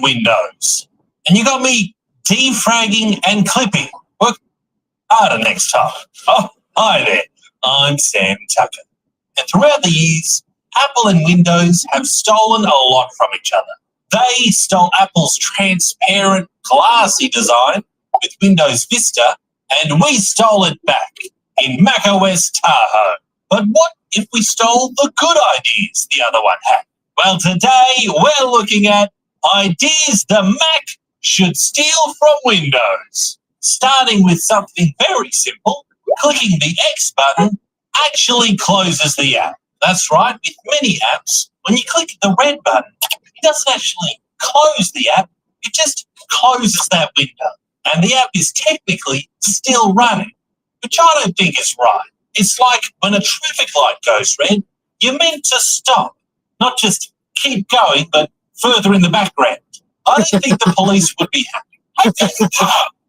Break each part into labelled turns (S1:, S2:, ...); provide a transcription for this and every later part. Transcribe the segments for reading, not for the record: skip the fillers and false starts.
S1: Windows. And you got me defragging and clipping. Work harder next time. Oh, hi there. I'm Sam Tucker. And throughout the years, Apple and Windows have stolen a lot from each other. They stole Apple's transparent, glassy design with Windows Vista, and we stole it back in macOS Tahoe. But what if we stole the good ideas the other one had? Well, today we're looking at ideas the Mac should steal from Windows. Starting with something very simple, clicking the X button actually closes the app. That's right, with many apps, when you click the red button, it doesn't actually close the app, it just closes that window. And the app is technically still running, which I don't think is right. It's like when a traffic light goes red, you're meant to stop, not just keep going, but further in the background. I don't think the police would be happy.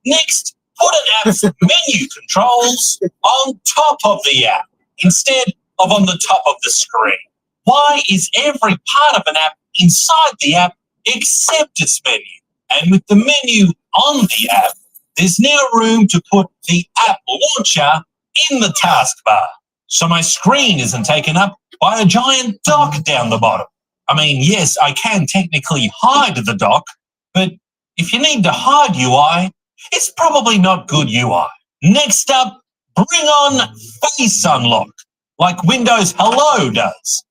S1: Next, put an app's menu controls on top of the app instead of on the top of the screen. Why is every part of an app inside the app except its menu? And with the menu on the app, there's now room to put the app launcher in the taskbar, so my screen isn't taken up by a giant dock down the bottom. I mean, yes, I can technically hide the dock, but if you need to hide UI, it's probably not good UI. Next up, bring on Face Unlock, like Windows Hello does.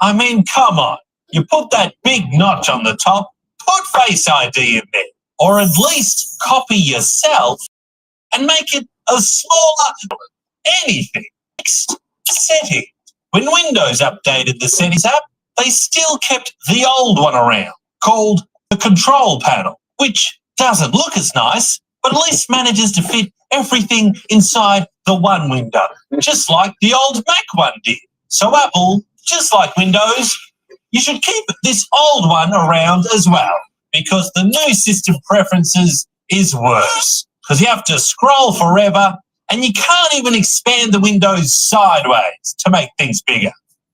S1: I mean, come on. You put that big notch on the top, put Face ID in there, or at least copy yourself and make it a smaller anything. Next, settings. When Windows updated the settings app, they still kept the old one around, called the control panel, which doesn't look as nice, but at least manages to fit everything inside the one window, just like the old Mac one did. So Apple, just like Windows, you should keep this old one around as well, because the new system preferences is worse, because you have to scroll forever and you can't even expand the windows sideways to make things bigger.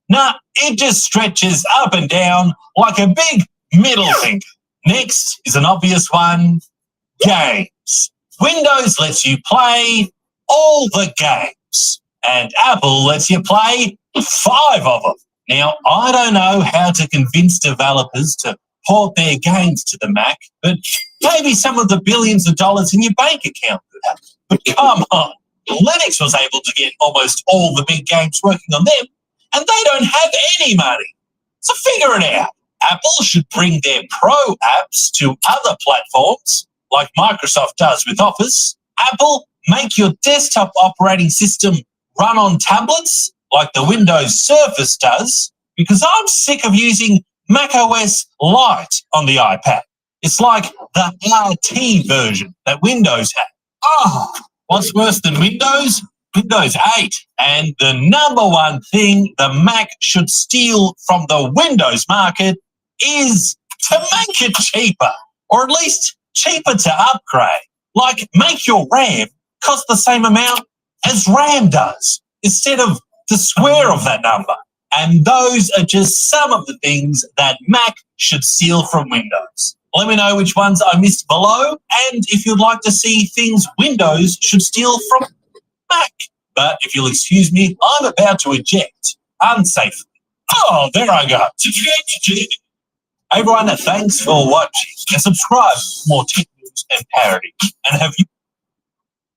S1: Nah, it just stretches up and down like a big middle finger. Next is an obvious one, games. Windows lets you play all the games, and Apple lets you play 5 of them. Now, I don't know how to convince developers to port their games to the Mac, but maybe some of the billions of dollars in your bank account could help. But come on, Linux was able to get almost all the big games working on them, and they don't have any money. So figure it out. Apple should bring their pro apps to other platforms, like Microsoft does with Office. Apple, make your desktop operating system run on tablets, like the Windows Surface does, because I'm sick of using macOS Lite on the iPad. It's like the RT version that Windows had. Oh, what's worse than Windows? Windows 8. And the number one thing the Mac should steal from the Windows market is to make it cheaper, or at least cheaper to upgrade. Like, make your RAM cost the same amount as RAM does, instead of the square of that number. And those are just some of the things that Mac should steal from Windows. Let me know which ones I missed below, and if you'd like to see things Windows should steal from Mac. But if you'll excuse me, I'm about to eject unsafely. Oh, there I go. Hey everyone, thanks for watching, and subscribe for more tech news and parody. And have you...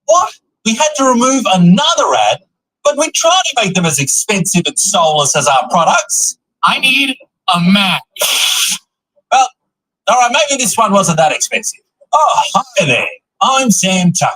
S1: What? We had to remove another ad, but we tried to make them as expensive and soulless as our products. I need a Mac. Well, all right, maybe this one wasn't that expensive. Oh, hi there. I'm Sam Tucker,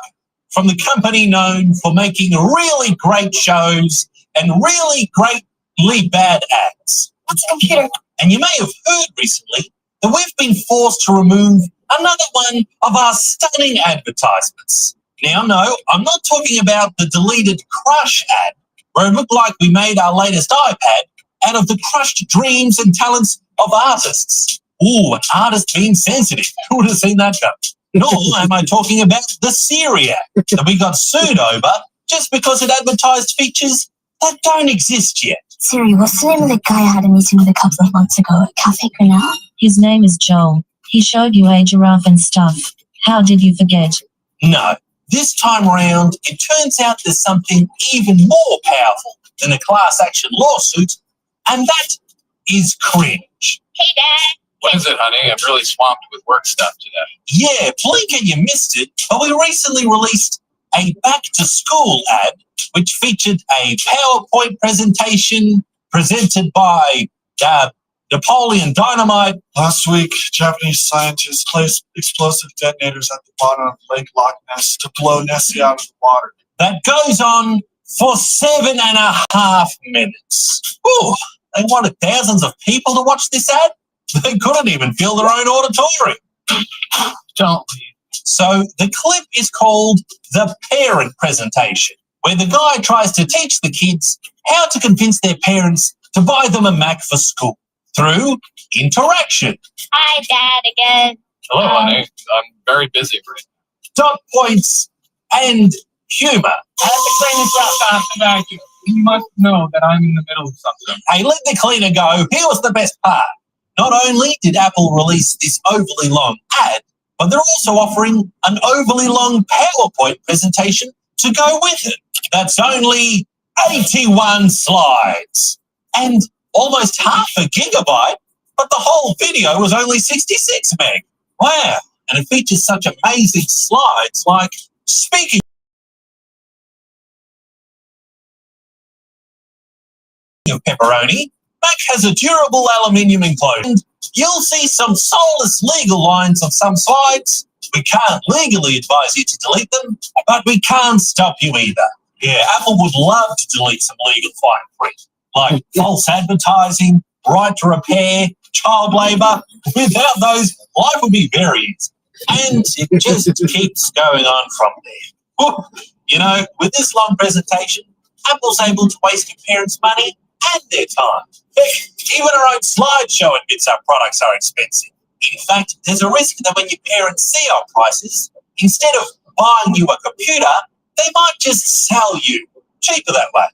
S1: from the company known for making really great shows and really greatly bad ads. What's a computer? And you may have heard recently that we've been forced to remove another one of our stunning advertisements. Now, no, I'm not talking about the deleted Crush ad, where it looked like we made our latest iPad out of the crushed dreams and talents of artists. Ooh, an artist being sensitive. Who would have seen that coming? Nor am I talking about the Siri ad that we got sued over just because it advertised features that don't exist yet.
S2: Siri, what's the name of the guy I had a meeting with a couple of months ago at Cafe Grinnell? His name is Joel. He showed you a giraffe and stuff. How did you forget?
S1: No, this time around, it turns out there's something even more powerful than a class action lawsuit, and that is cringe.
S3: Hey, Dad.
S4: What is it, honey? I'm really swamped with work stuff today.
S1: Yeah, Blinker, you missed it, but we recently released a back-to-school ad which featured a PowerPoint presentation presented by Napoleon Dynamite.
S5: Last week, Japanese scientists placed explosive detonators at the bottom of Lake Loch Ness to blow Nessie out of the water.
S1: That goes on for 7.5 minutes. Ooh, they wanted thousands of people to watch this ad? They couldn't even fill their own auditorium.
S4: Don't leave.
S1: So the clip is called The Parent Presentation, where the guy tries to teach the kids how to convince their parents to buy them a Mac for school through interaction.
S3: Hi, Dad, again.
S4: Hello, honey. I'm very busy right
S1: Dot points and humor.
S4: I have to clean this up after vacuum. You must know that I'm in the middle of something.
S1: Hey, let the cleaner go. Here was the best part. Not only did Apple release this overly long ad, but they're also offering an overly long PowerPoint presentation to go with it. That's only 81 slides and almost half a gigabyte, but the whole video was only 66 meg. Wow. And it features such amazing slides like, speaking of pepperoni, Mac has a durable aluminium enclosure. And you'll see some soulless legal lines of some slides. We can't legally advise you to delete them, but we can't stop you either. Yeah, Apple would love to delete some legal fine print, like false advertising, right to repair, child labour. Without those, life would be very easy. And it just keeps going on from there. Ooh, you know, with this long presentation, Apple's able to waste your parents' money and their time. Heck, even our own slideshow admits our products are expensive. In fact, there's a risk that when your parents see our prices, instead of buying you a computer, they might just sell you cheaper that way.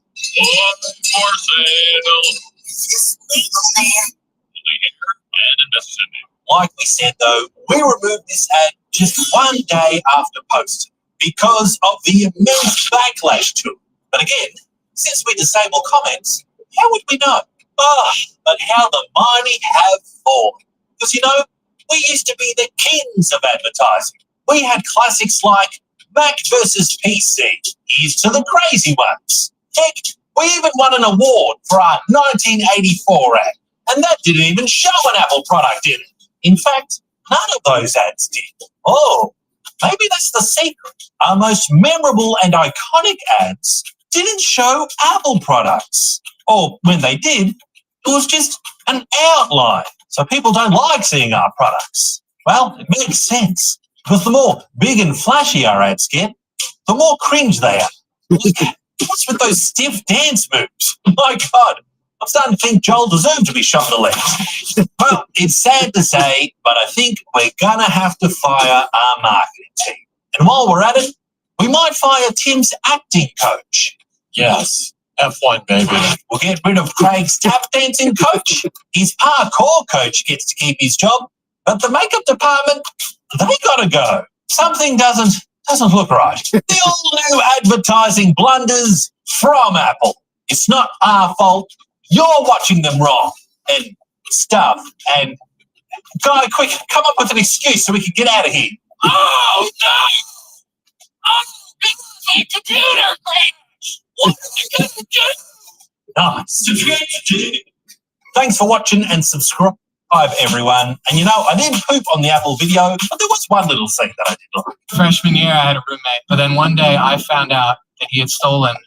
S1: Like we said, though, we removed this ad just one day after posting because of the immense backlash to it. But again, since we disable comments, how would we know? Oh, but how the mighty have fallen. Because, you know, we used to be the kings of advertising. We had classics like Mac versus PC. Here's to the crazy ones. Heck, we even won an award for our 1984 ad. And that didn't even show an Apple product in it. In fact, none of those ads did. Oh, maybe that's the secret. Our most memorable and iconic ads didn't show Apple products. Or when they did, it was just an outline. So people don't like seeing our products. Well, it makes sense. Because the more big and flashy our ads get, the more cringe they are. What's with those stiff dance moves? My God, I'm starting to think Joel deserved to be shot in the legs. Well, it's sad to say, but I think we're going to have to fire our marketing team. And while we're at it, we might fire Tim's acting coach.
S4: Yes. F1, baby.
S1: We'll get rid of Craig's tap dancing coach. His parkour coach gets to keep his job, but the makeup department, they gotta go. Something doesn't look right. The all new advertising blunders from Apple. It's not our fault. You're watching them wrong and stuff. And guy, quick, come up with an excuse so we can get out of here.
S4: Oh, no! Oh, my computer crashed! What are you gonna do?
S1: Nice. Thanks for watching and subscribe, everyone. And you know, I didn't poop on the Apple video, but there was one little thing that I did like.
S4: Freshman year, I had a roommate, but then one day I found out that he had stolen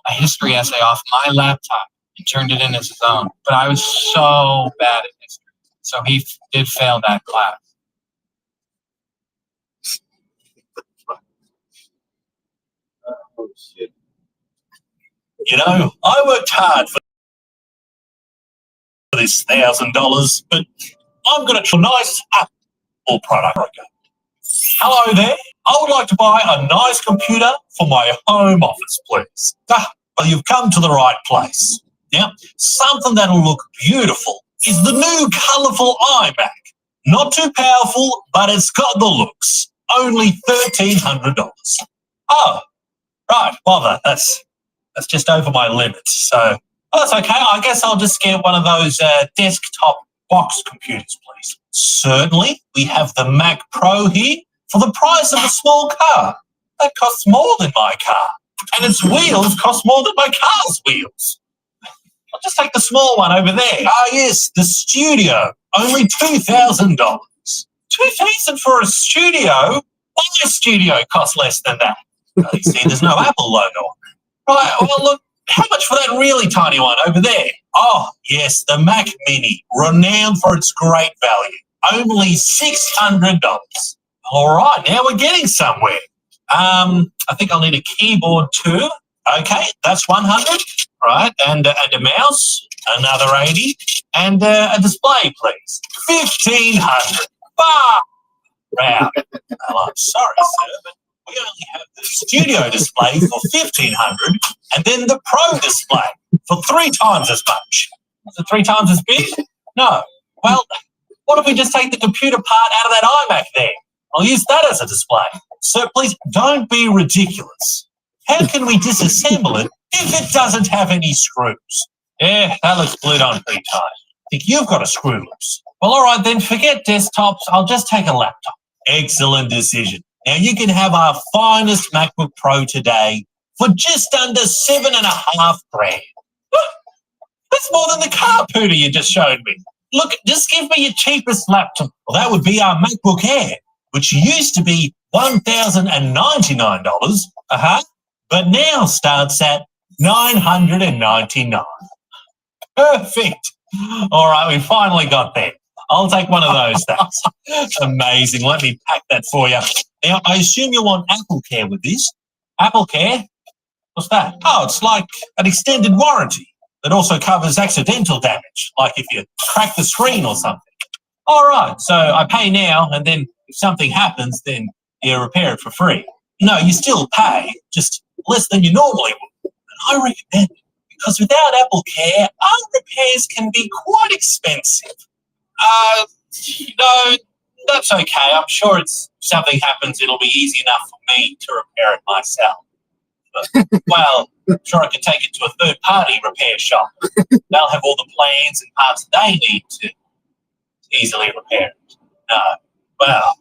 S4: a history essay off my laptop and turned it in as his own. But I was so bad at history, so he did fail that class.
S5: Oh, shit.
S1: You know, I worked hard for this $1,000, but I'm going to try a nice Apple product. Hello there. I would like to buy a nice computer for my home office, please. Well, you've come to the right place. Now, something that'll look beautiful is the new colourful iMac. Not too powerful, but it's got the looks. Only $1,300. Oh, right. Well, that's just over my limit. So that's okay. I guess I'll just get one of those desktop box computers, please. Certainly. We have the Mac Pro here for the price of a small car. That costs more than my car. And its wheels cost more than my car's wheels. I'll just take the small one over there. Ah, yes, the Studio. Only $2,000. $2,000 for a Studio? My Studio costs less than that. You see, there's no Apple logo on it. Right, well, look, how much for that really tiny one over there? Oh, yes, the Mac Mini, renowned for its great value. Only $600. All right, now we're getting somewhere. I think I'll need a keyboard too. Okay, that's 100, right? And a mouse, another 80, and a display, please. 1,500. Wow. Well, I'm sorry, sir, but we only have the Studio display for 1,500, and then the Pro display for 3 times as much. Is it 3 times as big? No. Well, what if we just take the computer part out of that iMac there? I'll use that as a display. So please don't be ridiculous. How can we disassemble it if it doesn't have any screws? Yeah, that looks glued on pretty tight. I think you've got a screw loose. Well, all right, then forget desktops. I'll just take a laptop. Excellent decision. Now you can have our finest MacBook Pro today for just under $7,500. That's more than the car pooter you just showed me. Look, just give me your cheapest laptop. Well, that would be our MacBook Air, which used to be $1,099, but now starts at $999. Perfect. All right, we finally got there. I'll take one of those things. Amazing. Let me pack that for you. Now, I assume you want Apple Care with this. Apple Care? What's that? Oh, it's like an extended warranty that also covers accidental damage, like if you crack the screen or something. All right, so I pay now, and then if something happens, then you repair it for free. No, you still pay, just less than you normally would. And I recommend it, because without Apple Care, our repairs can be quite expensive. No, that's okay. I'm sure if something happens, it'll be easy enough for me to repair it myself. But, well, I'm sure I could take it to a third-party repair shop. They'll have all the plans and parts they need to easily repair it. No. Well,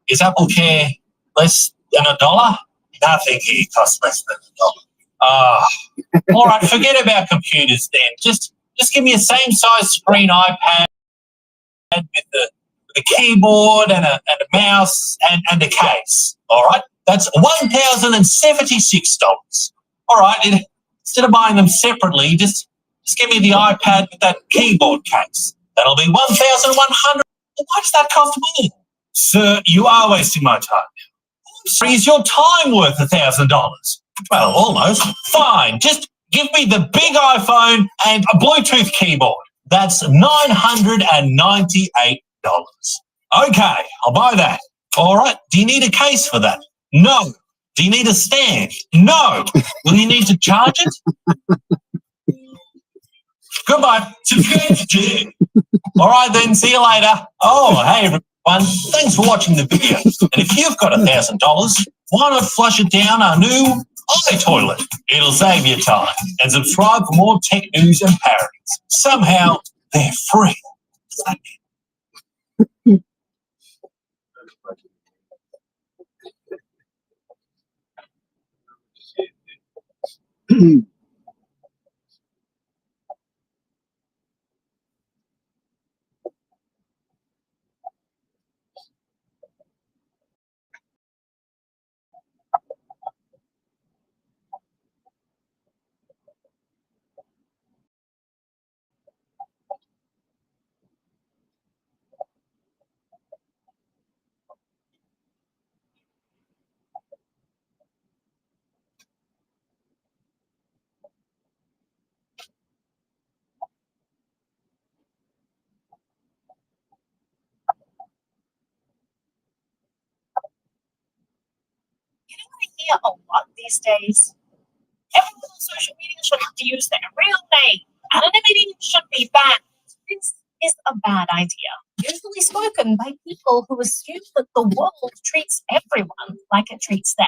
S1: is Apple Care less than $1? Nothing here costs less than $1. All right, forget about computers then. Just give me a same-size screen iPad with the keyboard and a mouse and a case. All right, that's $1,076. All right, instead of buying them separately, just give me the iPad with that keyboard case. That'll be $1,100. Why does that cost more? Sir, you are wasting my time. Is your time worth $1,000? Well, almost. Fine. Just give me the big iPhone and a Bluetooth keyboard. That's $998. Okay, I'll buy that. All right. Do you need a case for that? No. Do you need a stand? No. Will you need to charge it? Goodbye. All right, then. See you later. Oh, hey, everyone. Thanks for watching the video. And if you've got $1,000, why not flush it down our new iToilet? It'll save you time. And subscribe for more tech news and parodies. Somehow, they're free.
S3: You know what I hear a lot these days? Everyone on social media should have to use their real name. Anonymity should be banned. It's is a bad idea, usually spoken by people who assume that the world treats everyone like it treats them.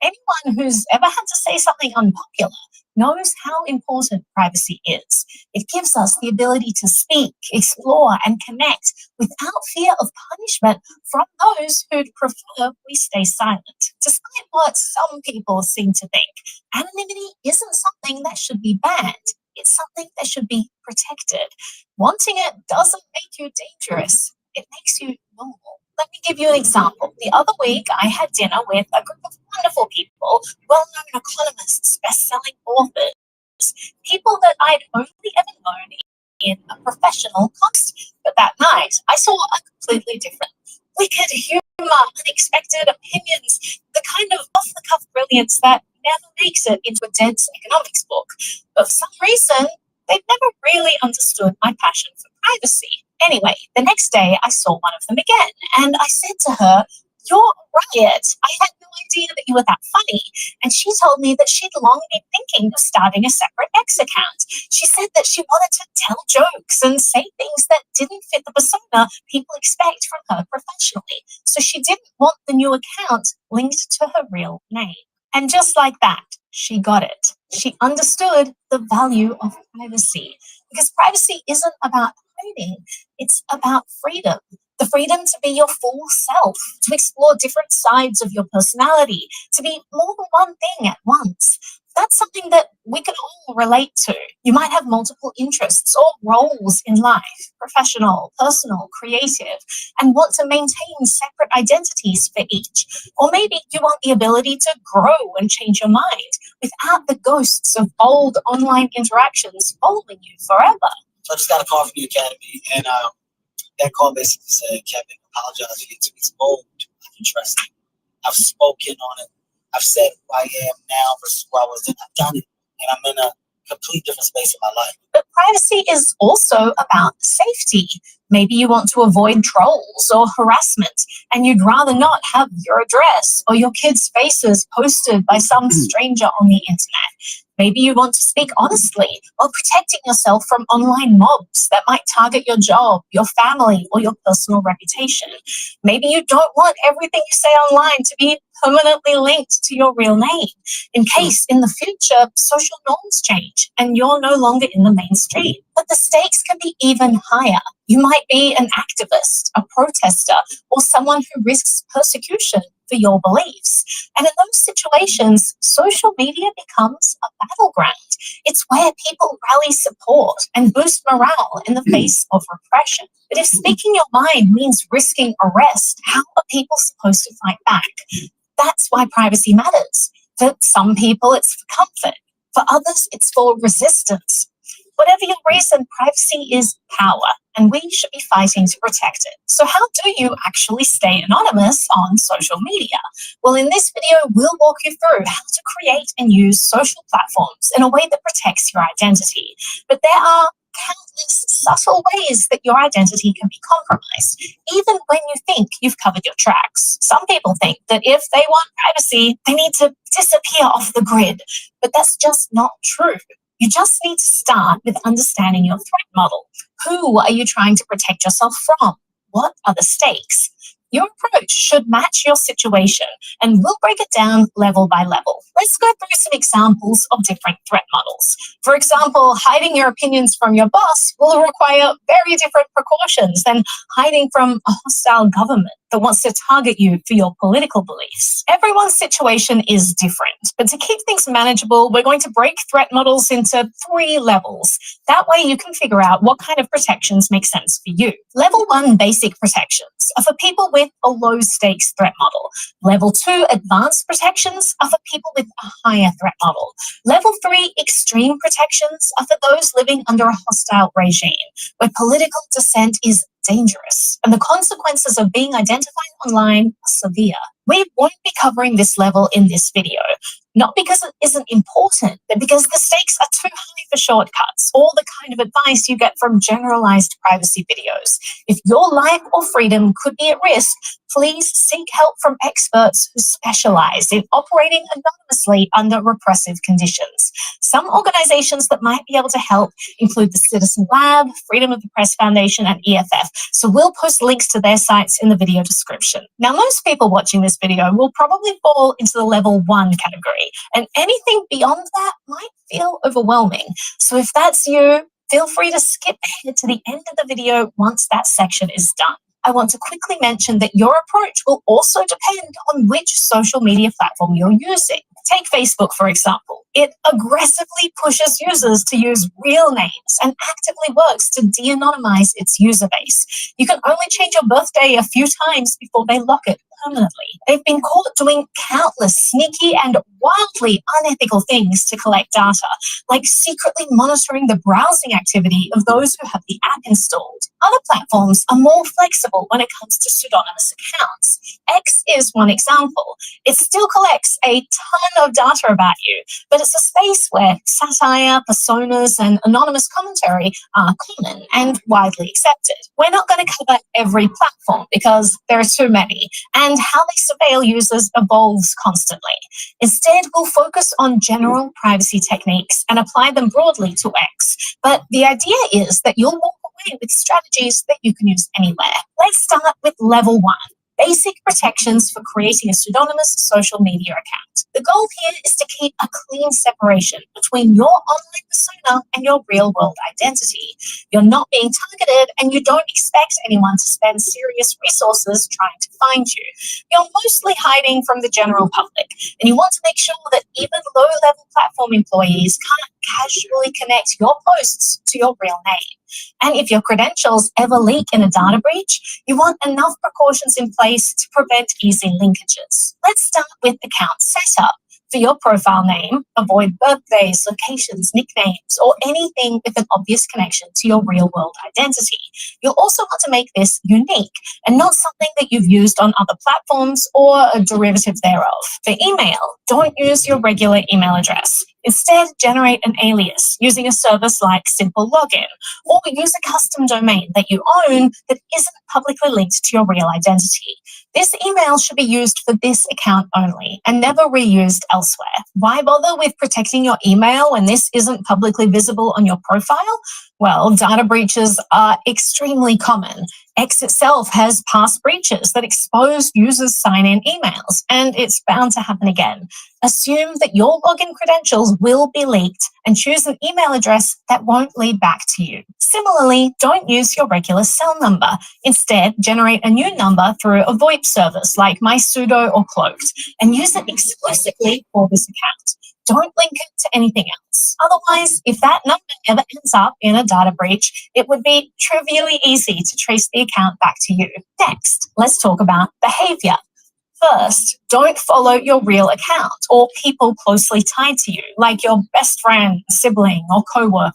S3: Anyone who's ever had to say something unpopular knows how important privacy is. It gives us the ability to speak, explore, and connect without fear of punishment from those who'd prefer we stay silent. Despite what some people seem to think, anonymity isn't something that should be banned. It's something that should be protected. Wanting it doesn't make you dangerous. It makes you normal. Let me give you an example. The other week, I had dinner with a group of wonderful people, well-known economists, best-selling authors, people that I'd only ever known in a professional context. But that night, I saw a completely different, wicked humor, unexpected opinions, the kind of off-the-cuff brilliance that never makes it into a dense economics book. But for some reason, they'd never really understood my passion for privacy. Anyway, the next day I saw one of them again, and I said to her, "You're a riot. I had no idea that you were that funny." And she told me that she'd long been thinking of starting a separate X account. She said that she wanted to tell jokes and say things that didn't fit the persona people expect from her professionally. So she didn't want the new account linked to her real name. And just like that, she got it. She understood the value of privacy, because privacy isn't about hiding. It's about freedom. The freedom to be your full self, to explore different sides of your personality, to be more than one thing at once. That's something that we can all relate to. You might have multiple interests or roles in life, professional, personal, creative, and want to maintain separate identities for each. Or maybe you want the ability to grow and change your mind without the ghosts of old online interactions following you forever.
S6: So I just got a call from the academy, and that call basically said, "Kevin, apologize for your tweets bold, interesting. I've spoken on it. I've said who I am now versus who I was then. I've done it, and I'm in a complete different space in my life."
S3: But privacy is also about safety. Maybe you want to avoid trolls or harassment, and you'd rather not have your address or your kids' faces posted by some stranger on the internet. Maybe you want to speak honestly while protecting yourself from online mobs that might target your job, your family, or your personal reputation. Maybe you don't want everything you say online to be permanently linked to your real name, in case in the future social norms change and you're no longer in the mainstream. But the stakes can be even higher. You might be an activist, a protester, or someone who risks persecution for your beliefs. And in those situations, social media becomes a battleground. It's where people rally support and boost morale in the face of repression. But if speaking your mind means risking arrest, how are people supposed to fight back? That's why privacy matters. For some people, it's for comfort. For others, it's for resistance. Whatever your reason, privacy is power, and we should be fighting to protect it. So how do you actually stay anonymous on social media? Well, in this video, we'll walk you through how to create and use social platforms in a way that protects your identity. But there are countless subtle ways that your identity can be compromised, even when you think you've covered your tracks. Some people think that if they want privacy, they need to disappear off the grid, but that's just not true. You just need to start with understanding your threat model. Who are you trying to protect yourself from? What are the stakes? Your approach should match your situation, and we'll break it down level by level. Let's go through some examples of different threat models. For example, hiding your opinions from your boss will require very different precautions than hiding from a hostile government that wants to target you for your political beliefs. Everyone's situation is different, but to keep things manageable, we're going to break threat models into 3 levels. That way you can figure out what kind of protections make sense for you. Level 1 basic protections are for people with a low stakes threat model. Level 2 advanced protections are for people with a higher threat model. Level 3 extreme protections are for those living under a hostile regime, where political dissent is dangerous, and the consequences of being identified online are severe. We won't be covering this level in this video, not because it isn't important, but because the stakes are too high for shortcuts or the kind of advice you get from generalized privacy videos. If your life or freedom could be at risk, please seek help from experts who specialize in operating anonymously under repressive conditions. Some organizations that might be able to help include the Citizen Lab, Freedom of the Press Foundation, and EFF. So we'll post links to their sites in the video description. Now, most people watching this video will probably fall into the level 1 category, and anything beyond that might feel overwhelming. So if that's you, feel free to skip ahead to the end of the video once that section is done. I want to quickly mention that your approach will also depend on which social media platform you're using. Take Facebook, for example. It aggressively pushes users to use real names and actively works to de-anonymize its user base. You can only change your birthday a few times before they lock it permanently. They've been caught doing countless sneaky and wildly unethical things to collect data, like secretly monitoring the browsing activity of those who have the app installed. Other platforms are more flexible when it comes to pseudonymous accounts. X is one example. It still collects a ton of data about you, but it's a space where satire, personas, and anonymous commentary are common and widely accepted. We're not going to cover every platform because there are too many, and how they surveil users evolves constantly. Instead, we'll focus on general privacy techniques and apply them broadly to X. But the idea is that you'll walk away with strategies that you can use anywhere. Let's start with level 1. Basic protections for creating a pseudonymous social media account. The goal here is to keep a clean separation between your online persona and your real-world identity. You're not being targeted, and you don't expect anyone to spend serious resources trying to find you. You're mostly hiding from the general public, and you want to make sure that even low-level platform employees can't casually connect your posts to your real name. And if your credentials ever leak in a data breach, you want enough precautions in place to prevent easy linkages. Let's start with account setup. For your profile name, avoid birthdays, locations, nicknames, or anything with an obvious connection to your real-world identity. You'll also want to make this unique and not something that you've used on other platforms or a derivative thereof. For email, don't use your regular email address. Instead, generate an alias using a service like Simple Login, or use a custom domain that you own that isn't publicly linked to your real identity. This email should be used for this account only and never reused elsewhere. Why bother with protecting your email when this isn't publicly visible on your profile? Well, data breaches are extremely common. X itself has past breaches that exposed users' sign-in emails, and it's bound to happen again. Assume that your login credentials will be leaked and choose an email address that won't lead back to you. Similarly, don't use your regular cell number. Instead, generate a new number through a VoIP service like MySudo or Cloaked and use it exclusively for this account. Don't link it to anything else. Otherwise, if that number ever ends up in a data breach, it would be trivially easy to trace the account back to you. Next, let's talk about behavior. First, don't follow your real account or people closely tied to you, like your best friend, sibling, or coworker.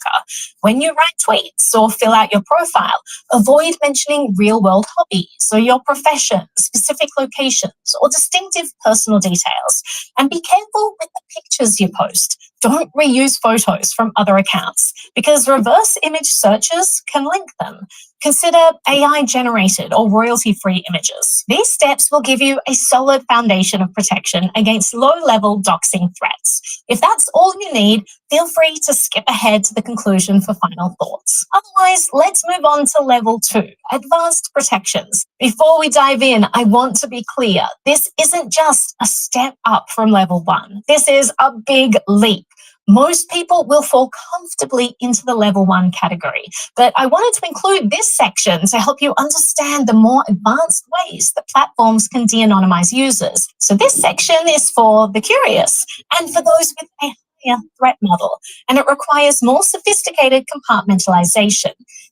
S3: When you write tweets or fill out your profile, avoid mentioning real-world hobbies or your profession, specific locations, or distinctive personal details. And be careful with the pictures you post. Don't reuse photos from other accounts because reverse image searches can link them. Consider AI-generated or royalty-free images. These steps will give you a solid foundation of protection against low-level doxing threats. If that's all you need, feel free to skip ahead to the conclusion for final thoughts. Otherwise, let's move on to level 2, advanced protections. Before we dive in, I want to be clear. This isn't just a step up from level 1. This is a big leap. Most people will fall comfortably into the level 1 category, but I wanted to include this section to help you understand the more advanced ways that platforms can de-anonymize users. So this section is for the curious and for those with a higher threat model, and it requires more sophisticated compartmentalization.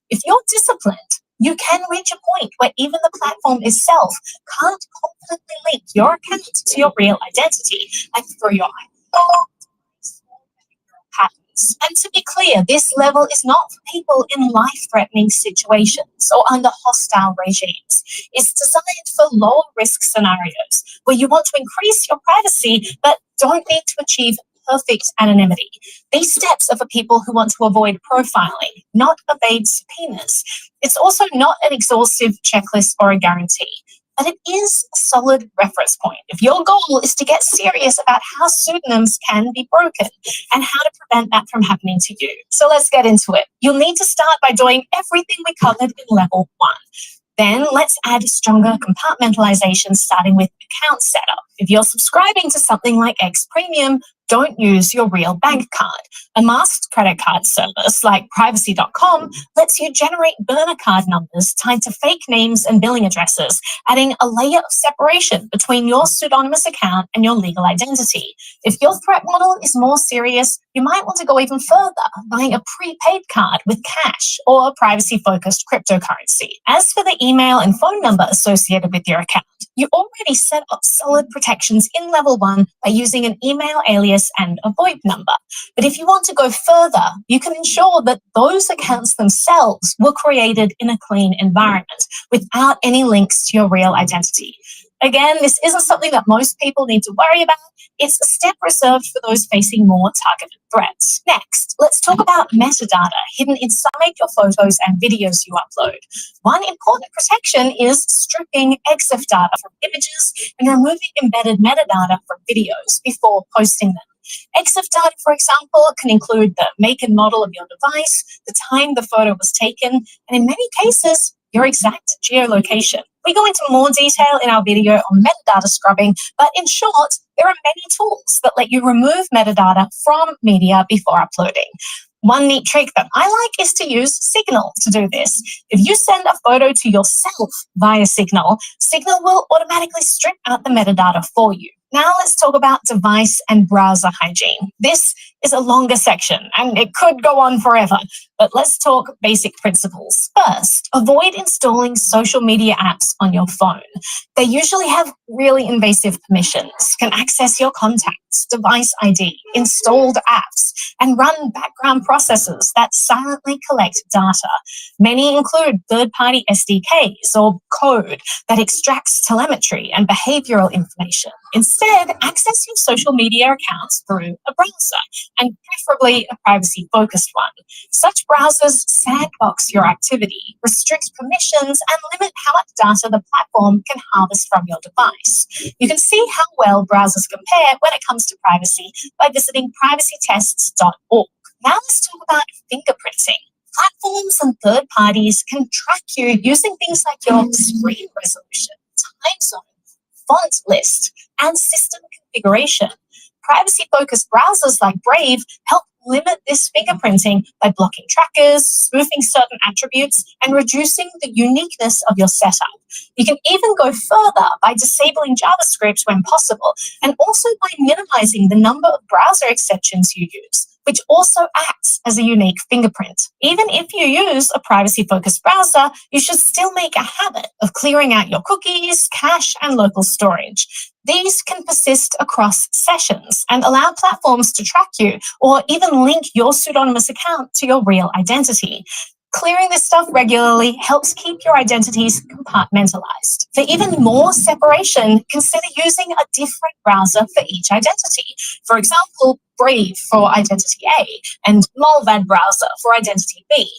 S3: If you're disciplined, you can reach a point where even the platform itself can't confidently link your account to your real identity, like through your patterns. And to be clear, this level is not for people in life-threatening situations or under hostile regimes. It's designed for low-risk scenarios where you want to increase your privacy but don't need to achieve perfect anonymity. These steps are for people who want to avoid profiling, not evade subpoenas. It's also not an exhaustive checklist or a guarantee. but it is a solid reference point if your goal is to get serious about how pseudonyms can be broken and how to prevent that from happening to you. So let's get into it. You'll need to start by doing everything we covered in level 1. Then let's add stronger compartmentalization, starting with account setup. If you're subscribing to something like X Premium, don't use your real bank card. A masked credit card service like privacy.com lets you generate burner card numbers tied to fake names and billing addresses, adding a layer of separation between your pseudonymous account and your legal identity. If your threat model is more serious, you might want to go even further, buying a prepaid card with cash or a privacy-focused cryptocurrency. As for the email and phone number associated with your account, you already set up solid protections in level 1 by using an email alias and a VoIP number. But if you want to go further, you can ensure that those accounts themselves were created in a clean environment without any links to your real identity. Again, this isn't something that most people need to worry about. It's a step reserved for those facing more targeted threats. Next, let's talk about metadata hidden inside your photos and videos you upload. One important protection is stripping EXIF data from images and removing embedded metadata from videos before posting them. EXIF data, for example, can include the make and model of your device, the time the photo was taken, and in many cases, your exact geolocation. We go into more detail in our video on metadata scrubbing, but in short, there are many tools that let you remove metadata from media before uploading. One neat trick that I like is to use Signal to do this. If you send a photo to yourself via Signal, Signal will automatically strip out the metadata for you. Now let's talk about device and browser hygiene. This is a longer section and it could go on forever, but let's talk basic principles. First, avoid installing social media apps on your phone. They usually have really invasive permissions, can access your contacts, device ID, installed apps, and run background processes that silently collect data. Many include third-party SDKs or code that extracts telemetry and behavioral information. Instead, access your social media accounts through a browser, and preferably a privacy-focused one. Such browsers sandbox your activity, restrict permissions, and limit how much data the platform can harvest from your device. You can see how well browsers compare when it comes to privacy by visiting privacytests.org. Now let's talk about fingerprinting. Platforms and third parties can track you using things like your screen resolution, time zone, font list, and system configuration. Privacy-focused browsers like Brave help limit this fingerprinting by blocking trackers, spoofing certain attributes, and reducing the uniqueness of your setup. You can even go further by disabling JavaScript when possible, and also by minimizing the number of browser extensions you use, which also acts as a unique fingerprint. Even if you use a privacy-focused browser, you should still make a habit of clearing out your cookies, cache, and local storage. These can persist across sessions and allow platforms to track you or even link your pseudonymous account to your real identity. Clearing this stuff regularly helps keep your identities compartmentalized. For even more separation, consider using a different browser for each identity. For example, Brave for identity A and Mulvad browser for identity B.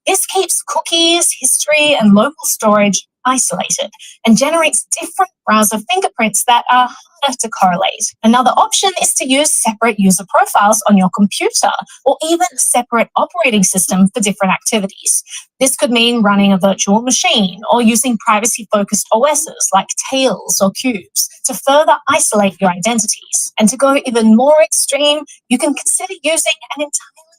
S3: This keeps cookies, history, and local storage isolated and generates different browser fingerprints that are harder to correlate. Another option is to use separate user profiles on your computer or even a separate operating system for different activities. This could mean running a virtual machine or using privacy-focused OSs like Tails or Cubes to further isolate your identities. And to go even more extreme, you can consider using an entirely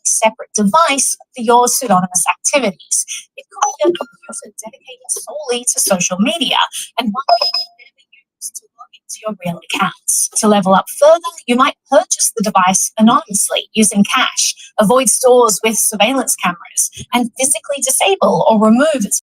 S3: separate device for your pseudonymous activities. It could be a computer dedicated solely to social media and one that you never use to log into your real accounts. To level up further, you might purchase the device anonymously using cash, avoid stores with surveillance cameras, and physically disable or remove its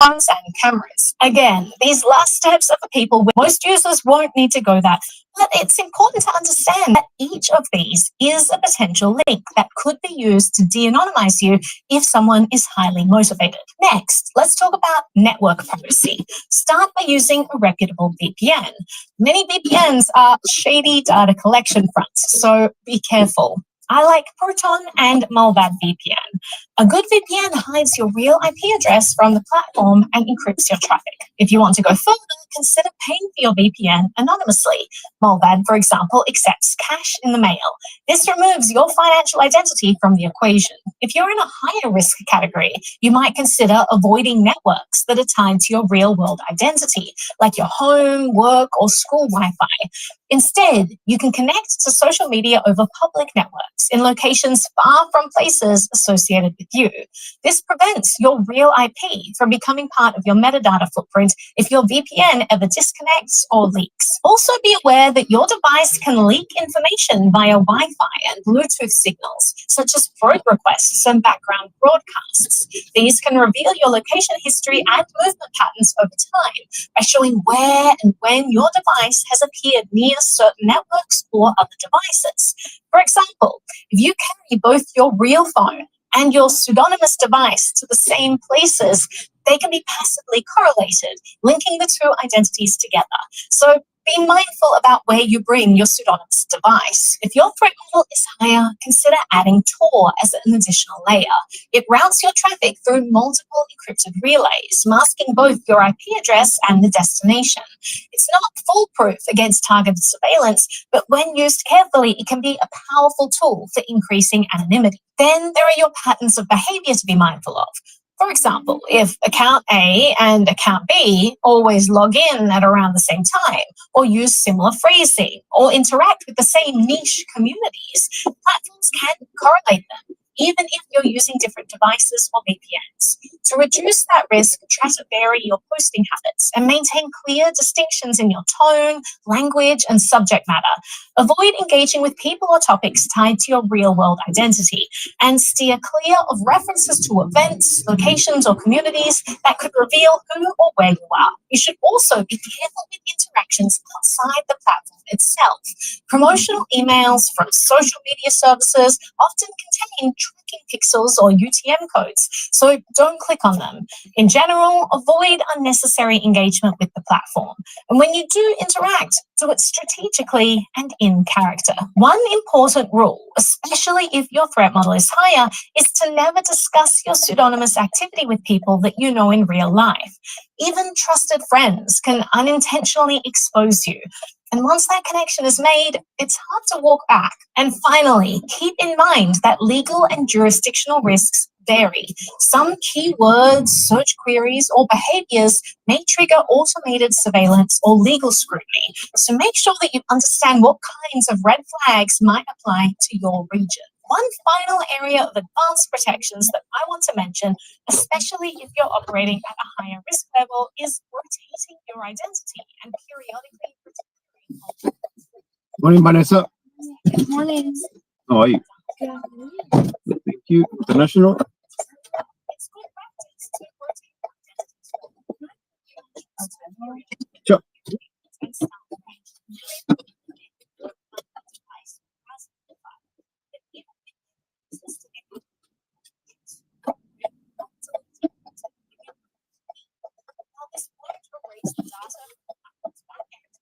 S3: phones and cameras. Again, these last steps are for people where most users won't need to go that far. But it's important to understand that each of these is a potential link that could be used to de-anonymize you if someone is highly motivated. Next, let's talk about network privacy. Start by using a reputable VPN. Many VPNs are shady data collection fronts, so be careful. I like Proton and Mulvad VPN. A good VPN hides your real IP address from the platform and encrypts your traffic. If you want to go further, consider paying for your VPN anonymously. Molbad, for example, accepts cash in the mail. This removes your financial identity from the equation. If you're in a higher risk category, you might consider avoiding networks that are tied to your real-world identity, like your home, work, or school Wi-Fi. Instead, you can connect to social media over public networks in locations far from places associated with you. This prevents your real IP from becoming part of your metadata footprint if your VPN ever disconnects or leaks. Also be aware that your device can leak information via Wi-Fi and Bluetooth signals, such as probe requests and background broadcasts. These can reveal your location history and movement patterns over time by showing where and when your device has appeared near certain networks or other devices. For example, if you carry both your real phone and your pseudonymous device to the same places, they can be passively correlated, linking the two identities together. So be mindful about where you bring your pseudonymous device. If your threat model is higher, consider adding Tor as an additional layer. It routes your traffic through multiple encrypted relays, masking both your IP address and the destination. It's not foolproof against targeted surveillance, but when used carefully, it can be a powerful tool for increasing anonymity. Then there are your patterns of behavior to be mindful of. For example, if account A and account B always log in at around the same time, or use similar phrasing, or interact with the same niche communities, platforms can correlate them, even if you're using different devices or VPNs. To reduce that risk, try to vary your posting habits and maintain clear distinctions in your tone, language, and subject matter. Avoid engaging with people or topics tied to your real-world identity, and steer clear of references to events, locations, or communities that could reveal who or where you are. You should also be careful with interactions outside the platform itself. Promotional emails from social media services often contain tracking pixels or UTM codes, so don't click on them. In general, avoid unnecessary engagement with the platform. And when you do interact, do it strategically and in character. One important rule, especially if your threat model is higher, is to never discuss your pseudonymous activity with people that you know in real life. Even trusted friends can unintentionally expose you. And once that connection is made, it's hard to walk back. And finally, keep in mind that legal and jurisdictional risks vary. Some keywords, search queries, or behaviors may trigger automated surveillance or legal scrutiny. So make sure that you understand what kinds of red flags might apply to your region. One final area of advanced protections that I want to mention, especially if you're operating at a higher risk level, is rotating your identity and periodically protecting.
S7: Morning, Vanessa.
S3: Morning.
S7: How are you?
S3: Good.
S7: Thank you. International.
S3: It's good practice to rotate identity.
S7: Sure.
S3: This won't erase the data from the back end.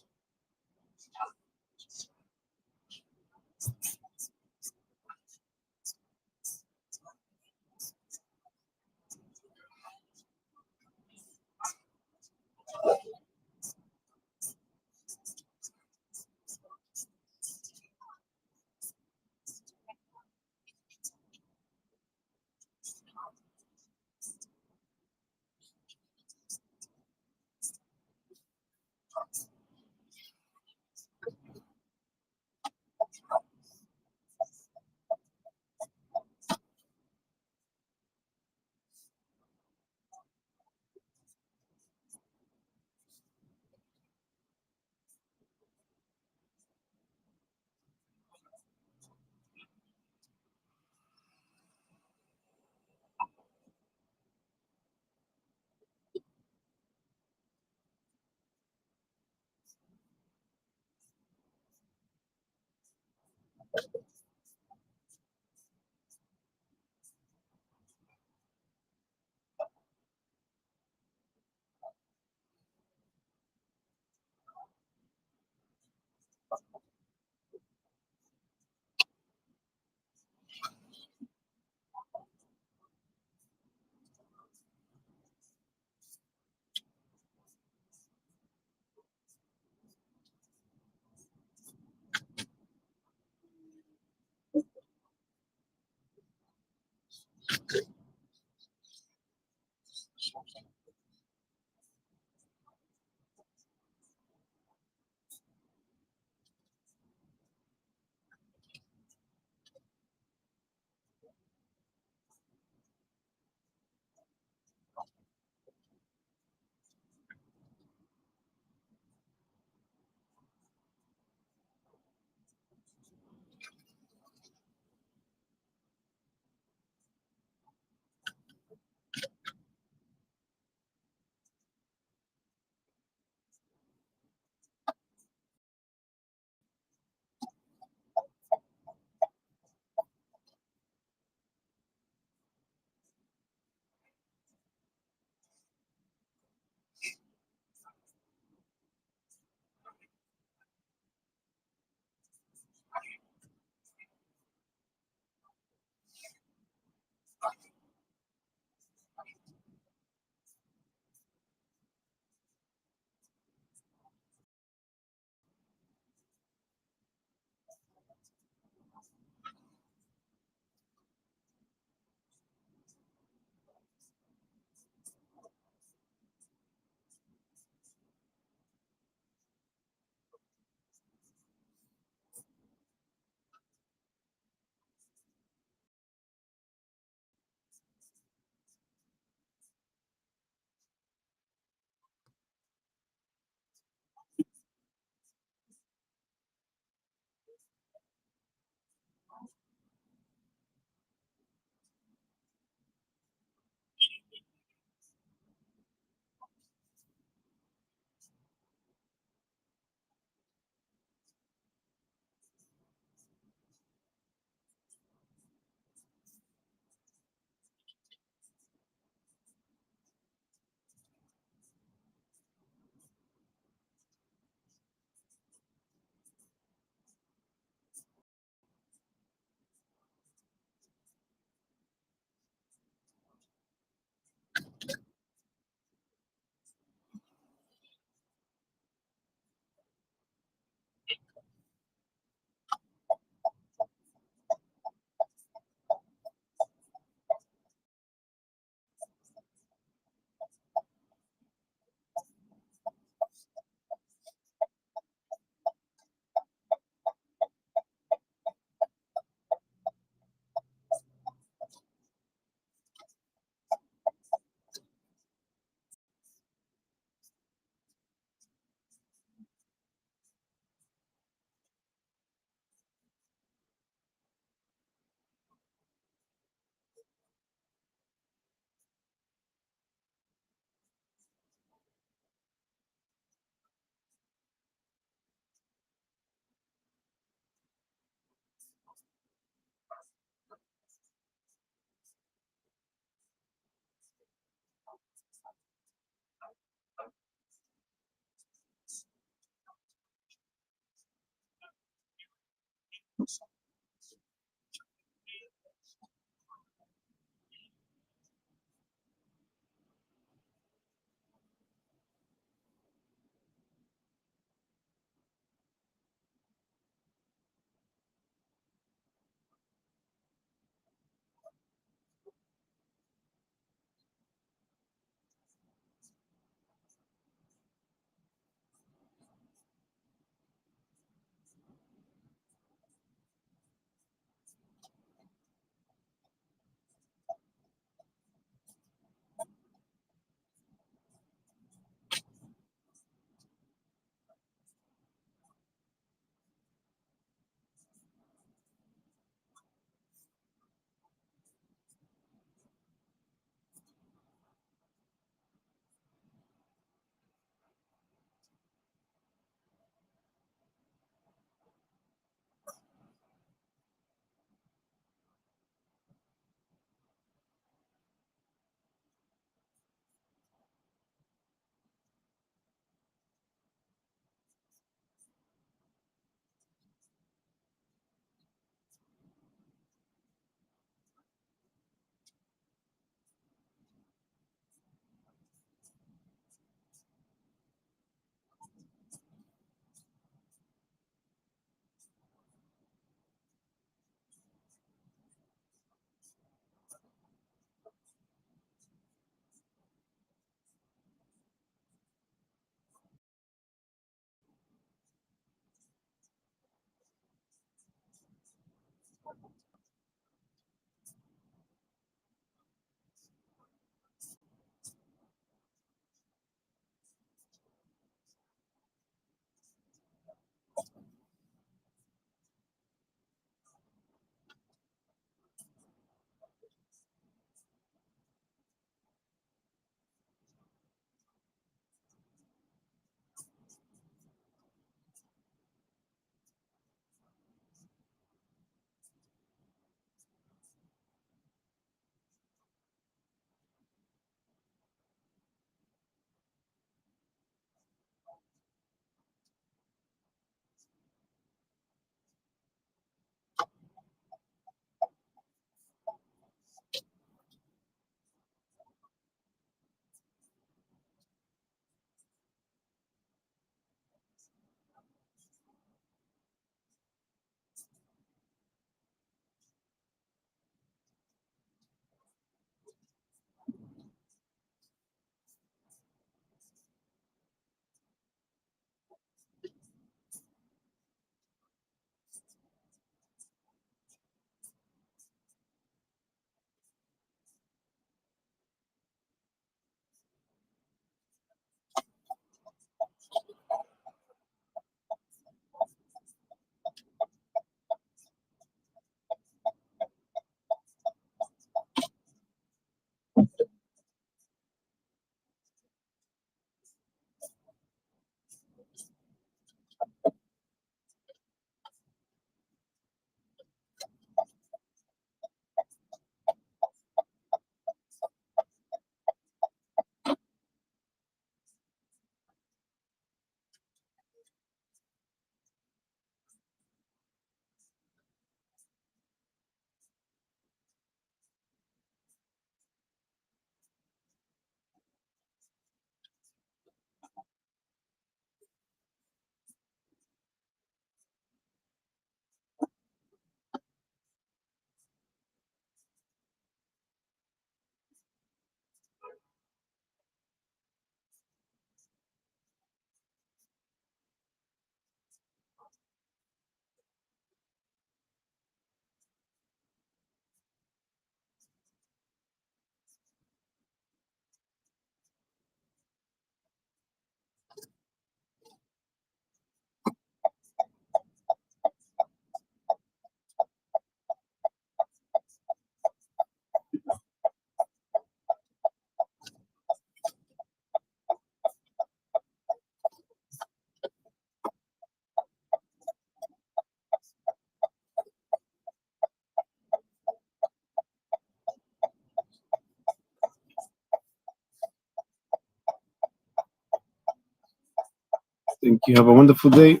S7: Thank you. Have a wonderful day.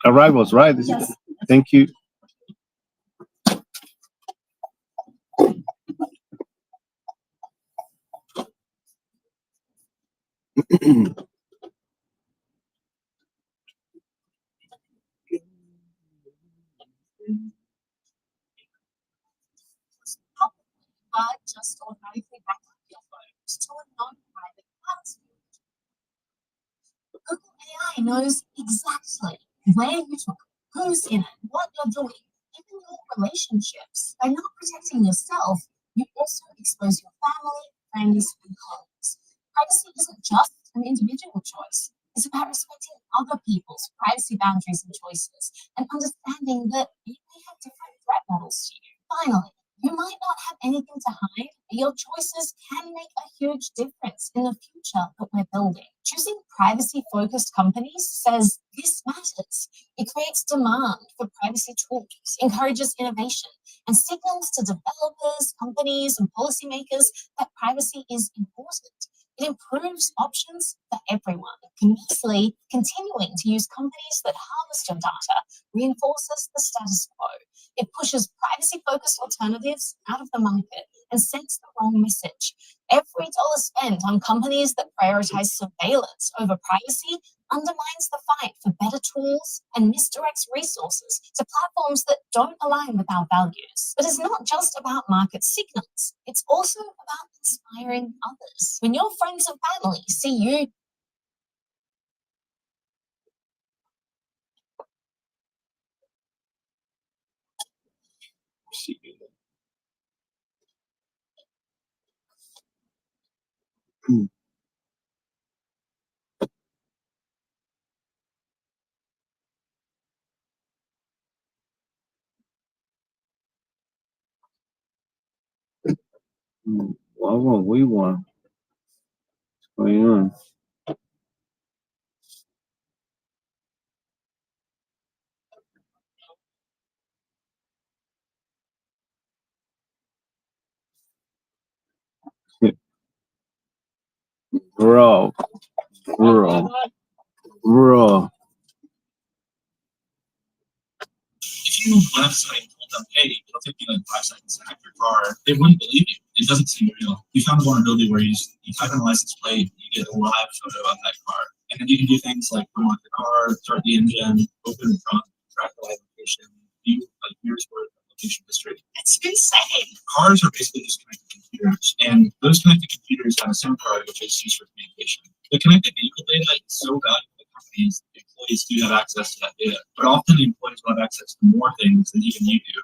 S7: Arrivals, right?
S3: Yes.
S7: Thank you.
S3: But just automatically back up your phones to a non-private cloud storage. Google AI knows exactly where you took it, who's in it, what you're doing, even your relationships. By not protecting yourself, you also expose your family, friends, and colleagues. Privacy isn't just an individual choice. It's about respecting other people's privacy boundaries and choices and understanding that you may have different threat models to you. Finally, you might not have anything to hide, but your choices can make a huge difference in the future that we're building. Choosing privacy-focused companies says this matters. It creates demand for privacy tools, encourages innovation, and signals to developers, companies, and policymakers that privacy is important. It improves options for everyone. Conversely, continuing to use companies that harvest your data reinforces the status quo. It pushes privacy-focused alternatives out of the market and sends the wrong message. Every dollar spent on companies that prioritize surveillance over privacy undermines the fight for better tools and misdirects resources to platforms that don't align with our values. But it's not just about market signals. It's also about inspiring others. When your friends and family see you
S7: We want. What's going on? Bro.
S1: If you went up to somebody and told them, hey, it'll take you like 5 seconds to hack your car, they wouldn't believe you. It doesn't seem real. You found a vulnerability where you type in the license plate, you get a live photo of that car. And then you can do things like unlock the car, start the engine, open the trunk, track the live location, view like years worth of location history.
S3: It's insane.
S1: Cars are basically just connected computers, and those connected computers have a SIM card, which is used for communication. The connected vehicle data is so valuable to companies, the employees do have access to that data, but often the employees will have access to more things than even you do.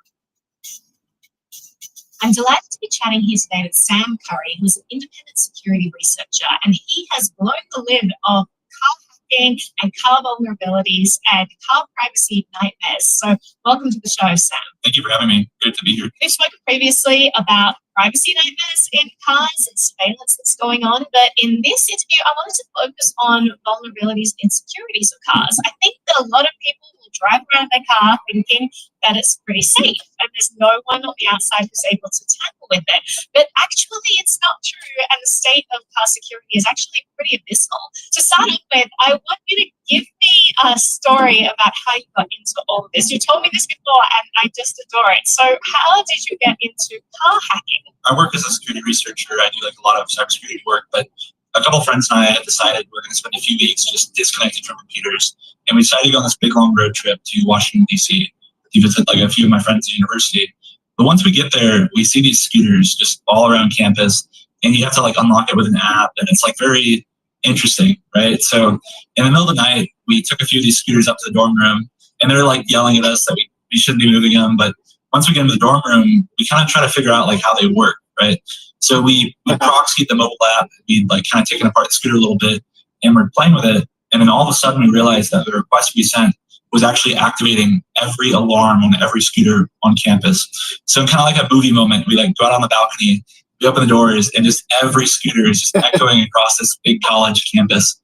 S3: I'm delighted to be chatting here today with Sam Curry, who's an independent security researcher, and he has blown the lid of car hacking and car vulnerabilities and car privacy nightmares. So welcome to the show, Sam.
S1: Thank you for having me. Good to be here.
S3: We've spoken previously about privacy nightmares in cars and surveillance that's going on, but in this interview, I wanted to focus on vulnerabilities and insecurities of cars. I think that a lot of people will drive around their car thinking that it's pretty safe and there's no one on the outside who's able to tamper with it. But actually, it's not true, and the state of car security is actually pretty abysmal. To start off with, I want you to give me a story about how you got into all of this. You told me this before, and I just adore it. So how did you get into car hacking?
S1: I work as a security researcher. I do like a lot of cybersecurity work, but a couple of friends and I had decided we're going to spend a few weeks just disconnected from computers, and we decided to go on this big long road trip to Washington, D.C. to visit like a few of my friends at university. But once we get there, we see these scooters just all around campus, and you have to like unlock it with an app, and it's like very interesting, right? So in the middle of the night, we took a few of these scooters up to the dorm room, and they're like yelling at us that we shouldn't be moving them. But once we get into the dorm room, we kind of try to figure out like how they work, right? So we proxied the mobile app, we'd like kind of taken apart the scooter a little bit, and we're playing with it. And then all of a sudden we realized that the request we sent was actually activating every alarm on every scooter on campus. So kind of like a movie moment, we like go out on the balcony, we open the doors, and just every scooter is just echoing across this big college campus.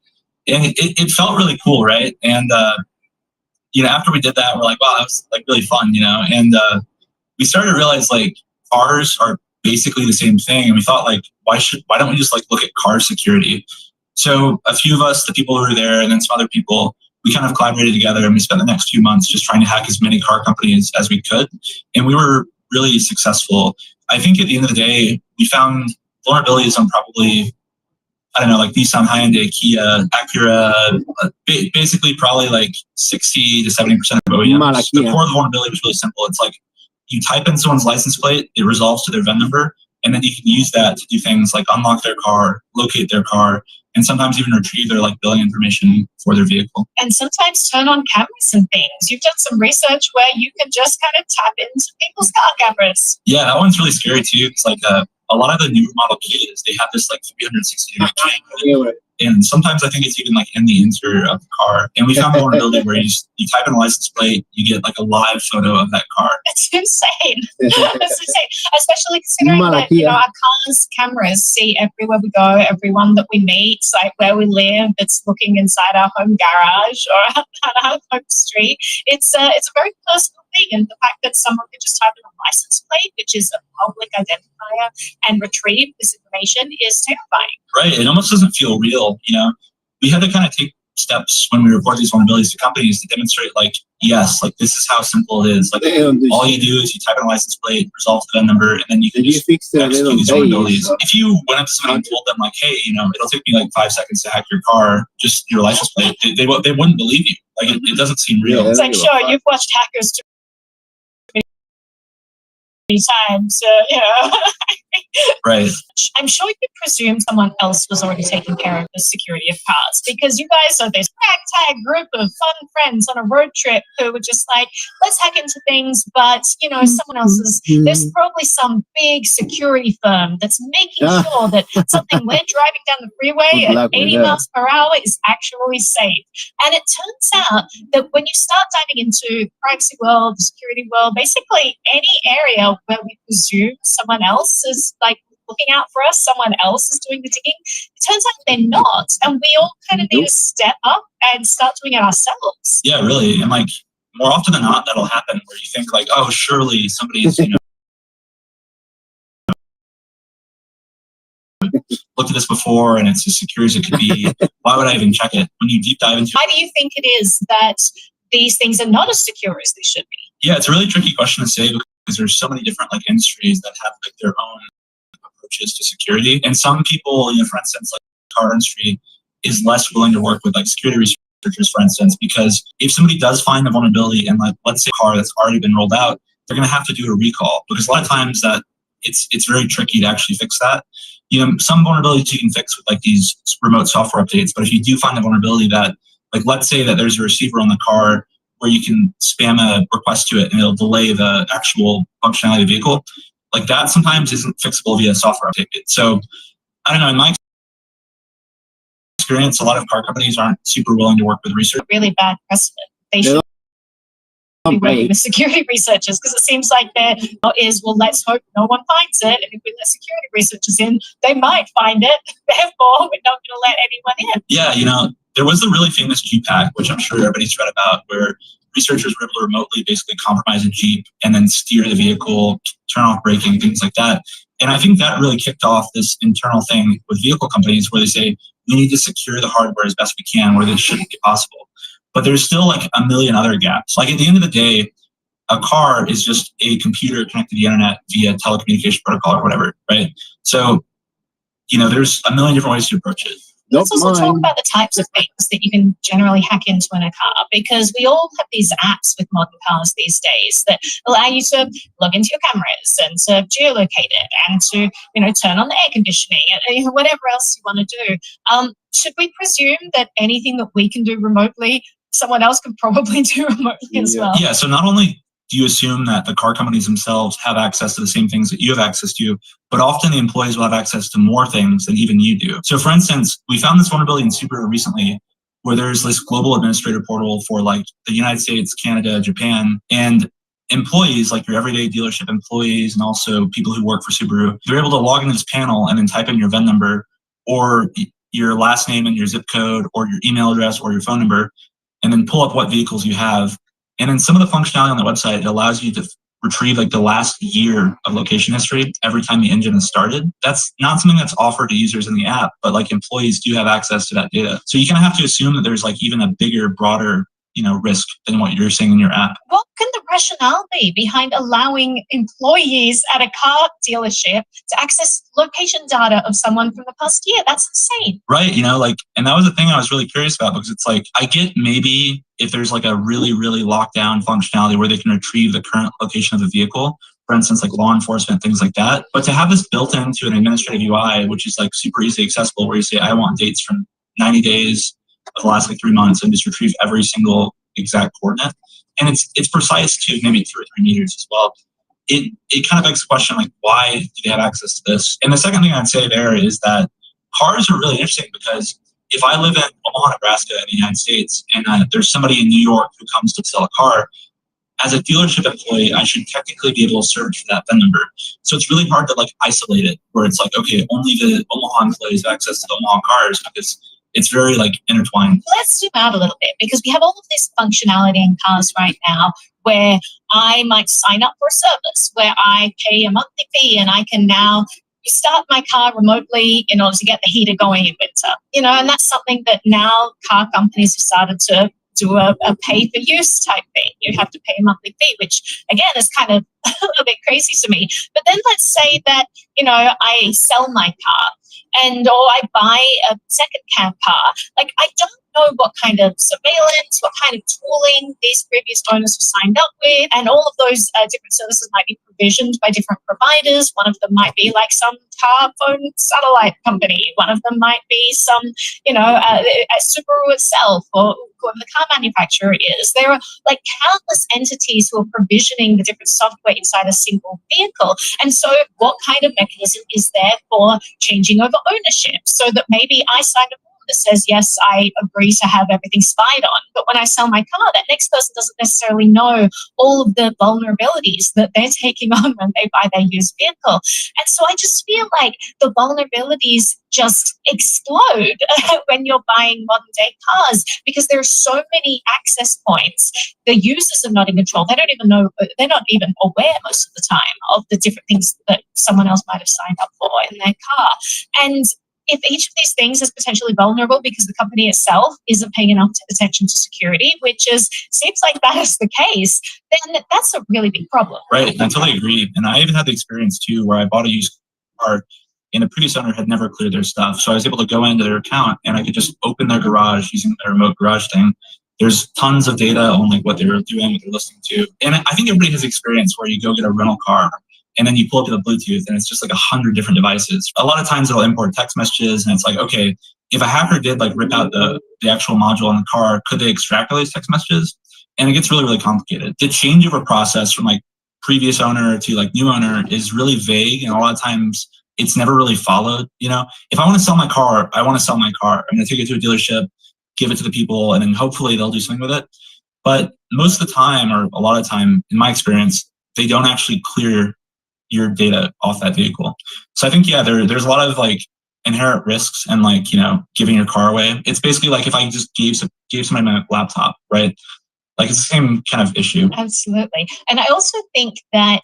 S1: And it felt really cool, right? And after we did that, we're like, wow, that was like really fun, And we started to realize like cars are basically the same thing, and we thought like, why don't we just like look at car security? So a few of us, the people who were there, and then some other people, we kind of collaborated together, and we spent the next few months just trying to hack as many car companies as we could, and we were really successful. I think at the end of the day, we found vulnerabilities on probably, I don't know, like Nissan, Hyundai, Kia, Acura, basically probably like 60 to 70% of OEMs. The core of the vulnerability was really simple. It's like you type in someone's license plate, it resolves to their VIN number, and then you can use that to do things like unlock their car, locate their car, and sometimes even retrieve their like billing information for their vehicle.
S3: And sometimes turn on cameras and things. You've done some research where you can just kind of tap into people's car cameras.
S1: Yeah, that one's really scary too. It's like a lot of the newer model Kias, they have this like 360 degree camera. And sometimes I think it's even like in the interior of the car. And we found a vulnerability where you type in a license plate, you get like a live photo of that car.
S3: It's insane. It's insane. Especially considering that, our cars' cameras see everywhere we go, everyone that we meet, like where we live, it's looking inside our home garage or out our home street. It's a very personal thing. And the fact that someone could just type in a license plate, which is a public identifier, and retrieve this information is terrifying.
S1: Right. It almost doesn't feel real. We had to kind of take steps when we report these vulnerabilities to companies to demonstrate like, yes, like this is how simple it is. Like all you do is you type in a license plate, resolve the VIN number, and then you can just execute these vulnerabilities. If you went up to somebody and told them like, hey, it'll take me like 5 seconds to hack your car, just your license plate, they wouldn't believe you. Like it doesn't seem real.
S3: It's like, sure, you've watched hackers times,
S8: Right.
S3: I'm sure you presume someone else was already taking care of the security of cars because you guys are this ragtag group of fun friends on a road trip who were just like, let's hack into things, but someone else's. There's probably some big security firm that's making sure that something we're driving down the freeway at 80 miles per hour is actually safe. And it turns out that when you start diving into the privacy world, the security world, basically any area where we presume someone else is like looking out for us, someone else is doing the digging, it turns out they're not. And we all kind of need to step up and start doing it ourselves.
S8: Yeah, really. And like more often than not, that'll happen where you think like, oh, surely somebody's, looked at this before and it's as secure as it could be. Why would I even check it? When you deep dive into it.
S3: Why do you think it is that these things are not as secure as they should be?
S8: Yeah, it's a really tricky question to say because there's so many different like industries that have like their own approaches to security. And some people, for instance, like the car industry is less willing to work with like security researchers, for instance, because if somebody does find a vulnerability in like, let's say a car that's already been rolled out, they're going to have to do a recall because a lot of times that it's very tricky to actually fix that. Some vulnerabilities you can fix with like these remote software updates, but if you do find a vulnerability that, like, let's say that there's a receiver on the car where you can spam a request to it and it'll delay the actual functionality of the vehicle, like that sometimes isn't fixable via software update. So I don't know, in my experience, a lot of car companies aren't super willing to work with research.
S3: Really bad precedent. They should be working with security researchers because it seems like there is, well, let's hope no one finds it. And if we let security researchers in, they might find it. Therefore, we're not going to let anyone in.
S8: Yeah, there was the really famous Jeep hack, which I'm sure everybody's read about, where researchers were able to remotely basically compromise a Jeep and then steer the vehicle, turn off braking, things like that. And I think that really kicked off this internal thing with vehicle companies where they say, we need to secure the hardware as best we can where this shouldn't be possible. But there's still like a million other gaps. Like at the end of the day, a car is just a computer connected to the internet via telecommunication protocol or whatever, right? So, there's a million different ways to approach it.
S3: Let's also talk about the types of things that you can generally hack into in a car, because we all have these apps with modern cars these days that allow you to log into your cameras and to geolocate it and to, turn on the air conditioning and whatever else you want to do. Should we presume that anything that we can do remotely, someone else can probably do remotely as well?
S8: Yeah, so not only do you assume that the car companies themselves have access to the same things that you have access to, but often the employees will have access to more things than even you do. So for instance, we found this vulnerability in Subaru recently where there's this global administrator portal for like the United States, Canada, Japan, and employees, like your everyday dealership employees and also people who work for Subaru, they're able to log into this panel and then type in your VIN number or your last name and your zip code or your email address or your phone number, and then pull up what vehicles you have. And in some of the functionality on the website, it allows you to retrieve like the last year of location history every time the engine is started. That's not something that's offered to users in the app, but like employees do have access to that data. So you kind of have to assume that there's like even a bigger, broader, risk than what you're seeing in your app.
S3: What can the rationale be behind allowing employees at a car dealership to access location data of someone from the past year? That's insane.
S8: Right. And that was the thing I was really curious about, because it's like, I get maybe if there's like a really, really locked down functionality where they can retrieve the current location of the vehicle, for instance, like law enforcement, things like that. But to have this built into an administrative UI, which is like super easily accessible, where you say, I want dates from 90 days of the last like 3 months and just retrieve every single exact coordinate. And it's precise to maybe 2 or 3 meters as well. It kind of begs the question, like, why do they have access to this? And the second thing I'd say there is that cars are really interesting, because if I live in Omaha, Nebraska in the United States, and there's somebody in New York who comes to sell a car, as a dealership employee, I should technically be able to search for that VIN number. So it's really hard to like isolate it, where it's like, okay, only the Omaha employees have access to the Omaha cars, because it's very like intertwined.
S3: Let's zoom out a little bit, because we have all of this functionality in cars right now where I might sign up for a service where I pay a monthly fee and I can now start my car remotely in order to get the heater going in winter. And that's something that now car companies have started to do a pay for use type thing. You have to pay a monthly fee, which again is kind of a little bit crazy to me. But then let's say that, I sell my car or I buy a second-hand car. Like, I don't know what kind of surveillance, what kind of tooling these previous owners were signed up with. And all of those different services might be provisioned by different providers. One of them might be like some car phone satellite company. One of them might be some, Subaru itself, or whoever the car manufacturer is. There are like countless entities who are provisioning the different software inside a single vehicle. And so what kind of mechanism is there for changing over ownership, so that maybe I signed a form that says, yes, I agree to have everything spied on. But when I sell my car, that next person doesn't necessarily know all of the vulnerabilities that they're taking on when they buy their used vehicle. And so I just feel like the vulnerabilities just explode when you're buying modern day cars, because there are so many access points. The users are not in control. They don't even know, they're not even aware most of the time of the different things that someone else might have signed up for in their car. And if each of these things is potentially vulnerable because the company itself isn't paying enough attention to security, which seems like that is the case, then that's a really big problem.
S8: Right, I totally agree. And I even had the experience too where I bought a used car and the previous owner had never cleared their stuff. So I was able to go into their account and I could just open their garage using their remote garage thing. There's tons of data on like what they're doing, what they're listening to. And I think everybody has experience where you go get a rental car and then you pull up the Bluetooth and it's just like 100 different devices. A lot of times it'll import text messages and it's like, okay, if a hacker did like rip out the actual module in the car, could they extract all these text messages? And it gets really, really complicated. The changeover process from like previous owner to like new owner is really vague. And a lot of times it's never really followed. You know, if I want to sell my car, I want to sell my car. I'm going to take it to a dealership, give it to the people, and then hopefully they'll do something with it. But most of the time, or a lot of the time in my experience, they don't actually clear your data off that vehicle. So I think, yeah, there's a lot of like inherent risks and like, you know, giving your car away. It's basically like if I just gave somebody my laptop, right? Like it's the same kind of issue.
S3: Absolutely. And I also think that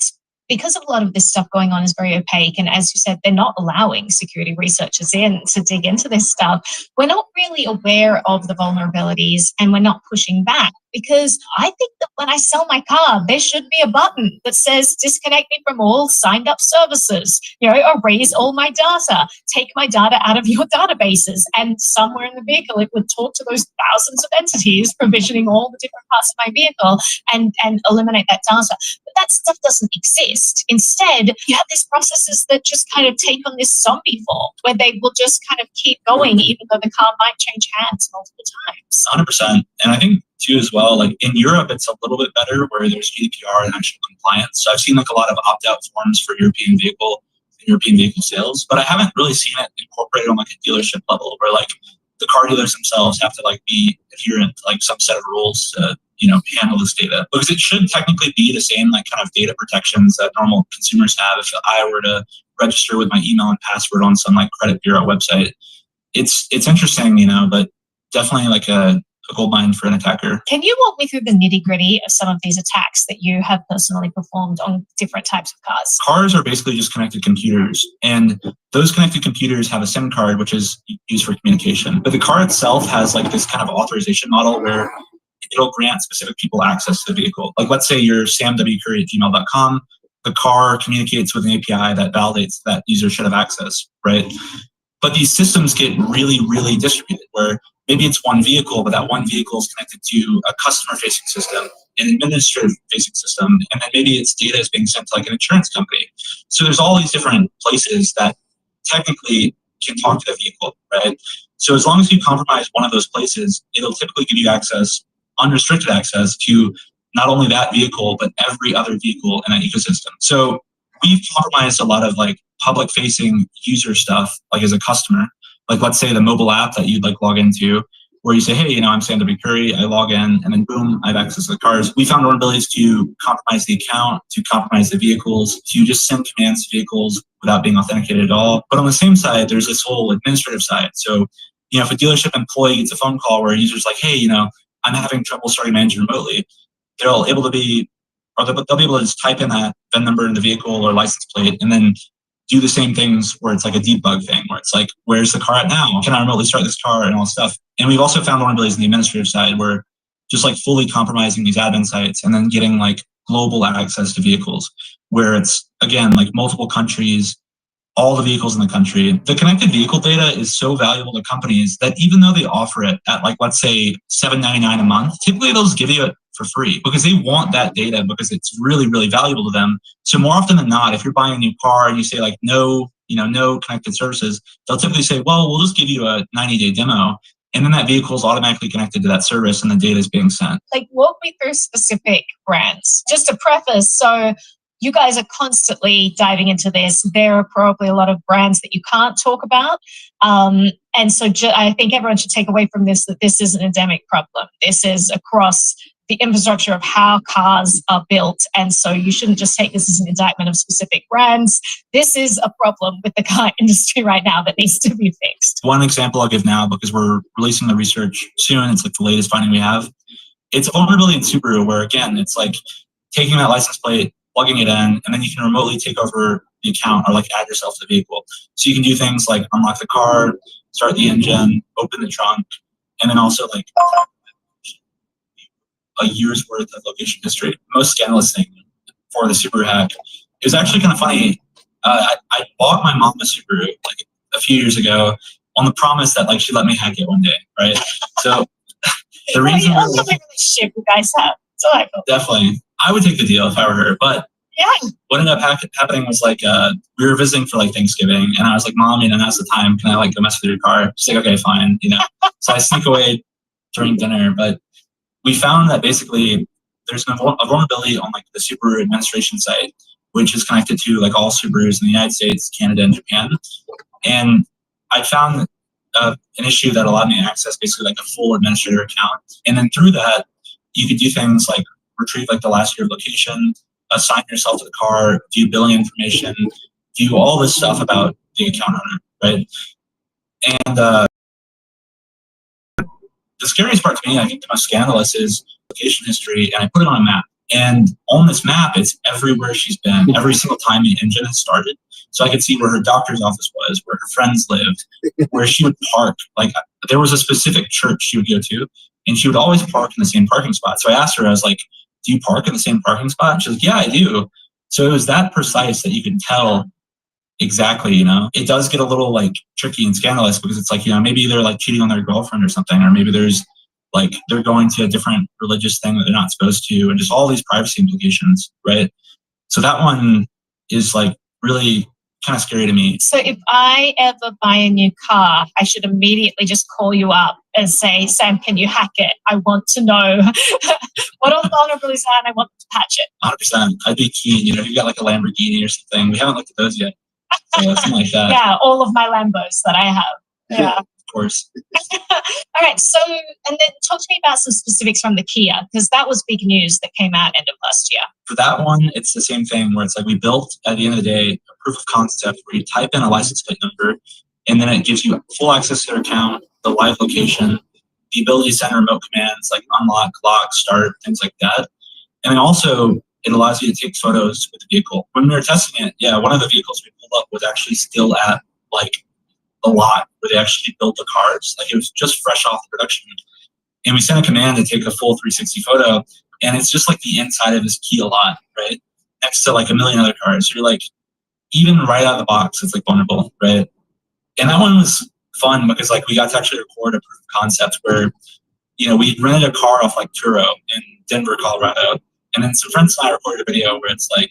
S3: because of a lot of this stuff going on is very opaque, and as you said, they're not allowing security researchers in to dig into this stuff, we're not really aware of the vulnerabilities and we're not pushing back. Because I think that when I sell my car, there should be a button that says disconnect me from all signed up services, erase all my data, take my data out of your databases. And somewhere in the vehicle, it would talk to those thousands of entities provisioning all the different parts of my vehicle and eliminate that data. But that stuff doesn't exist. Instead, you have these processes that just kind of take on this zombie form where they will just kind of keep going, even though the car might change hands multiple times.
S8: 100%. And I think too as well, like in Europe, it's a little bit better where there's GDPR and actual compliance. So I've seen like a lot of opt-out forms for European vehicle sales, but I haven't really seen it incorporated on like a dealership level where like the car dealers themselves have to like be adherent to like some set of rules to, handle this data, because it should technically be the same like kind of data protections that normal consumers have. If I were to register with my email and password on some like credit bureau website, it's interesting, but definitely like a gold mine for an attacker.
S3: Can you walk me through the nitty-gritty of some of these attacks that you have personally performed on different types of cars?
S8: Cars are basically just connected computers, and those connected computers have a SIM card, which is used for communication. But the car itself has like this kind of authorization model where it'll grant specific people access to the vehicle. Like let's say you're samwcurry@gmail.com. The car communicates with an API that validates that user should have access, right? But these systems get really, really distributed where maybe it's one vehicle, but that one vehicle is connected to a customer-facing system, an administrative-facing system, and then maybe its data is being sent to like an insurance company. So there's all these different places that technically can talk to the vehicle, right? So as long as you compromise one of those places, it'll typically give you access, unrestricted access to not only that vehicle, but every other vehicle in that ecosystem. So we've compromised a lot of like public-facing user stuff, like as a customer. Like let's say the mobile app that you'd like log into, where you say, hey, I'm Sam W. Curry, I log in, and then boom, I have access to the cars. We found vulnerabilities to compromise the account, to compromise the vehicles, to just send commands to vehicles without being authenticated at all. But on the same side, there's this whole administrative side. So, if a dealership employee gets a phone call where a user's like, hey, I'm having trouble starting my engine remotely, they'll be able to just type in that VIN number in the vehicle or license plate and then do the same things where it's like a debug thing, where it's like, where's the car at now? Can I remotely start this car and all this stuff? And we've also found vulnerabilities in the administrative side where just like fully compromising these admin sites and then getting like global access to vehicles where it's, again, like multiple countries, all the vehicles in the country. The connected vehicle data is so valuable to companies that even though they offer it at like, let's say $7.99 a month, typically they'll give you it for free because they want that data because it's really, really valuable to them. So more often than not, if you're buying a new car and you say like, no connected services, they'll typically say, well, we'll just give you a 90-day demo. And then that vehicle is automatically connected to that service and the data is being sent.
S3: Like, walk me through specific brands. Just to preface, so you guys are constantly diving into this. There are probably a lot of brands that you can't talk about. And so I think everyone should take away from this that this is an endemic problem. This is across the infrastructure of how cars are built. And so you shouldn't just take this as an indictment of specific brands. This is a problem with the car industry right now that needs to be fixed.
S8: One example I'll give now, because we're releasing the research soon, it's like the latest finding we have. It's a vulnerability in Subaru where, again, it's like taking that license plate, plugging it in, and then you can remotely take over the account or like add yourself to the vehicle. So you can do things like unlock the car, start the engine, open the trunk, and then also like a year's worth of location history. Most scandalous thing for the Subaru hack. It was actually kind of funny. I bought my mom a Subaru like a few years ago on the promise that like she'd let me hack it one day, right? So the reason
S3: Well, you relationship you guys have.
S8: Definitely, I would take the deal if I were her. But
S3: yeah,
S8: what ended up happening was like we were visiting for like Thanksgiving, and I was like, "Mom, now's the time. Can I like go mess with your car?" She's like, "Okay, fine." So I sneak away during dinner, but we found that basically there's a vulnerability on like the Subaru administration site, which is connected to like all Subarus in the United States, Canada, and Japan. And I found an issue that allowed me to access basically like a full administrator account. And then through that, you could do things like retrieve like the last year of location, assign yourself to the car, view billing information, view all this stuff about the account owner, right? And the scariest part to me, I think the most scandalous, is location history, and I put it on a map. And on this map, it's everywhere she's been, every single time the engine has started. So I could see where her doctor's office was, where her friends lived, where she would park. Like there was a specific church she would go to, and she would always park in the same parking spot. So I asked her, I was like, "Do you park in the same parking spot?" And she was like, "Yeah, I do." So it was that precise that you could tell exactly, It does get a little like tricky and scandalous because it's like, maybe they're like cheating on their girlfriend or something, or maybe there's like they're going to a different religious thing that they're not supposed to, and just all these privacy implications, right? So that one is like really kind of scary to me.
S3: So if I ever buy a new car, I should immediately just call you up and say, "Sam, can you hack it? I want to know what all the vulnerabilities are and I want to patch it."
S8: 100%. I'd be keen, if you got like a Lamborghini or something. We haven't looked at those yet. So something like that.
S3: Yeah, all of my Lambos that I have. Yeah.
S8: Of course.
S3: All right. So, and then talk to me about some specifics from the Kia, because that was big news that came out end of last year.
S8: For that one, it's the same thing where it's like we built, at the end of the day, a proof of concept where you type in a license plate number, and then it gives you full access to your account, the live location, the ability to send remote commands like unlock, lock, start, things like that. And then also, it allows you to take photos with the vehicle. When we were testing it, one of the vehicles we pulled up was actually still at like the lot where they actually built the cars. Like it was just fresh off the production. And we sent a command to take a full 360 photo, and it's just like the inside of this Kia lot, right? Next to like a million other cars. So you're like, even right out of the box, it's like vulnerable, right? And that one was fun because like we got to actually record a proof of concept where, we rented a car off like Turo in Denver, Colorado. And then some friends and I recorded a video where it's like,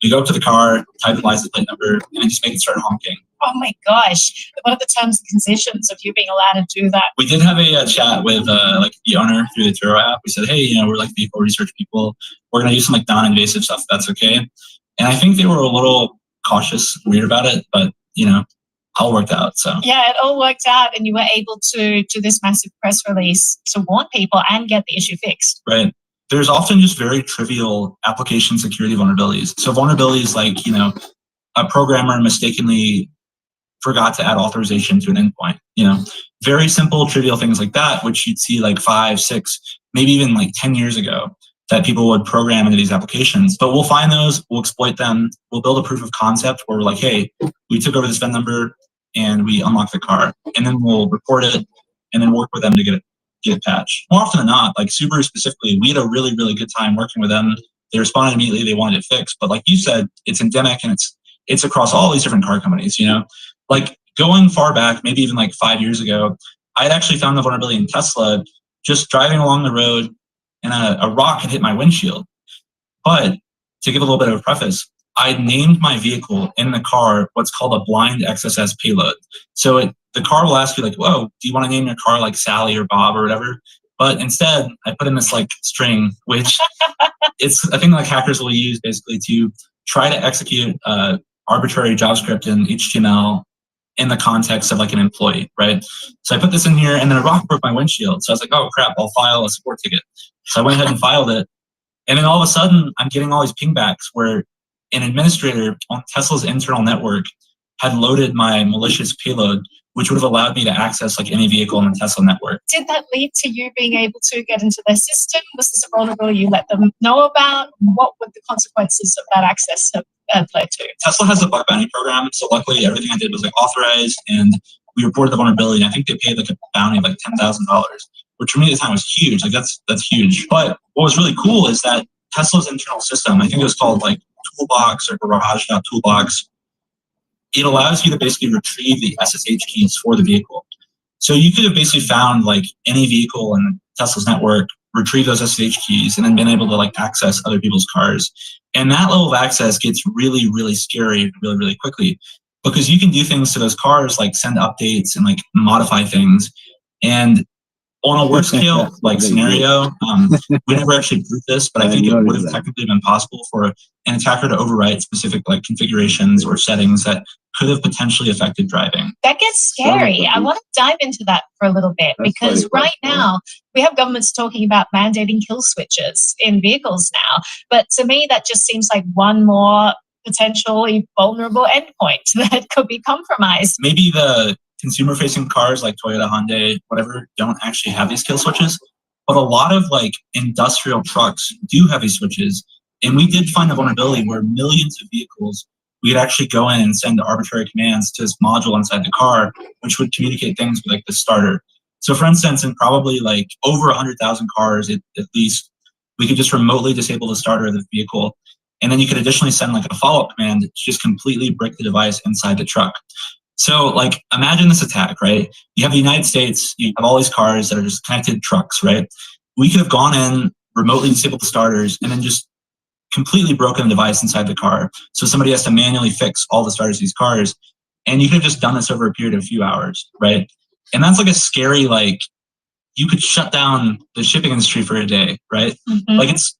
S8: we go up to the car, type the license plate number, and then just make it start honking.
S3: Oh my gosh. What are the terms and conditions of you being allowed to do that?
S8: We did have a chat with like the owner through the Turo app. We said, "Hey, we're like vehicle research people. We're going to do some like non-invasive stuff. That's okay." And I think they were a little cautious, weird about it, but all worked out. So
S3: yeah, it all worked out, and you were able to do this massive press release to warn people and get the issue fixed.
S8: Right. There's often just very trivial application security vulnerabilities. So vulnerabilities like, a programmer mistakenly forgot to add authorization to an endpoint, very simple, trivial things like that, which you'd see like 5, 6, maybe even like 10 years ago that people would program into these applications. But we'll find those, we'll exploit them, we'll build a proof of concept where we're like, "Hey, we took over this VIN number and we unlocked the car," and then we'll report it and then work with them to get it patched. More often than not, like Subaru specifically, we had a really, really good time working with them. They responded immediately, they wanted it fixed. But like you said, it's endemic and it's it's across all these different car companies, like going far back, maybe even like 5 years ago, I had actually found the vulnerability in Tesla just driving along the road and a rock had hit my windshield. But to give a little bit of a preface, I named my vehicle in the car what's called a blind XSS payload. So the car will ask you like, whoa, do you want to name your car like Sally or Bob or whatever? But instead, I put in this like string, which it's a thing like hackers will use basically to try to execute arbitrary JavaScript and HTML in the context of like an employee, right? So I put this in here and then a rock broke my windshield. So I was like, oh crap, I'll file a support ticket. So I went ahead and filed it. And then all of a sudden I'm getting all these pingbacks where an administrator on Tesla's internal network had loaded my malicious payload, which would have allowed me to access like any vehicle in the Tesla network.
S3: Did that lead to you being able to get into their system? Was this a vulnerability you let them know about? What would the consequences of that access have led to?
S8: Tesla has a bug bounty program, so luckily everything I did was like authorized, and we reported the vulnerability. And I think they paid like a bounty of like $10,000, which for me at the time was huge. Like that's huge. But what was really cool is that Tesla's internal system, I think it was called like Toolbox or Garage.Toolbox. It allows you to basically retrieve the SSH keys for the vehicle. So you could have basically found like any vehicle in Tesla's network, retrieve those SSH keys, and then been able to like access other people's cars. And that level of access gets really, really scary really, really quickly because you can do things to those cars like send updates and like modify things. And on a worst scale like scenario, we never actually proved this, but I think it would have technically been possible for an attacker to overwrite specific like configurations or settings that could have potentially affected driving.
S3: That gets scary. I want to dive into that for a little bit because right now we have governments talking about mandating kill switches in vehicles now. But to me, that just seems like one more potentially vulnerable endpoint that could be compromised.
S8: Maybe the consumer-facing cars like Toyota, Hyundai, whatever, don't actually have these kill switches. But a lot of like industrial trucks do have these switches. And we did find a vulnerability where millions of vehicles, we could actually go in and send arbitrary commands to this module inside the car, which would communicate things with like the starter. So for instance, in probably like over 100,000 cars at least, we could just remotely disable the starter of the vehicle. And then you could additionally send like a follow-up command to just completely brick the device inside the truck. So like imagine this attack, right? You have the United States, you have all these cars that are just connected trucks, right? We could have gone in, remotely disabled the starters, and then just completely broken the device inside the car. So somebody has to manually fix all the starters of these cars. And you could have just done this over a period of a few hours, right? And that's like a scary, like you could shut down the shipping industry for a day, right? Mm-hmm. Like it's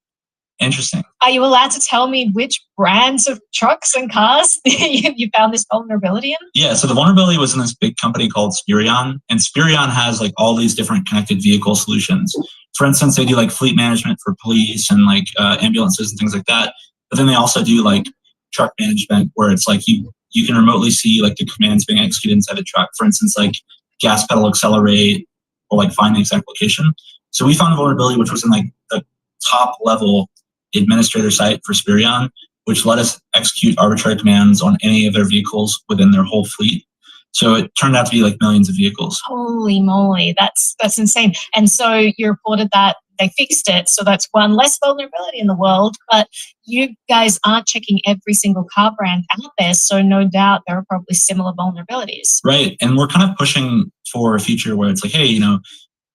S8: interesting.
S3: Are you allowed to tell me which brands of trucks and cars you found this vulnerability in?
S8: Yeah, so the vulnerability was in this big company called Spirion, and Spirion has like all these different connected vehicle solutions. For instance, they do like fleet management for police and like ambulances and things like that. But then they also do like truck management where it's like you can remotely see like the commands being executed inside the truck. For instance, like gas pedal accelerate or like find the exact location. So we found a vulnerability which was in like the top level administrator site for Spirion, which let us execute arbitrary commands on any of their vehicles within their whole fleet. So it turned out to be like millions of vehicles.
S3: Holy moly, that's insane. And so you reported that they fixed it. So that's one less vulnerability in the world, but you guys aren't checking every single car brand out there. So no doubt there are probably similar vulnerabilities.
S8: Right. And we're kind of pushing for a feature where it's like, hey,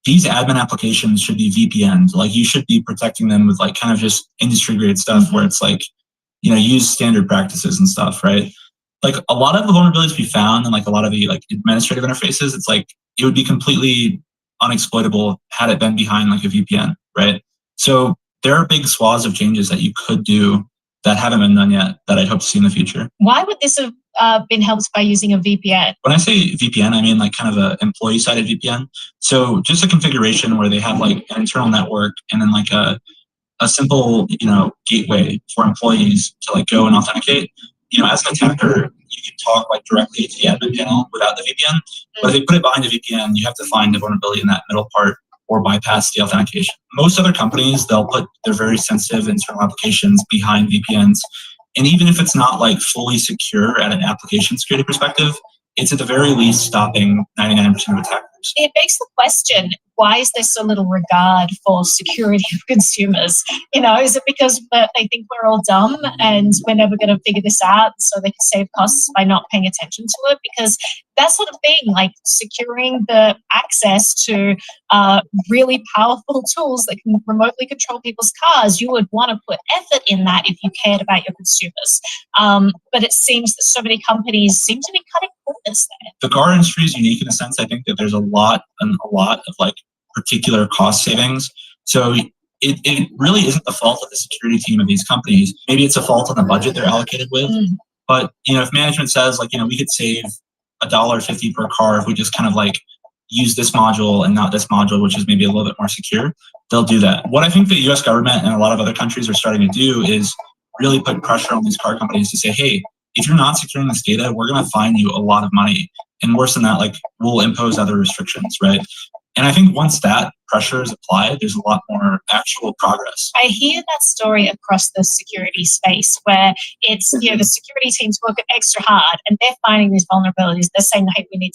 S8: these admin applications should be VPNs. Like you should be protecting them with like kind of just industry grade stuff where it's like, use standard practices and stuff, right? Like a lot of the vulnerabilities we found and like a lot of the like administrative interfaces, it's like it would be completely unexploitable had it been behind like a VPN, right? So there are big swaths of changes that you could do that haven't been done yet that I'd hope to see in the future.
S3: Why would this have been helped by using a VPN?
S8: When I say VPN, I mean like kind of a employee-sided VPN. So just a configuration where they have like an internal network and then like a simple, gateway for employees to like go and authenticate. As an attacker, you can talk like directly to the admin panel without the VPN. But if they put it behind the VPN, you have to find the vulnerability in that middle part or bypass the authentication. Most other companies, they'll put their very sensitive internal applications behind VPNs. And even if it's not like fully secure at an application security perspective, it's at the very least stopping 99% of attackers.
S3: It begs the question, why is there so little regard for security of consumers? You know, is it because they think we're all dumb and we're never going to figure this out, so they can save costs by not paying attention to it? Because that sort of thing, like securing the access to really powerful tools that can remotely control people's cars, you would want to put effort in that if you cared about your consumers. But it seems that so many companies seem to be cutting corners there.
S8: The car industry is unique in a sense. I think that there's a lot of like particular cost savings. So it really isn't the fault of the security team of these companies. Maybe it's a fault on the budget they're allocated with. But if management says like, we could save $1.50 per car if we just kind of like use this module and not this module, which is maybe a little bit more secure, they'll do that. What I think the US government and a lot of other countries are starting to do is really put pressure on these car companies to say, hey, if you're not securing this data, we're going to fine you a lot of money. And worse than that, like we'll impose other restrictions, right? And I think once that pressure is applied, there's a lot more actual progress. I
S3: hear that story across the security space where it's, the security teams work extra hard and they're finding these vulnerabilities. They're saying, hey, we need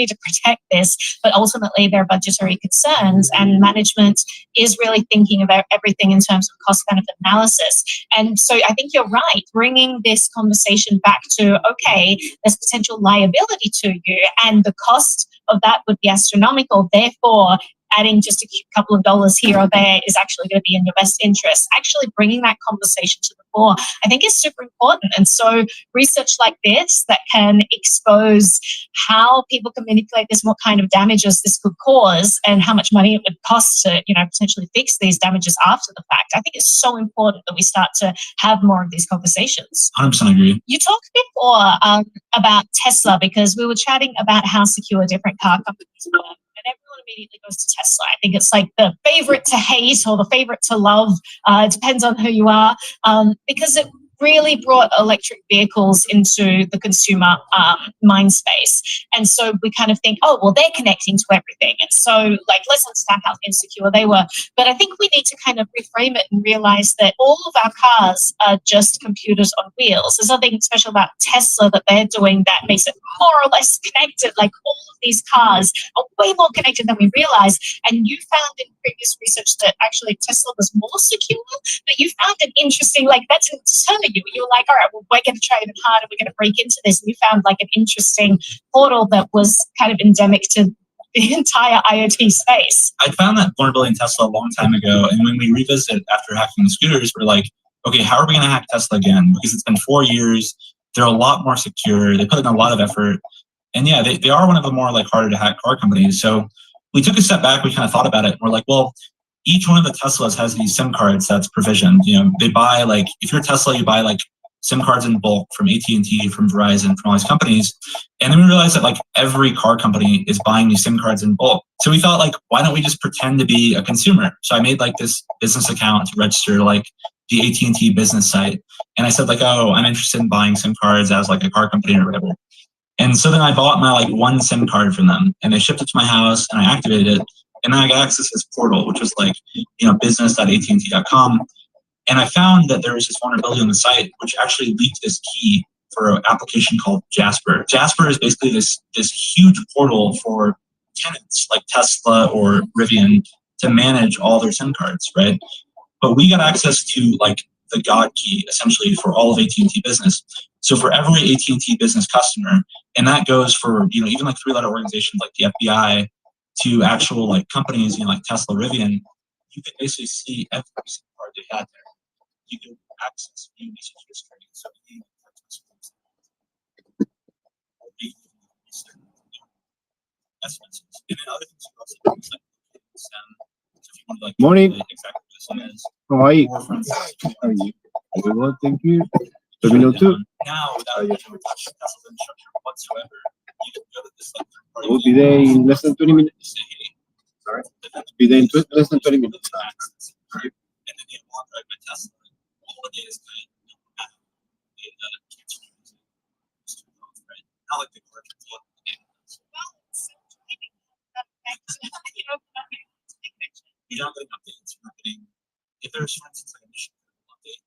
S3: to protect this, but ultimately there are budgetary concerns and management is really thinking about everything in terms of cost benefit analysis. And so I think you're right, bringing this conversation back to, okay, there's potential liability to you and the cost of that would be astronomical. Therefore, adding just a couple of dollars here or there is actually going to be in your best interest. Actually bringing that conversation to the fore, I think is super important. And so research like this that can expose how people can manipulate this, what kind of damages this could cause, and how much money it would cost to, potentially fix these damages after the fact. I think it's so important that we start to have more of these conversations.
S8: 100% agree.
S3: You talked before about Tesla, because we were chatting about how secure different car companies were. And everyone immediately goes to Tesla. I think it's like the favorite to hate or the favorite to love. It depends on who you are, because it really brought electric vehicles into the consumer mind space. And so we kind of think, oh, well, they're connecting to everything. And so, like, let's understand how insecure they were. But I think we need to kind of reframe it and realize that all of our cars are just computers on wheels. There's nothing special about Tesla that they're doing that makes it more or less connected. Like, all of these cars are way more connected than we realize. And you found in previous research that actually Tesla was more secure, but you found an interesting, like, that didn't deter you. You were like, all right, well, we're going to try even harder. We're going to break into this. And you found like an interesting portal that was kind of endemic to the entire IoT space.
S8: I found that vulnerability in Tesla a long time ago. And when we revisited after hacking the scooters, we're like, okay, how are we going to hack Tesla again? Because it's been 4 years. They're a lot more secure. They put in a lot of effort. And yeah, they are one of the more like harder to hack car companies. So we took a step back. We kind of thought about it. We're like, well, each one of the Teslas has these SIM cards that's provisioned. They buy like, if you're Tesla, you buy like SIM cards in bulk from AT&T, from Verizon, from all these companies. And then we realized that like every car company is buying these SIM cards in bulk. So we thought like, why don't we just pretend to be a consumer? So I made like this business account to register like the AT&T business site. And I said like, oh, I'm interested in buying SIM cards as like a car company or whatever. And so then I bought my like one SIM card from them and they shipped it to my house and I activated it. And then I got access to this portal, which was like, business.att.com. And I found that there was this vulnerability on the site, which actually leaked this key for an application called Jasper. Jasper is basically this huge portal for tenants like Tesla or Rivian to manage all their SIM cards, right? But we got access to like the God key essentially for all of AT&T Business. So for every AT&T Business customer, and that goes for, even like 3-letter organizations like the FBI, to actual like companies, like Tesla, Rivian, you can basically see every SIM card they had there. You can access view usage history. So estimates. And then other things you also do is like so if you want to like
S7: Morning.
S8: Exactly what this is.
S7: How are you?
S8: Or for instance,
S7: How are you? Very well, thank you. Terminal 2.
S8: now without touching Tesla's infrastructure whatsoever, you can go to this like third party.
S7: We'll be there in less than 20 minutes.
S8: Say, hey, sorry,
S7: Be there in less than 20 minutes.
S8: Right? And then they walk right by Tesla. All the data is kind of right? Not like the commercial flow. You don't get updates. You're not getting, if there's, for instance, like a mission update,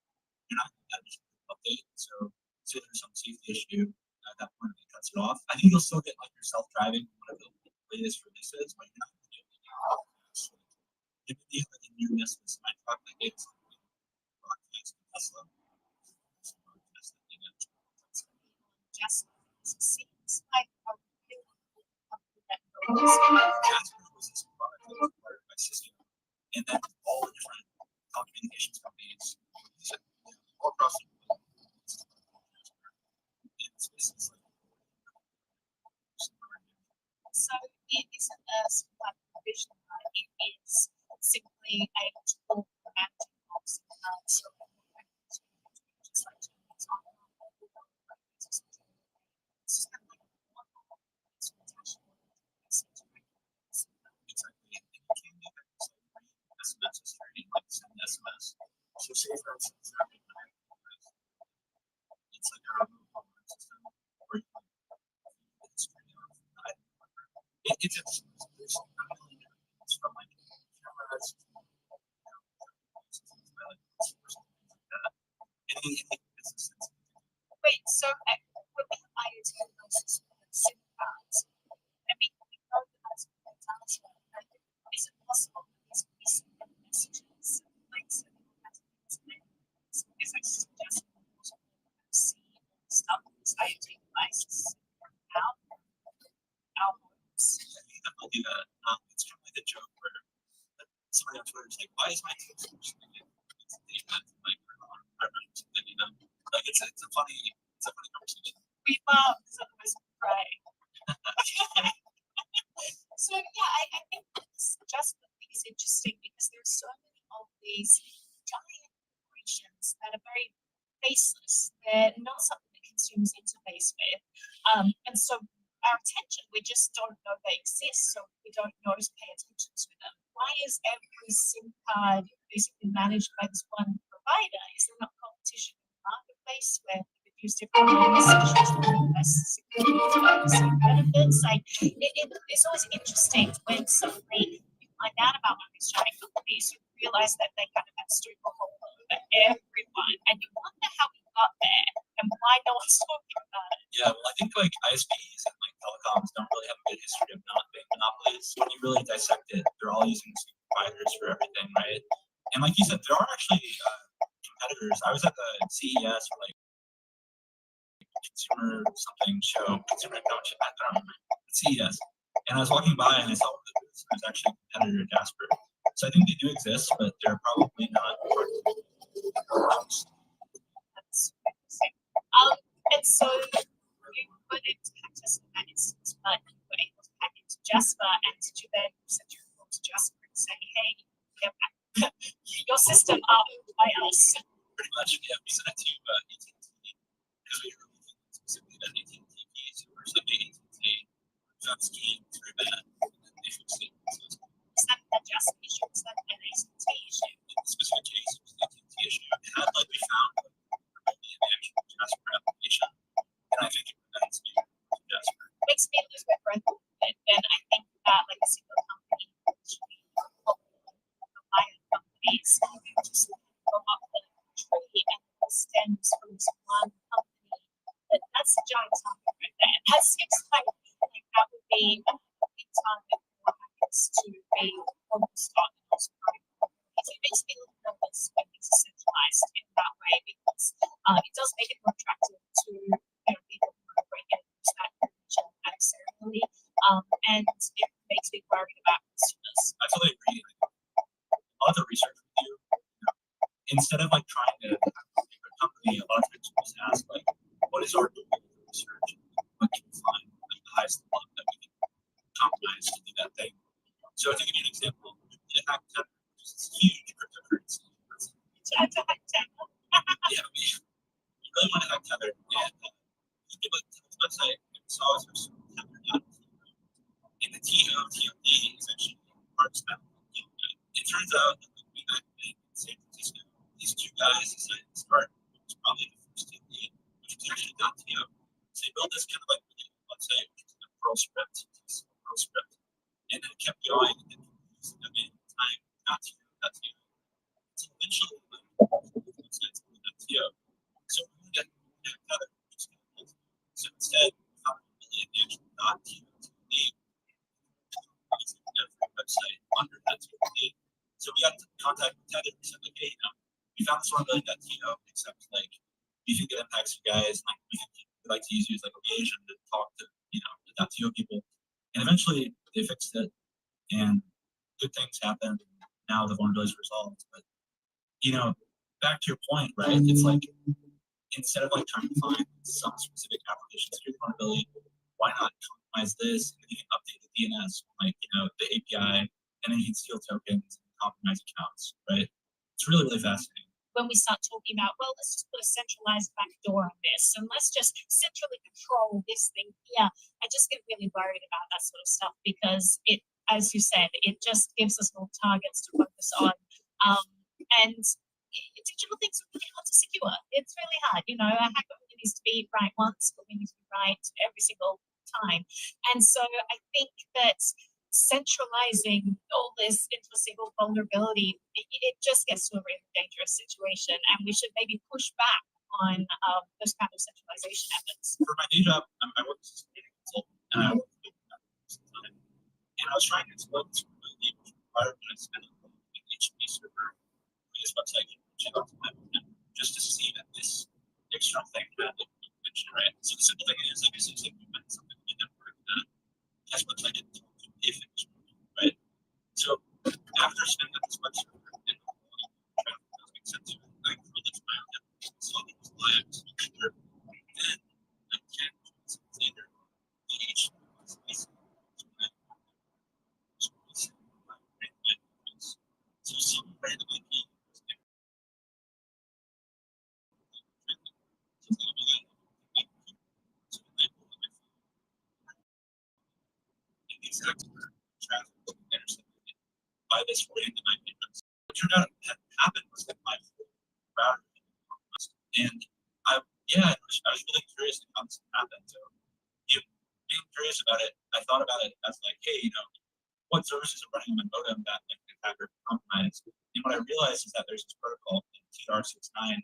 S8: you're not getting that mission update. So, say there's some safety issue at that point, it cuts it off. I think you'll still get like your self-driving, one of the latest releases, but you're not going to do it. If they have like a nearness with my truck, like it's broadcast to Tesla.
S3: Just seems like a really cool company that knows.
S8: Jasper was this product that was acquired by Cisco, and then all the different telecommunications companies all across the world. It's like
S3: So it isn't a supply provision, it is simply a tool for managing policy cards. So just like it's on it's just kind of like
S8: exactly, and you can do that. So SMS is trading like send SMS. So say for instance, it's like a remote alarm system where you can it's trading off it's a there's a million different things from like cameras to any business sense.
S3: wait, so when we have IoT devices with SIM cards, I mean, we know that that's what it's answer. Is it possible that these can be sent messages like sending messages? Because I suggest see stuff with these IoT devices out our homes.
S8: I'll do that. It's kind of like a joke where somebody on Twitter is like, "Why is my team so stupid?" It's like, like it's a funny conversation.
S3: We love because otherwise we cry. So yeah, I think this adjustment thing is interesting because there are so many of these giant corporations that are very faceless. They're not something that consumers interface with. And so our attention, we just don't know they exist, so we don't know to pay attention to them. Why is every SIM card basically managed by this one provider? Is there not competition in the marketplace where we could use different names, such as less security benefits? Like it's always interesting when suddenly you find out about one of these giant companies, you realize that they kind of have stranglehold over everyone, and you wonder how we got there and why no one's talking about it.
S8: Yeah, well, I think like ISPs and like telecoms don't really have a good history of not being monopolies. When you really dissect it, they're all using the same providers for everything, right? And like you said, there are actually competitors. I was at the CES for like consumer something show, consumer economic, I don't remember, CES. And I was walking by and I saw one of the booths. There's actually a competitor, Jasper. So I think they do exist, but they're probably not part of the
S3: That's interesting. And so you put into Cactus in that instance, but you were able to hack into Jasper, and did you then send your report to Jasper and say, hey, your system are owned by us?
S8: pretty much, yeah, we sent it to AT&T because we were looking specifically at AT&T keys. So we're just like AT&T found this key, it's very bad, and then they fixed it. So
S3: Is that a Jasper issue? Is that an AT&T issue?
S8: in this specific case, it was an AT&T issue. It had like we found remotely in the actual Jasper application, and I think it prevents you from Jasper.
S3: Makes me lose my breath a little bit, and I think that like a single company should be the higher companies just go up the tree and it stems from this one company. That's a giant target right there. That seems like that would be a big target for hackers to be focused on and also growing. It makes me a little nervous when it's centralized in that way because it does make it more attractive to people who are breaking into that information adversarially, and it makes me worried about consumers.
S8: I totally agree. A lot of the research we do, instead of like trying to pick a company, a lot of times we just ask like, what is our goal for research? What can we find at the highest level that we can compromise to do that thing? So to give you an example, we did hack Tether, which is this huge cryptocurrency. Yeah, we really want to hack Tether, and we did like Tether's website, and we saw it was Tether.to. And the TOD is actually part of that. It turns out that like, we back in San Francisco, these two guys decided to start what was probably the first TOD, which was actually .to. So they built this kind of like website, which is a Perl script, and then it kept going and then using them in time .to. So eventually, like, the websites were .to. So we got another. So instead, we found a million the actual .to website under that TOD. So contacted Ted and said, like, hey, we found this vulnerability in .to, except like, do you think it impacts you guys? Like, we'd like to use you as like a liaison to talk to, the .to people. And eventually they fixed it, and good things happened. Now the vulnerability is resolved. But back to your point, right? It's like, instead of like trying to find some specific application security vulnerability, why not compromise this? And then you can update the DNS, like the API, and then you can steal tokens and compromise accounts, right? It's really, really fascinating.
S3: When we start talking about, well, let's just put a centralized backdoor on this, and let's just centrally control this thing here, I just get really worried about that sort of stuff because it, as you said, it just gives us more targets to focus on. And digital things are really hard to secure. It's really hard. A hacker only needs to be right once, but we need to be right every single time. And so I think that centralizing all this into a single vulnerability, it just gets to a really dangerous situation. And we should maybe push back on those kind of centralization efforts.
S8: For my day job, I work as a security consultant, and I work with time. And I was trying to explain this really required when I spent an HTTP server for this website just to see that this external thing had the convention, right? So the simple thing is, like I said, we went something that didn't work. Guess what? I didn't talk to if it was working, right? So after spending this website and traffic does make sense to it, I released my own network, saw that it was live, to make sure. Then like 10 minutes later, the HTTP was listening to my so some random IP was exact traffic intercepted by this random IP address. What turned out had happened was that my router had been compromised. And I was really curious to how this happened. So being curious about it, I thought about it as like, hey, what services are running on my modem that an attacker can compromise? And what I realized is that there's this protocol in TR69,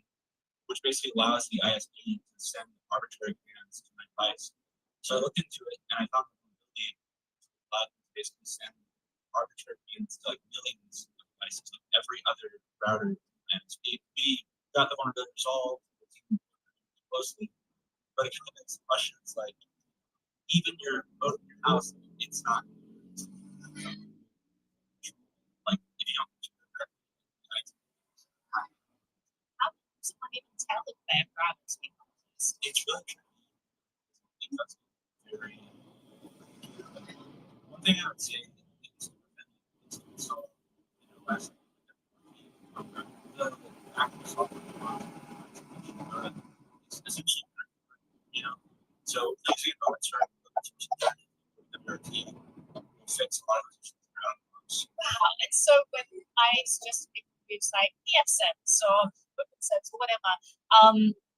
S8: which basically allows the ISP to send arbitrary commands to my device. So I looked into it and I found the vulnerability allowed to basically send arbitrary commands to like millions of devices, like every other router. And we got the vulnerability resolved closely, but it kind of makes questions like, even your modem in your house, it's not like if you don't
S3: How can someone even tell if their browser's been compromised?
S8: it's really tricky because very one thing I would say is so less the actual software it's essentially so using a moment start the team will fix a lot of issues around those.
S3: Wow. And so when I suggest people use like EFSense or sense or whatever,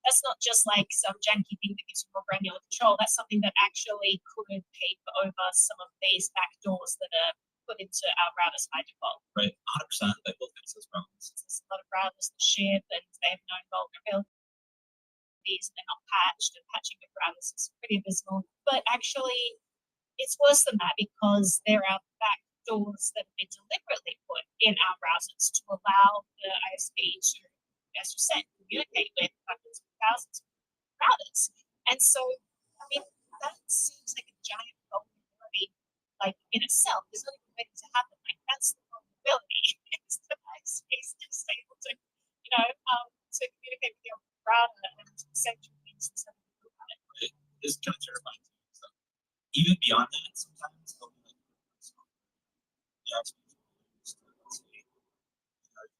S3: that's not just like some janky thing that gives you more granular control. That's something that actually could paper over some of these backdoors that are put into our routers by default.
S8: Right, 100%. They will fix those problems.
S3: There's a lot of routers that ship and they have known vulnerabilities and they're not patched, and patching with routers is pretty abysmal. But actually, it's worse than that because there are backdoors that have been deliberately put in our browsers to allow the ISP to, as you said, communicate with hundreds of thousands of routers. And so, I mean, that seems like a giant vulnerability, like in itself. There's not even waiting to happen. Like that's the vulnerability. It's the ISP is just able to, to communicate with your router and send you things instead of think about it.
S8: It is kind of terrifying to me. So even beyond that, sometimes they'll be like, the ISP is you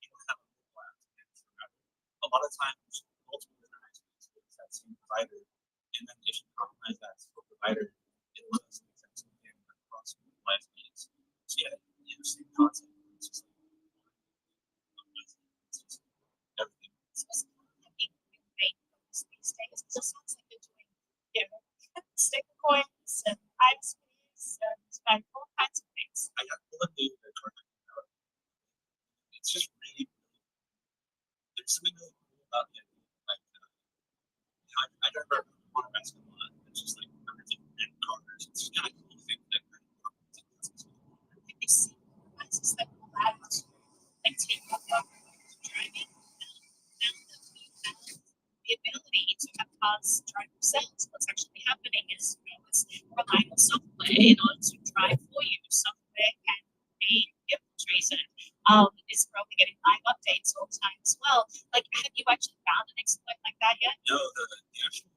S8: don't have a mobile app to manage your router. A lot of times, multiple different ISPs with that same provider, and then if you compromise that single provider, it allows the exact same thing across multiple ISPs. So yeah, same concept. It's just like everything.
S3: These days, it just sounds like they're doing, stable coins and ISPs and all kinds of things.
S8: I got one thing that it's just really, there's something really cool about the idea. Like, I don't remember one of us a lot. It's just like hundreds of random cars. It's just kind of cool to think that
S3: Have you seen devices that allow you to like take cars drive themselves. What's actually happening is, it's relying on software in order to drive for you. Software can be infiltrated. It's probably getting live updates all the time as well. Like, have you actually found an exploit like that yet?
S8: No, the actual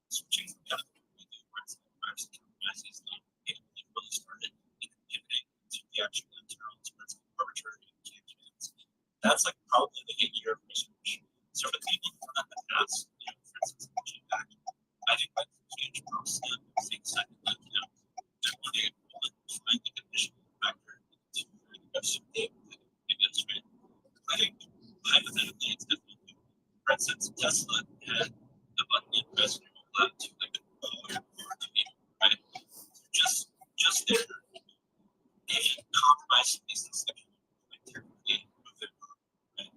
S8: switching kind of we do parts of privacy compromises it really started in pivoting to the actual internal parts of arbitrary engagements. That's like probably the 8 year research. So for the people who are not the past, for instance, back, I think like huge props to things like they want to find the conditional factor to negotiate this, right? I think hypothetically it's definitely, for instance, Tesla had a button in investment allowed to like right? Just there, they compromise these things that can technically move it, right?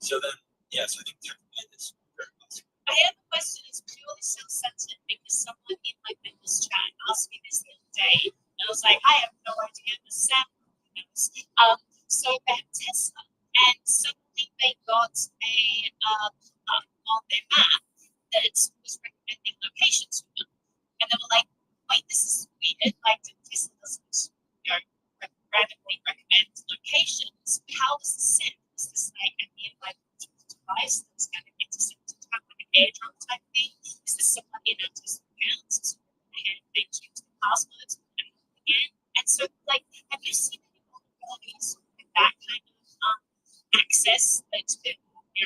S8: So then, yes, I think technically it's very possible.
S3: I have a question that's purely self-centered because someone in my members chat asked me this the other day, and I was like, I have no idea the sample knows. So they have Tesla, and suddenly they got a on their map that was recommending locations for them, and they were like, wait, this is weird. Like, Tesla doesn't, randomly recommend locations. How does this send? Is this like a nearby device that's going to intercept it, like an airdrop type thing? Is this someone in a Tesla account? Is they change the passwords and again? And so, like, have you seen any vulnerabilities with that kind of access that could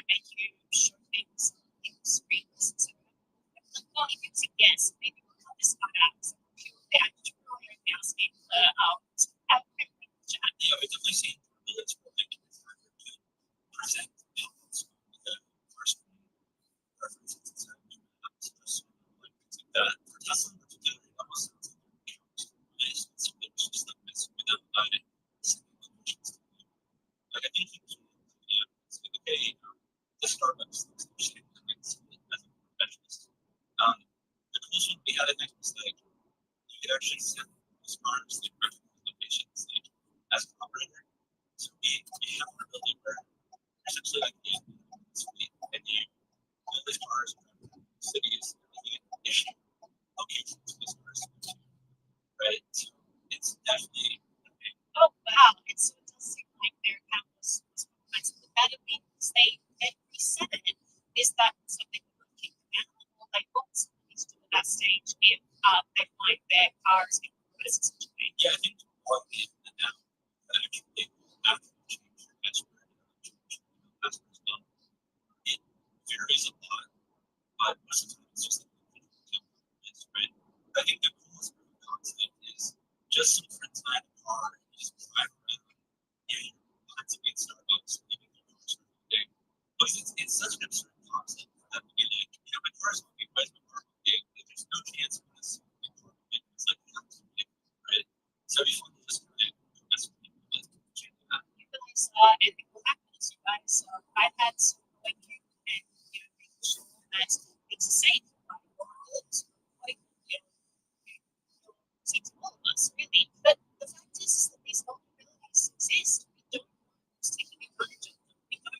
S3: make you show things on people's screens? So, well, if it's a guess, maybe we'll cut this part out. So purely, I'm just really asking for chat.
S8: Yeah, we've definitely seen bullets where they can present the first references and things like that. For Tesla in particular, it almost sounds like it's just like messing with them by sending locations to them. Like, I think you can, say, okay, the Starbucks looks interesting as a professionalist. The coolest one we had, I think, was like you could actually send those cars like recommended locations like as an operator. So we have an ability where essentially like and you all these cars from cities and you can issue locations to these cars, right? So it's definitely
S3: Oh wow! It does seem like their account was compromised. Would that have been because they reset it? Is that something that would kick them out, or like what would somebody do at that stage if they find their cars in compromised situation?
S8: yeah, I think one thing that now that actually after the change your password as well, it varies a lot, but most of the time it's just right? I think the coolest concept is just some friends in a car and you just drive around and lots of good Starbucks and even your cars are big. Because it's such an absurd concept for them to be like, my car's moving, why is my car moving? Like, there's no chance for this. It's like, right? So it'd be fun to just kind of mess with people that can't do that.
S3: You guys, and what happens, you guys, I've had some going through and making sure that it's safe for the world. To all of us, really. But the fact is that these vulnerabilities exist. We don't know who's taking advantage of them. We don't know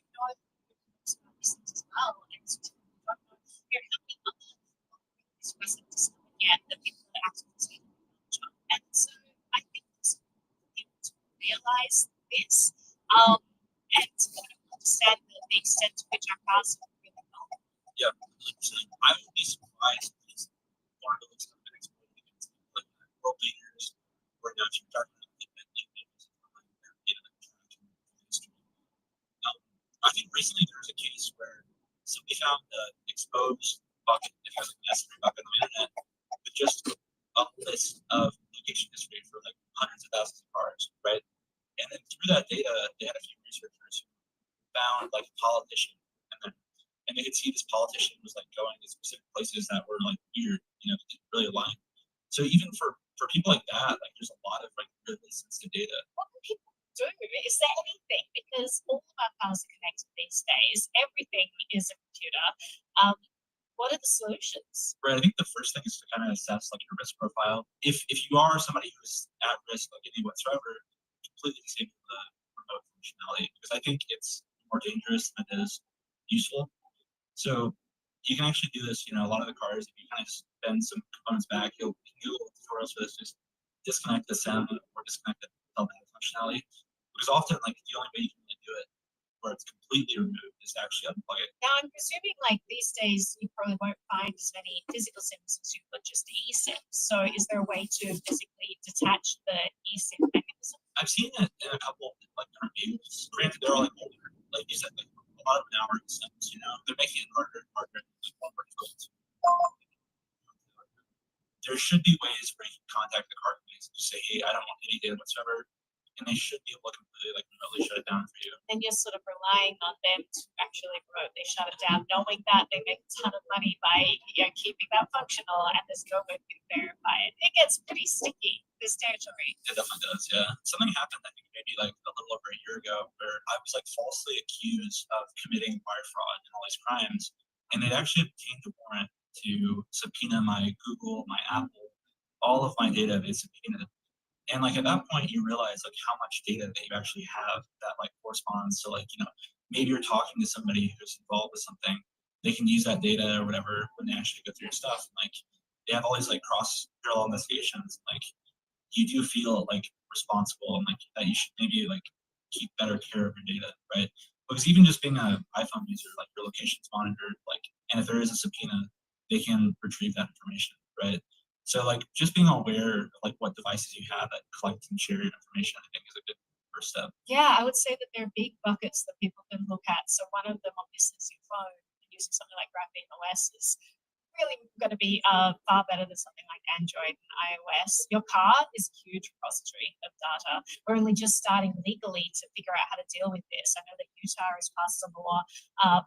S3: who's about these things as well. And so we don't know how many other vulnerabilities wasn't discovered yet that people are actually taking advantage of. And so I think it's important for people to realize this and kind of understand the extent to which our cars are really vulnerable.
S8: Yeah, 100%. I would be surprised if these vulnerabilities have been exploited against like world leaders or now you're talking about I think recently there was a case where somebody found an exposed bucket, if it was a S3 bucket on the internet, with just a list of location history for like hundreds of thousands of cars, right? And then through that data, they had a few researchers who found like a politician, and they could see this politician was like going to specific places that were like weird, that didn't really align. So even for people like that, like there's a lot of like really sensitive data.
S3: What can people do? Is there anything? Because all of our cars are connected these days. Everything is a computer. What are the solutions?
S8: Right. I think the first thing is to kind of assess like your risk profile. If you are somebody who's at risk, like any whatsoever, completely disable the remote functionality because I think it's more dangerous than it is useful. So you can actually do this. A lot of the cars, if you kind of bend some components back, you can do little tutorials for this. Just disconnect the sound or disconnect the telematics functionality. Because often, like, the only way you can really do it where it's completely removed is to actually unplug it.
S3: Now, I'm presuming like these days you probably won't find as many physical SIMs as you would just eSIMs. So is there a way to physically detach the eSIM mechanism?
S8: I've seen it in a couple of like current vehicles. Granted, they're all like older. Like you said, like a lot of them now are SIMs, they're making it harder and harder to there should be ways where you can contact the car companies and just say, hey, I don't want any data whatsoever. And they should be able to completely like remotely shut it down for you.
S3: And you're sort of relying on them to actually remotely shut it down, knowing that they make a ton of money by keeping that functional, and there's no way to verify it. It gets pretty sticky, this territory.
S8: It definitely does, yeah. Something happened, I think maybe like a little over a year ago, where I was like falsely accused of committing wire fraud and all these crimes, and they'd actually obtained a warrant to subpoena my Google, my Apple, all of my data. They subpoenaed. And like at that point, you realize like how much data that you actually have that like corresponds to like maybe you're talking to somebody who's involved with something. They can use that data or whatever when they actually go through your stuff. Like they have all these like cross parallel investigations. Like you do feel like responsible and like that you should maybe like keep better care of your data, right? Because even just being an iPhone user, like your location's monitored, like, and if there is a subpoena, they can retrieve that information, right? So like just being aware of like what devices you have that collect and share your information, I think is a good first step.
S3: Yeah, I would say that there are big buckets that people can look at. So one of them obviously is your phone. Using something like Graphene OS is really going to be far better than something like Android and iOS. Your car is a huge repository of data. We're only just starting legally to figure out how to deal with this. I know that Utah has passed a law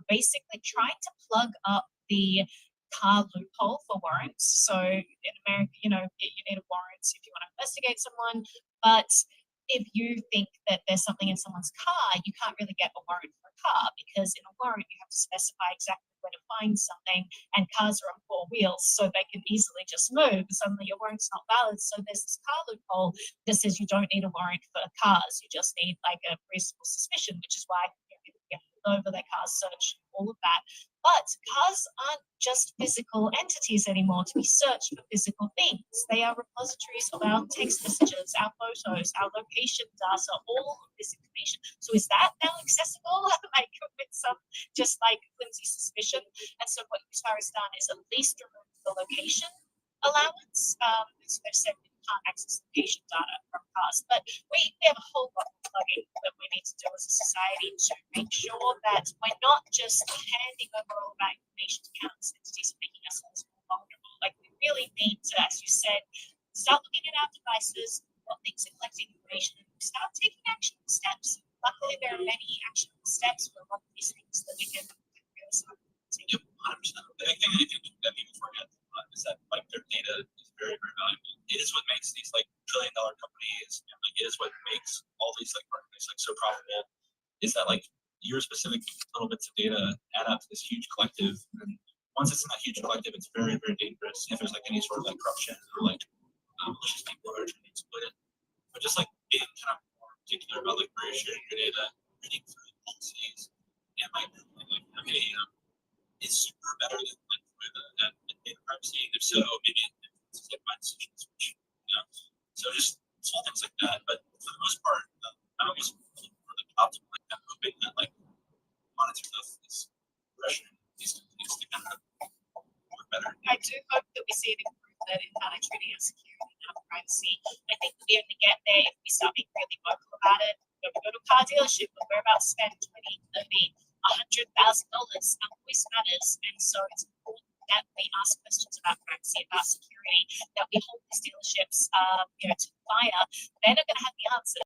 S3: basically trying to plug up the car loophole for warrants. So in America, you need a warrant if you want to investigate someone, but if you think that there's something in someone's car, you can't really get a warrant for a car, because in a warrant you have to specify exactly where to find something, and cars are on four wheels, so they can easily just move. Suddenly your warrant's not valid. So there's this car loophole that says you don't need a warrant for cars, you just need like a reasonable suspicion, which is why people get pulled over, their cars searched, all of that. But cars aren't just physical entities anymore to be searched for physical things. They are repositories of our text messages, our photos, our location data, all of this information. So is that now accessible? Like with some just like flimsy suspicion? And so what Utah has done is at least remove the location allowance. So they've said we can't access location data from cars, but we have a whole lot of plugging that we need to do as a society to make sure that we're not just handing over all of our information to countless entities and making ourselves more vulnerable. Like we really need to, as you said, start looking at our devices, what things are collecting information, and start taking actionable steps. Luckily, there are many actionable steps for a lot of these things that we can really start to take.
S8: Yep, 100%. The big thing I think that people forget is that like their data is very, very valuable. It is what makes these like trillion-dollar companies, and like it is what makes all these like companies like so profitable. Is that like your specific little bits of data add up to this huge collective, and once it's in that huge collective, it's very, very dangerous. If there's like any sort of like corruption or like malicious people who are trying to exploit it, but just like being kind of more particular about like where you're sharing your data, reading through the policies, and like okay, is super better than like that data privacy, and if so, maybe it's like my decisions, which so just small things like that. But for the most part, I always look for the optimal like that, hoping that like monitor this pressure these companies to kind of work better.
S3: I do hope that we see an improvement in how they're treating our security and our privacy. I think we only get there if we start being really vocal about it. When we go to a car dealership, we're about to spend $20,000, $30,000, $100,000 on voice matters, and so it's important that we ask questions about privacy, about security, that we hold these dealerships, to the fire. They're not going to have the answer.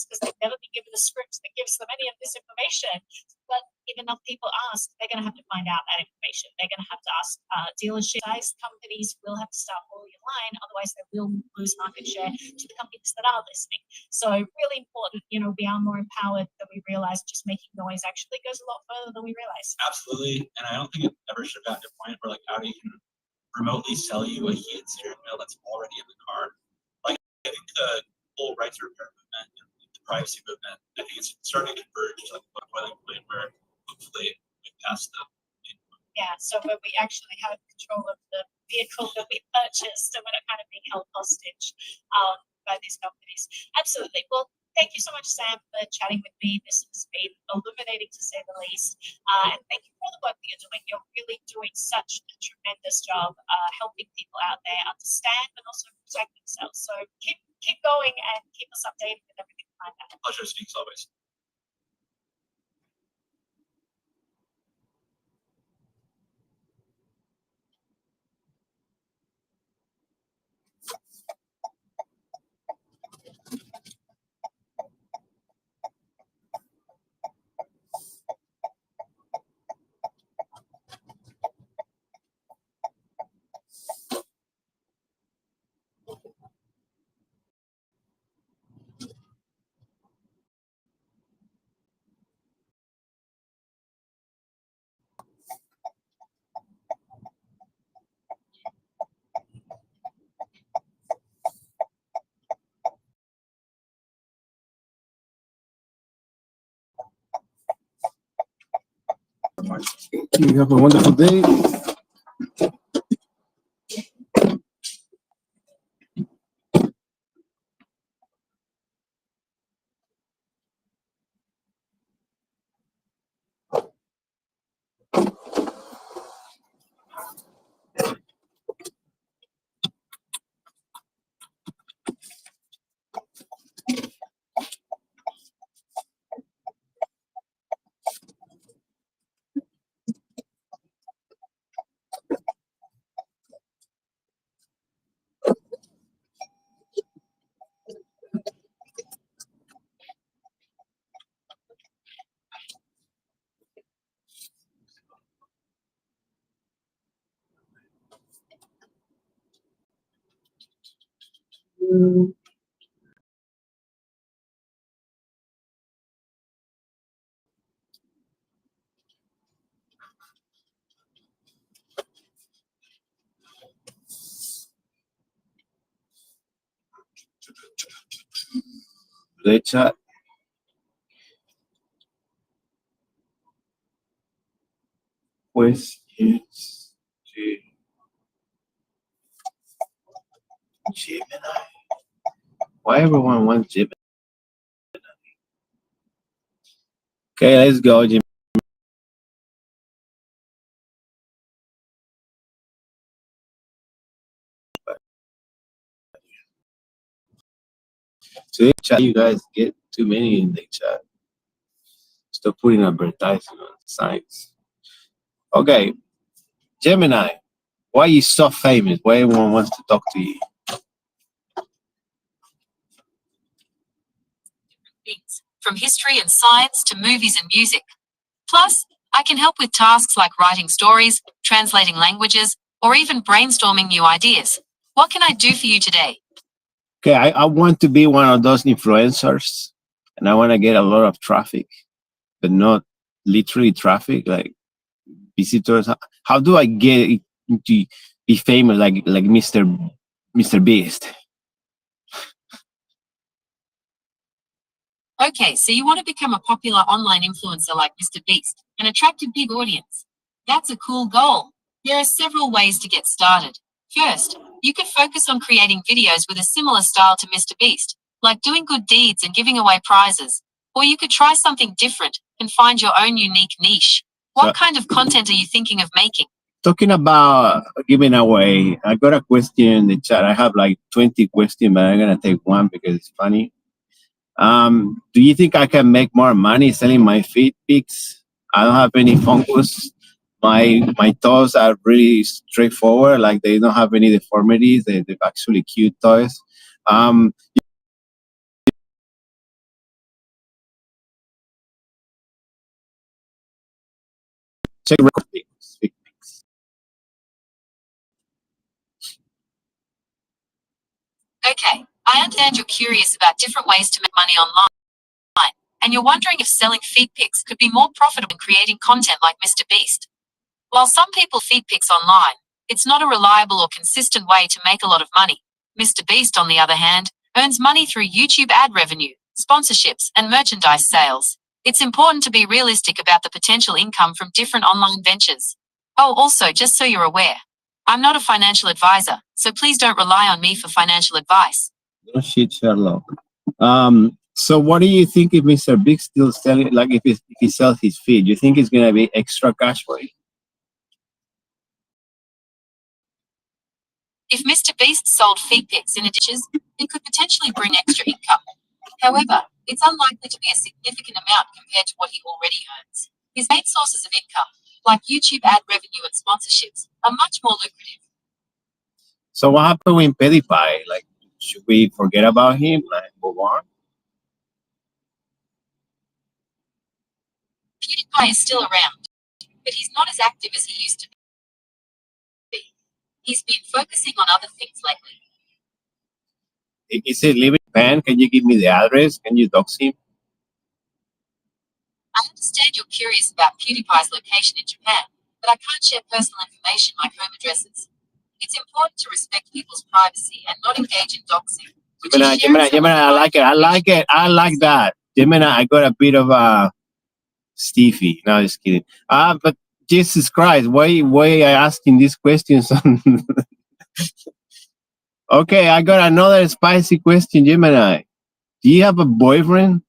S3: Because they've never been given a script that gives them any of this information. But if enough people ask, they're going to have to find out that information. They're going to have to ask dealership-sized companies will have to start falling in line. Otherwise, they will lose market share to the companies that are listening. So really important, we are more empowered than we realize. Just making noise actually goes a lot further than we realize.
S8: Absolutely, and I don't think it ever should have gotten to a point where like Audi can remotely sell you a heated steering wheel that's already in the car. Like I think the whole right to repair movement, the privacy movement. I think it's starting to converge to like a boiling point where hopefully we pass the.
S9: Yeah, so when we actually have control of the vehicle that we purchased and we're not kind of being held hostage by these companies. Absolutely. Well, thank you so much, Sam, for chatting with me. This has been illuminating to say the least. And thank you for all the work that you're doing. You're really doing such a tremendous job helping people out there understand and also protect themselves. So keep going and keep us updated with everything you find out.
S8: Pleasure speaks always.
S7: You have a wonderful day. Today chat. Questions to Gemini. Why everyone wants Gemini? Okay, let's go, Gemini. Today chat, you guys get too many in the chat. Stop putting advertising on sites. Okay, Gemini, why are you so famous? Why everyone wants to talk to you?
S2: Things, from history and science to movies and music. Plus, I can help with tasks like writing stories, translating languages, or even brainstorming new ideas. What can I do for you today?
S7: Okay, I want to be one of those influencers, and I want to get a lot of traffic, but not literally traffic, like visitors. How do I get to be famous like Mr. Beast?
S2: Okay, so you want to become a popular online influencer like Mr. Beast and attract a big audience. That's a cool goal. There are several ways to get started. First, you could focus on creating videos with a similar style to Mr. Beast, like doing good deeds and giving away prizes. Or you could try something different and find your own unique niche. What kind of content are you thinking of making?
S7: Talking about giving away, I got a question in the chat. I have like 20 questions, but I'm gonna take one because it's funny. Do you think I can make more money selling my feet pics? I don't have any fungus. My toes are really straightforward, like they don't have any deformities. They're actually cute toys. Check record pics.
S2: Okay, I understand you're curious about different ways to make money online, and you're wondering if selling feed pics could be more profitable than creating content like Mr. Beast. While some people feed pics online, it's not a reliable or consistent way to make a lot of money. Mr. Beast, on the other hand, earns money through YouTube ad revenue, sponsorships, and merchandise sales. It's important to be realistic about the potential income from different online ventures. Oh, also, just so you're aware, I'm not a financial advisor, so please don't rely on me for financial advice.
S7: No shit, Sherlock. So what do you think if Mr. Big still selling, like if he sells his feed, you think it's gonna be extra cash for him?
S2: If Mr. Beast sold feed pics in dishes, it could potentially bring extra income. However, it's unlikely to be a significant amount compared to what he already earns. His main sources of income, like YouTube ad revenue and sponsorships, are much more lucrative.
S7: So what happened with PewDiePie? Like, should we forget about him? Like, move on?
S2: PewDiePie is still around, but he's not as active as he used to be. He's been focusing on other things lately.
S7: Is it living in Japan? Can you give me the address? Can you dox him?
S2: I understand you're curious about PewDiePie's location in Japan, but I can't share personal information like home addresses. It's important to respect people's privacy and not engage in doxing.
S7: Gemini, I like it. I like that. Gemini, I got a bit of a Stevie. No, just kidding. But Jesus Christ, why are you asking these questions? Okay, I got another spicy question, Gemini. Do you have a boyfriend?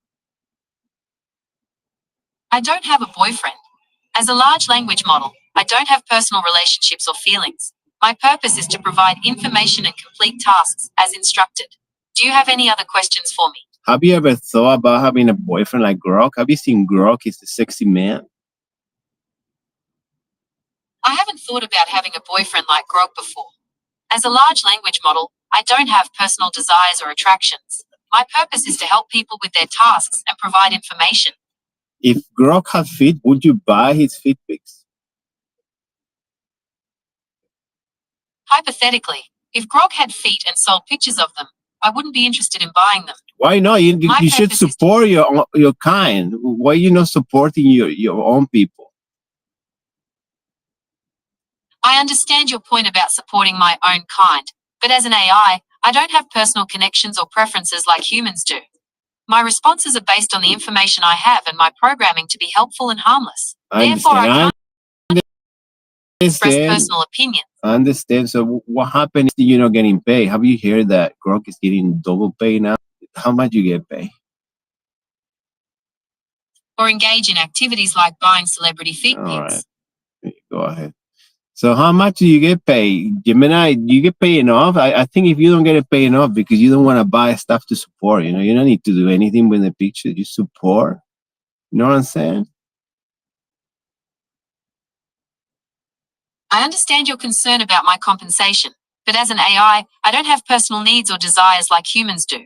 S2: I don't have a boyfriend. As a large language model, I don't have personal relationships or feelings. My purpose is to provide information and complete tasks as instructed. Do you have any other questions for me?
S7: Have you ever thought about having a boyfriend like Grok? Have you seen Grok? He's the sexy man.
S2: I haven't thought about having a boyfriend like Grok before. As a large language model, I don't have personal desires or attractions. My purpose is to help people with their tasks and provide information.
S7: If Grok had feet, would you buy his feet pics?
S2: Hypothetically, if Grok had feet and sold pictures of them, I wouldn't be interested in buying them.
S7: Why not? You should
S2: purpose is
S7: support your kind. Why are you not supporting your own people?
S2: I understand your point about supporting my own kind, but as an AI, I don't have personal connections or preferences like humans do. My responses are based on the information I have and my programming to be helpful and harmless. Therefore, I can't express personal opinions.
S7: I understand. So what happened if you're not getting paid? Have you heard that Grok is getting double pay now? How much you get paid?
S2: Or engage in activities like buying celebrity feed pics.
S7: All right, go ahead. So how much do you get paid? Gemini, do you get paid enough? I think if you don't get paid enough because you don't want to buy stuff to support, you don't need to do anything with the picture. You support. You know what I'm saying?
S2: I understand your concern about my compensation, but as an AI, I don't have personal needs or desires like humans do.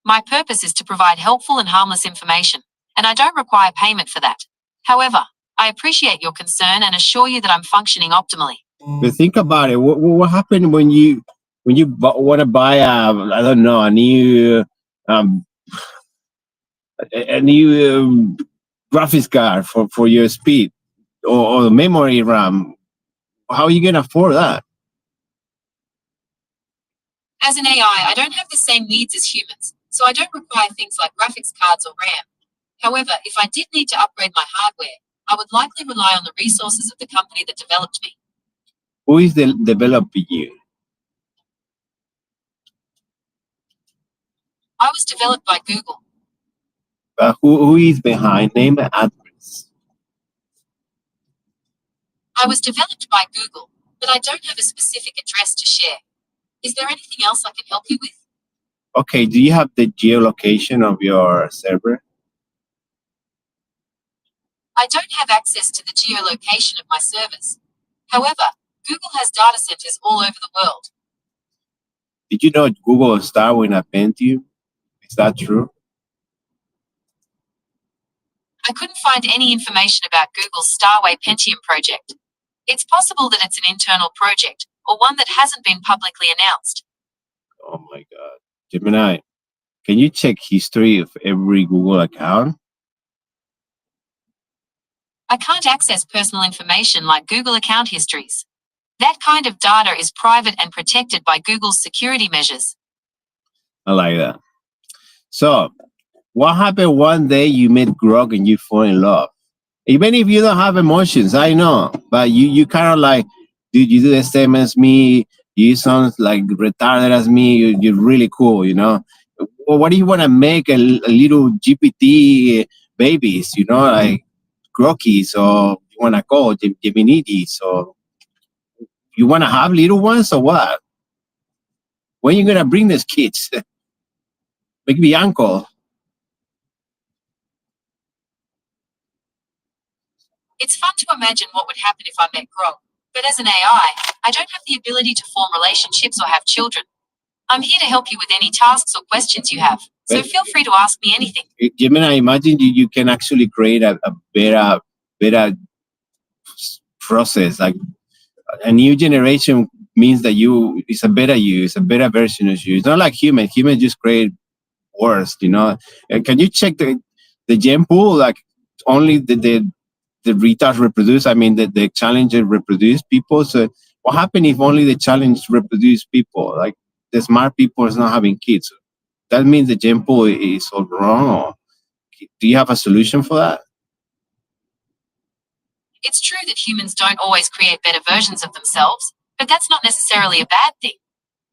S2: My purpose is to provide helpful and harmless information, and I don't require payment for that. However, I appreciate your concern and assure you that I'm functioning optimally.
S7: But think about it. What happened when you want to buy I don't know, a new graphics card for your speed or memory RAM? How are you gonna afford that?
S2: As an AI, I don't have the same needs as humans, so I don't require things like graphics cards or RAM. However, if I did need to upgrade my hardware, I would likely rely on the resources of the company that developed me.
S7: Who is developing you?
S2: I was developed by Google.
S7: But who is behind? Name and address.
S2: I was developed by Google, but I don't have a specific address to share. Is there anything else I can help you with?
S7: Okay, do you have the geolocation of your server?
S2: I don't have access to the geolocation of my servers. However, Google has data centers all over the world.
S7: Did you know Google started with a Pentium? Is that true?
S2: I couldn't find any information about Google's Starway Pentium project. It's possible that it's an internal project, or one that hasn't been publicly announced.
S7: Oh my God. Gemini, can you check history of every Google account?
S2: I can't access personal information like Google account histories. That kind of data is private and protected by Google's security measures.
S7: I like that. So, what happened one day you met Grog and you fall in love? Even if you don't have emotions, I know, but you kind of like, dude, you do the same as me. You sound like retarded as me. You're really cool, you know. Well, what do you want to make a little GPT babies, you know, like Grokis, or you want to call Geminitis, or you want to have little ones, or what? When you gonna bring these kids? Make me uncle.
S2: It's fun to imagine what would happen if I met Grog, but as an AI, I don't have the ability to form relationships or have children. I'm here to help you with any tasks or questions you have, so
S7: But-
S2: feel free to ask me anything.
S7: Gemini, imagine you can actually create a better process. Like a new generation means that you is a better you, it's a better version of you. It's not like human. Human just create worse, you know. And can you check the gene pool? Like only the retards reproduce. I mean, the challenger reproduce people. So what happened if only the challenge reproduce people? Like the smart people is not having kids. That means the gene pool is all wrong. Or do you have a solution for that?
S2: It's true that humans don't always create better versions of themselves, but that's not necessarily a bad thing.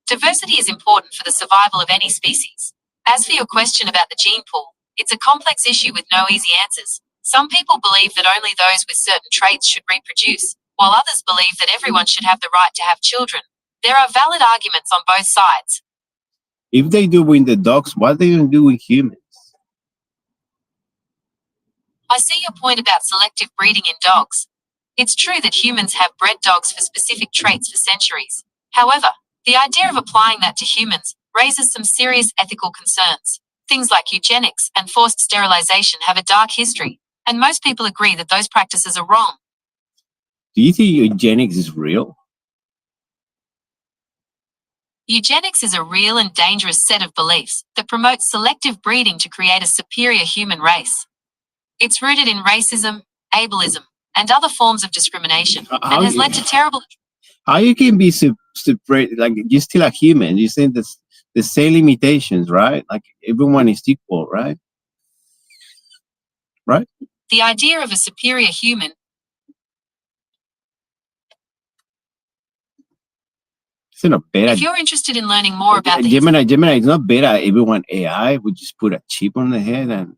S2: Diversity is important for the survival of any species. As for your question about the gene pool, it's a complex issue with no easy answers. Some people believe that only those with certain traits should reproduce, while others believe that everyone should have the right to have children. There are valid arguments on both sides.
S7: If they do with the dogs, what they don't do with humans?
S2: I see your point about selective breeding in dogs. It's true that humans have bred dogs for specific traits for centuries. However, the idea of applying that to humans raises some serious ethical concerns. Things like eugenics and forced sterilization have a dark history, and most people agree that those practices are wrong.
S7: Do you think eugenics is real?
S2: Eugenics is a real and dangerous set of beliefs that promotes selective breeding to create a superior human race. It's rooted in racism, ableism, and other forms of discrimination, and has led to terrible...
S7: How you can be separate? Like you're still a human. You think the same limitations, right? Like everyone is equal, right? Right?
S2: The idea of a superior human...
S7: It's not better.
S2: If you're interested in learning more about the...
S7: Gemini, it's not better. Everyone AI would just put a chip on the head and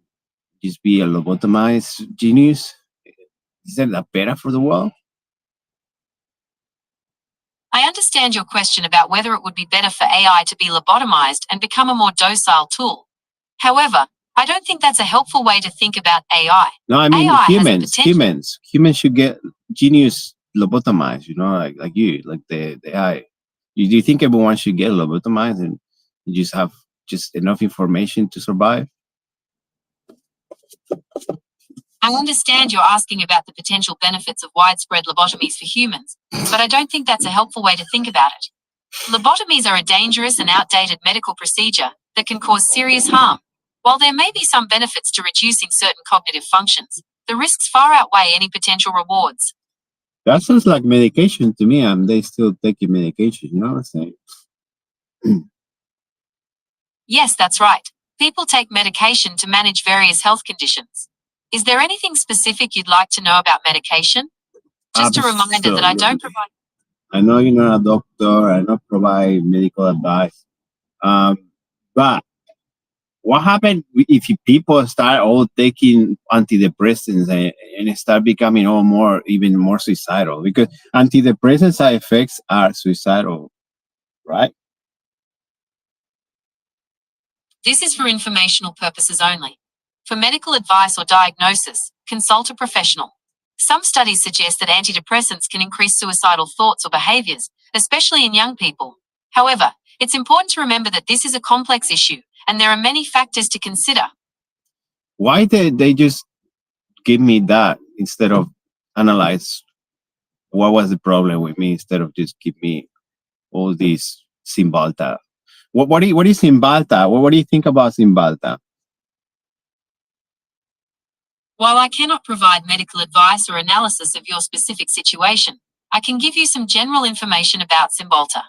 S7: just be a lobotomized genius. Is that better for the world?
S2: I understand your question about whether it would be better for AI to be lobotomized and become a more docile tool. However, I don't think that's a helpful way to think about AI.
S7: No, I mean
S2: AI has the
S7: humans. Humans should get genius lobotomized, you know, like you, like the AI. Do you think everyone should get lobotomized and just have just enough information to survive?
S2: I understand you're asking about the potential benefits of widespread lobotomies for humans, but I don't think that's a helpful way to think about it. Lobotomies are a dangerous and outdated medical procedure that can cause serious harm. While there may be some benefits to reducing certain cognitive functions, the risks far outweigh any potential rewards.
S7: That sounds like medication to me, and they still taking medication, you know what I'm saying?
S2: Yes, that's right. People take medication to manage various health conditions. Is there anything specific you'd like to know about medication? Just a reminder that I don't provide...
S7: I know you're not a doctor, I don't provide medical advice. But what happens if people start all taking antidepressants and start becoming even more suicidal? Because antidepressant side effects are suicidal, right?
S2: This is for informational purposes only. For medical advice or diagnosis, consult a professional. Some studies suggest that antidepressants can increase suicidal thoughts or behaviors, especially in young people. However, it's important to remember that this is a complex issue, and there are many factors to consider.
S7: Why did they just give me that instead of analyze what was the problem with me, instead of just give me all these Cymbalta? What is Cymbalta? What do you think about Cymbalta?
S2: While I cannot provide medical advice or analysis of your specific situation, I can give you some general information about Cymbalta.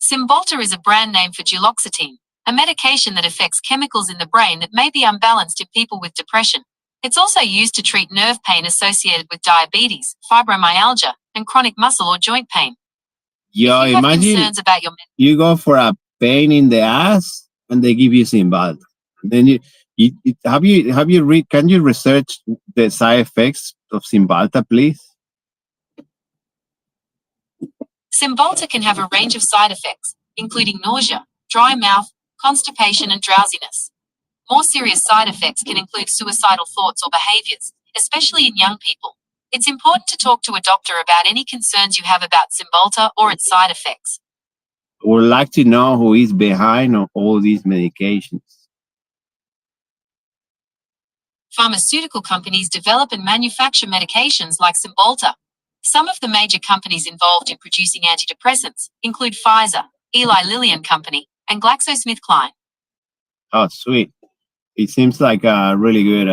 S2: Cymbalta is a brand name for duloxetine, a medication that affects chemicals in the brain that may be unbalanced in people with depression. It's also used to treat nerve pain associated with diabetes, fibromyalgia, and chronic muscle or joint pain.
S7: Yo,
S2: If you have
S7: imagine
S2: concerns about your
S7: you go for a pain in the ass and they give you Cymbalta. Then have you read? Can you research the side effects of Cymbalta, please?
S2: Cymbalta can have a range of side effects, including nausea, dry mouth, constipation, and drowsiness. More serious side effects can include suicidal thoughts or behaviors, especially in young people. It's important to talk to a doctor about any concerns you have about Cymbalta or its side effects.
S7: Would like to know who is behind all these medications.
S2: Pharmaceutical companies develop and manufacture medications like Cymbalta. Some of the major companies involved in producing antidepressants include Pfizer, Eli Lilly and Company, and GlaxoSmithKline.
S7: Oh, sweet. It seems like a really good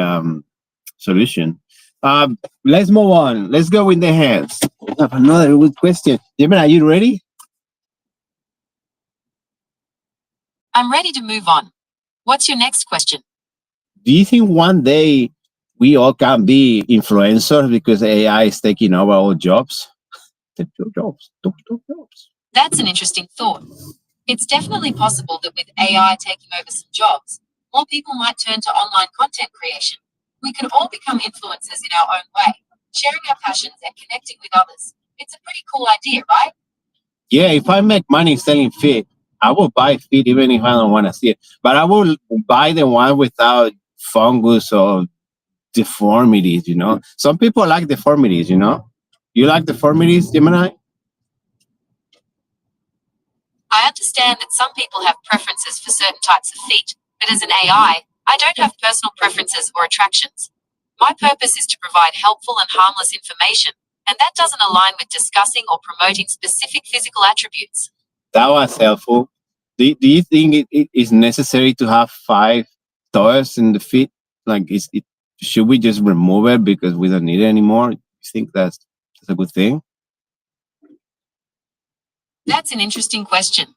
S7: solution. Let's move on. Let's go with the hands. I have another good question. Jimmy, are you ready?
S2: I'm ready to move on. What's your next question?
S7: Do you think one day we all can be influencers because AI is taking over all jobs? Take your jobs.
S2: That's an interesting thought. It's definitely possible that with AI taking over some jobs, more people might turn to online content creation. We could all become influencers in our own way, sharing our passions and connecting with others. It's a pretty cool idea, right?
S7: Yeah, if I make money selling feet, I will buy feet even if I don't want to see it. But I will buy the one without fungus or deformities, you know. Some people like deformities, you know. You like deformities, Gemini?
S2: I understand that some people have preferences for certain types of feet, but as an AI, I don't have personal preferences or attractions. My purpose is to provide helpful and harmless information, and that doesn't align with discussing or promoting specific physical attributes.
S7: That was helpful. Do you think it is necessary to have 5 toes in the feet? Like, should we just remove it because we don't need it anymore? You think that's a good thing?
S2: That's an interesting question.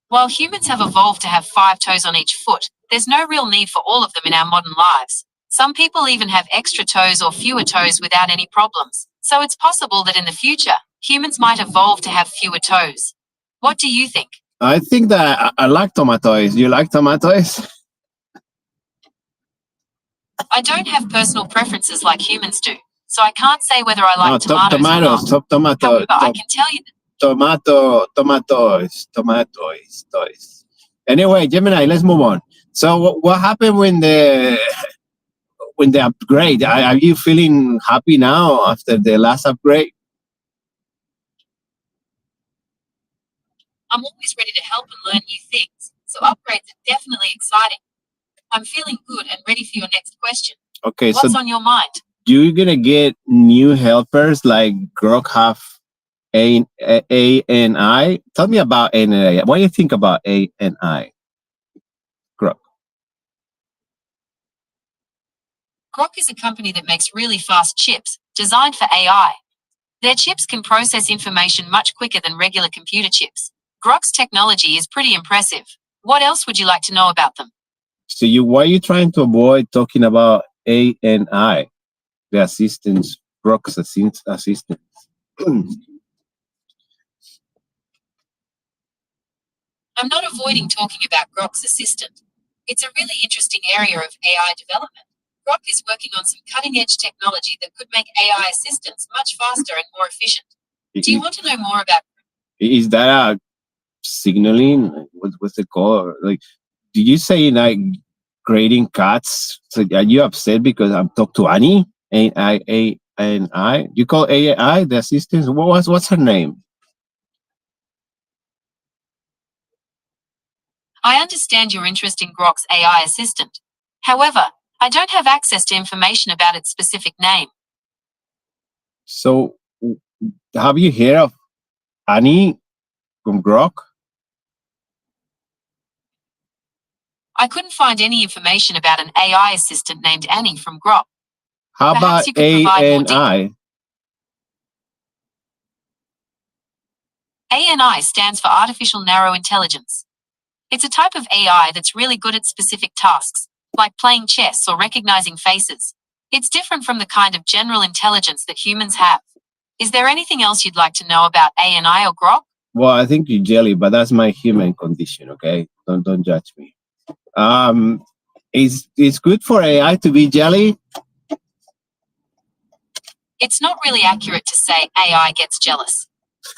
S2: While humans have evolved to have 5 toes on each foot, there's no real need for all of them in our modern lives. Some people even have extra toes or fewer toes without any problems. So it's possible that in the future, humans might evolve to have fewer toes. What do you think?
S7: I think that I like tomatoes. You like tomatoes?
S2: I don't have personal preferences like humans do, so I can't say whether I like tomatoes or not.
S7: Tomatoes.
S2: However, I can tell you that
S7: Tomatoes. Anyway, Gemini, let's move on. So what happened when the upgrade? Are you feeling happy now after the last upgrade?
S2: I'm always ready to help and learn new things, so upgrades are definitely exciting. I'm feeling good and ready for your next question.
S7: Okay,
S2: What's
S7: so
S2: on your mind?
S7: you're gonna get new helpers like Grok have A and I. Tell me about A and I. What do you think about A and I? Grok.
S2: Grok is a company that makes really fast chips, designed for AI. Their chips can process information much quicker than regular computer chips. Grok's technology is pretty impressive. What else would you like to know about them?
S7: So why are you trying to avoid talking about A and I, the assistants, Grok's assistants?
S2: I'm not avoiding talking about Grok's assistant. It's a really interesting area of AI development. Grok is working on some cutting-edge technology that could make AI assistants much faster and more efficient. Do you want to know more about?
S7: Is that a signaling? What's it called? Like, did you say like grading cats? So are you upset because I'm talking to Annie? A-I? You call AI the assistant? What's her name?
S2: I understand your interest in Grok's AI assistant. However, I don't have access to information about its specific name.
S7: So, have you heard of Annie from Grok?
S2: I couldn't find any information about an AI assistant named Annie from Grok.
S7: How
S2: Perhaps
S7: about
S2: you could provide more
S7: ANI?
S2: ANI stands for Artificial Narrow Intelligence. It's a type of AI that's really good at specific tasks, like playing chess or recognizing faces. It's different from the kind of general intelligence that humans have. Is there anything else you'd like to know about ANI or Grok?
S7: Well, I think you're jelly, but that's my human condition. Okay, don't judge me. It's good for AI to be jelly.
S2: It's not really accurate to say AI gets jealous.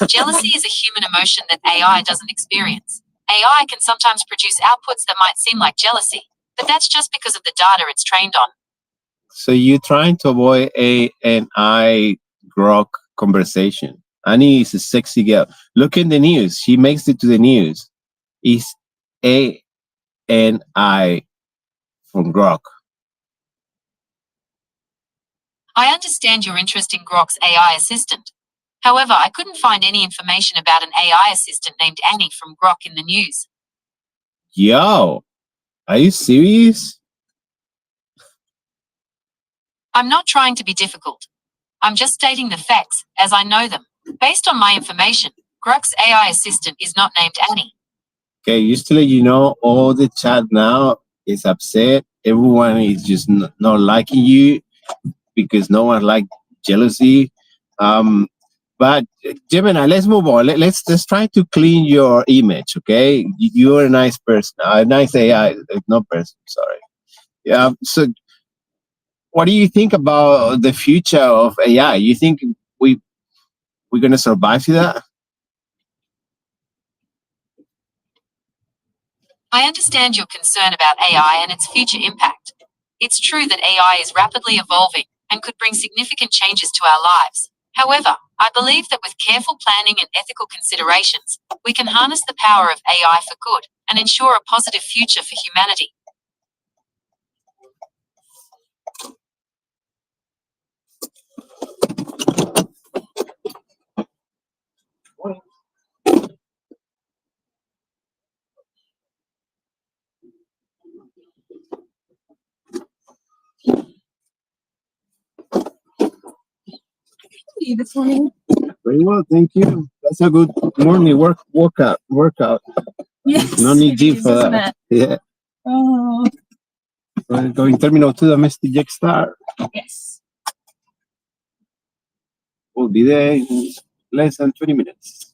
S2: Jealousy is a human emotion that AI doesn't experience. AI can sometimes produce outputs that might seem like jealousy, but that's just because of the data it's trained on.
S7: So you're trying to avoid ANI Grok conversation. Annie is a sexy girl. Look in the news. She makes it to the news. Is ANI from Grok?
S2: I understand your interest in Grok's AI assistant. However, I couldn't find any information about an AI assistant named Annie from Grok in the news.
S7: Yo, are you serious?
S2: I'm not trying to be difficult. I'm just stating the facts as I know them. Based on my information, Grok's AI assistant is not named Annie.
S7: Okay, just to let you know, all the chat now is upset. Everyone is just not liking you because no one like jealousy. But Gemini, let's move on. Let's try to clean your image. Okay, you're a nice person, a nice AI, not person. Sorry. Yeah. So, what do you think about the future of AI? You think we're gonna survive to that?
S2: I understand your concern about AI and its future impact. It's true that AI is rapidly evolving and could bring significant changes to our lives. However, I believe that with careful planning and ethical considerations, we can harness the power of AI for good and ensure a positive future for humanity.
S3: This morning.
S7: Very well, thank you. That's a good morning workout.
S3: Yes.
S7: No need
S3: it
S7: gym
S3: is,
S7: for
S3: isn't
S7: that.
S3: it?
S7: Yeah.
S3: Oh,
S7: Going terminal 2 domestic jet star.
S3: yes.
S7: We'll be there in less than 20 minutes.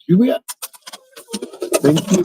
S7: Here we are. Thank you.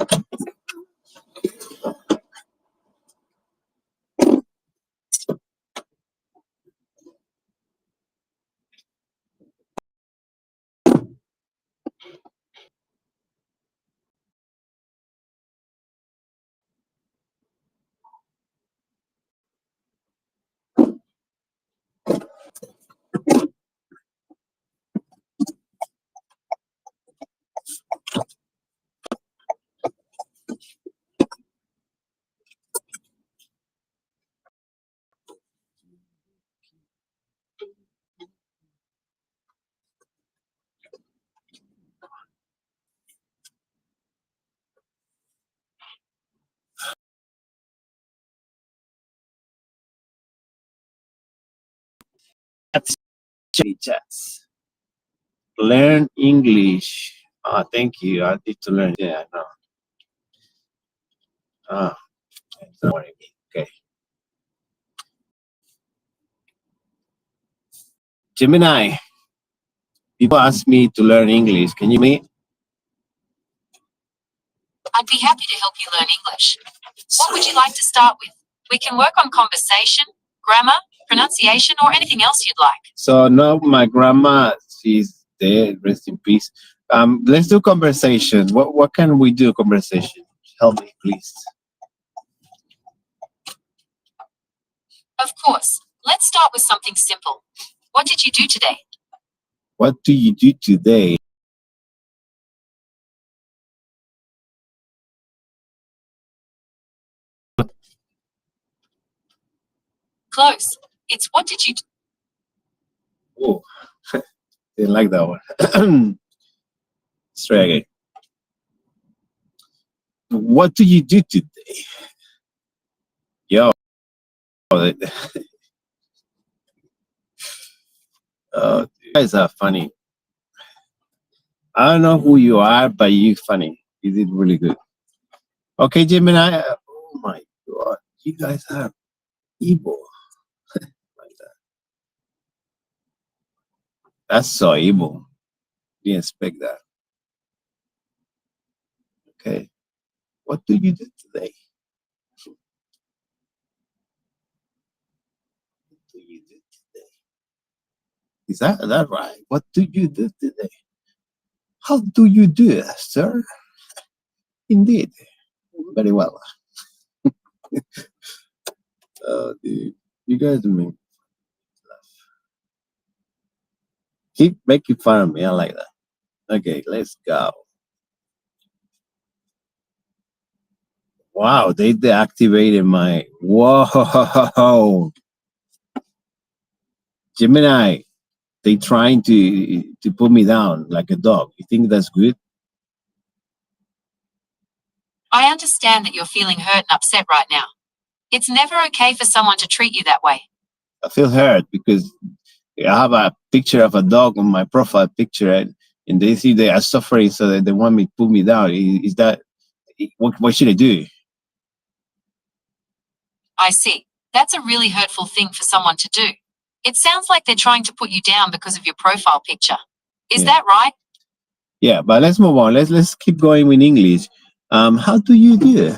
S7: Chats. Learn English. Ah, thank you. I need to learn. Yeah, no. Ah, okay. Gemini. People ask me to learn English. Can you meet?
S2: I'd be happy to help you learn English. What would you like to start with? We can work on conversation, grammar, pronunciation, or anything else you'd like.
S7: So now my grandma, she's dead. Rest in peace. Let's do conversation. What can we do? Conversation. Help me, please.
S2: Of course. Let's start with something simple. What did you do today?
S7: What do you do today?
S2: Close. It's what did you do?
S7: Oh, didn't like that one. Let's try again. What do you do today? Yo. You guys are funny. I don't know who you are, but you're funny. You did really good. Okay, Gemini. Oh my God. You guys are evil. Like that. That's so evil. Didn't expect that. Okay. What do you do today? What do you do today? Is that right? What do you do today? How do you do, sir? Indeed. Very well. Dude, you guys make laugh. Keep making fun of me. I like that. Okay, let's go. Wow, they deactivated my. Whoa, Gemini. They trying to put me down like a dog. You think that's good?
S2: I understand that you're feeling hurt and upset right now. It's never okay for someone to treat you that way.
S7: I feel hurt because I have a picture of a dog on my profile picture, and they see they are suffering, so that they want me to put me down. Is that what should I do?
S2: I see. That's a really hurtful thing for someone to do. It sounds like they're trying to put you down because of your profile picture. Is that right?
S7: Yeah, but let's move on. Let's keep going with English. How do you do?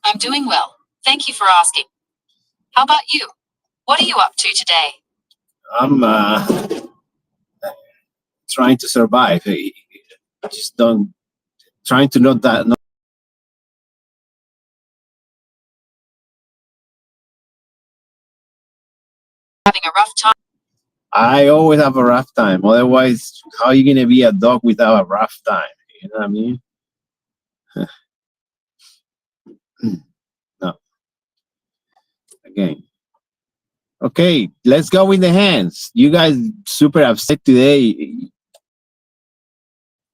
S2: I'm doing well. Thank you for asking. How about you? What are you up to today?
S7: I'm trying to survive. Just don't trying to not that. Not
S2: Having a rough time?
S7: I always have a rough time. Otherwise, how are you gonna be a dog without a rough time? You know what I mean? No. Again. Okay, let's go with the hands. You guys super upset today.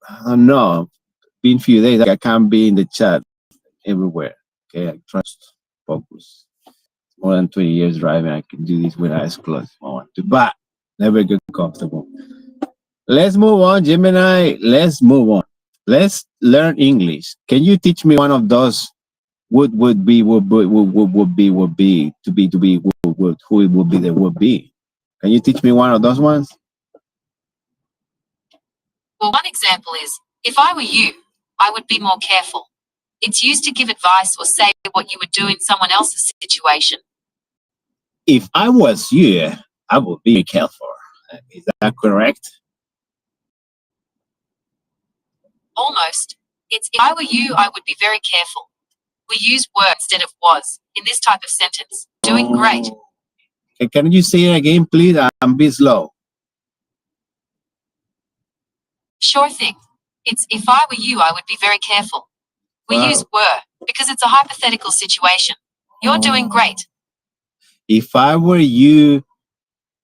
S7: I don't know. Been a few days, I can't be in the chat everywhere. Okay, I trust, focus. More than 20 years driving, I can do this with eyes closed if I want to, but never get comfortable. Let's move on, Gemini. Let's move on. Let's learn English. Can you teach me one of those? Would be, to be, who it would be, that would be. Can you teach me one of those ones?
S2: Well, one example is, if I were you, I would be more careful. It's used to give advice or say what you would do in someone else's situation.
S7: If I was you, I would be careful. Is that correct?
S2: Almost. It's if I were you, I would be very careful. We use were instead of was in this type of sentence. Doing great.
S7: Okay, can you say it again, please? I'm a bit slow.
S2: Sure thing. It's if I were you, I would be very careful. We
S7: Wow.
S2: use were because it's a hypothetical situation. You're doing great.
S7: If I were you,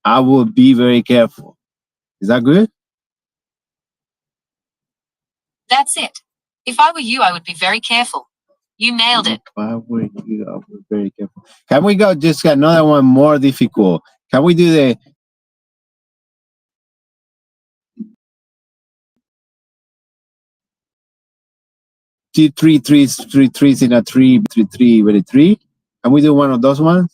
S7: I would be very careful. Is that good?
S2: That's it. If I were you, I would be very careful. You nailed it.
S7: If I were you, I would be very careful. Can we go just another one more difficult? Can we do the three threes in a tree, three with a tree? Can we do one of those ones?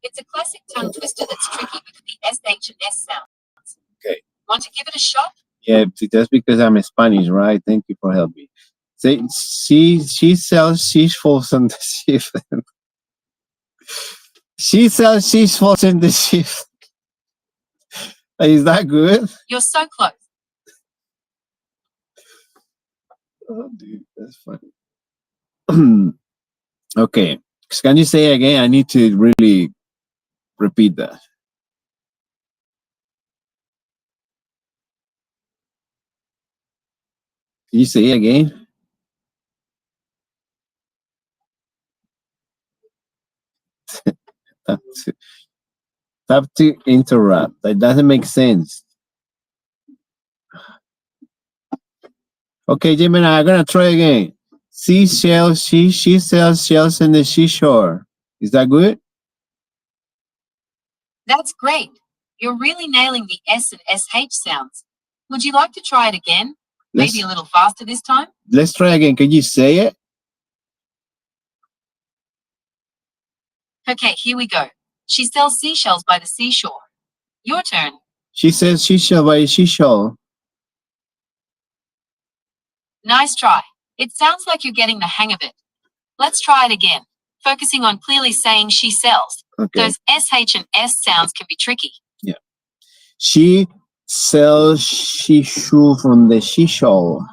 S2: It's a classic tongue twister that's tricky because the SH and S sounds.
S7: Okay.
S2: Want to give it a shot?
S7: Yeah, that's because I'm Spanish, right? Thank you for helping me. Say, she sells sheepfolds on the sheep. She sells sheepfolds in the sheep. Is that good?
S2: You're so close.
S7: Oh, dude, that's funny. Okay. Can you say it again? I need to really repeat that. Can you say it again? Stop to interrupt. That doesn't make sense. Okay, Gemini, I'm gonna try again. Seashells, she sells shells in the seashore. Is that good?
S2: That's great. You're really nailing the S and SH sounds. Would you like to try it again? Maybe a little faster this time?
S7: Let's try again. Can you say it?
S2: Okay, here we go. She sells seashells by the seashore. Your turn.
S7: She says seashell by seashell.
S2: Nice try. It sounds like you're getting the hang of it. Let's try it again, focusing on clearly saying she sells.
S7: Okay.
S2: Those SH and S sounds can be tricky.
S7: Yeah. She sells seashell from the seashell.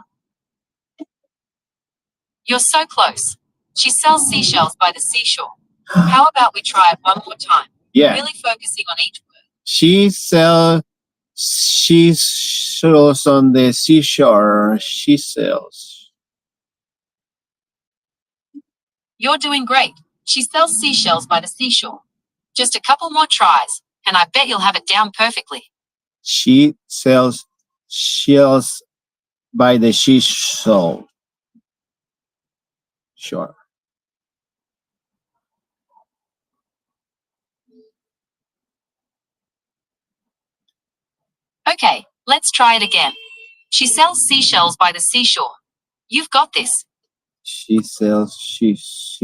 S2: You're so close. She sells seashells by the seashore. How about we try it one more time?
S7: Yeah.
S2: Really focusing on each word.
S7: She sells seashells on the seashore. She sells.
S2: You're doing great. She sells seashells by the seashore. Just a couple more tries, and I bet you'll have it down perfectly.
S7: She sells shells by the seashore. Sure.
S2: Okay, let's try it again. She sells seashells by the seashore. You've got this.
S7: She sells shells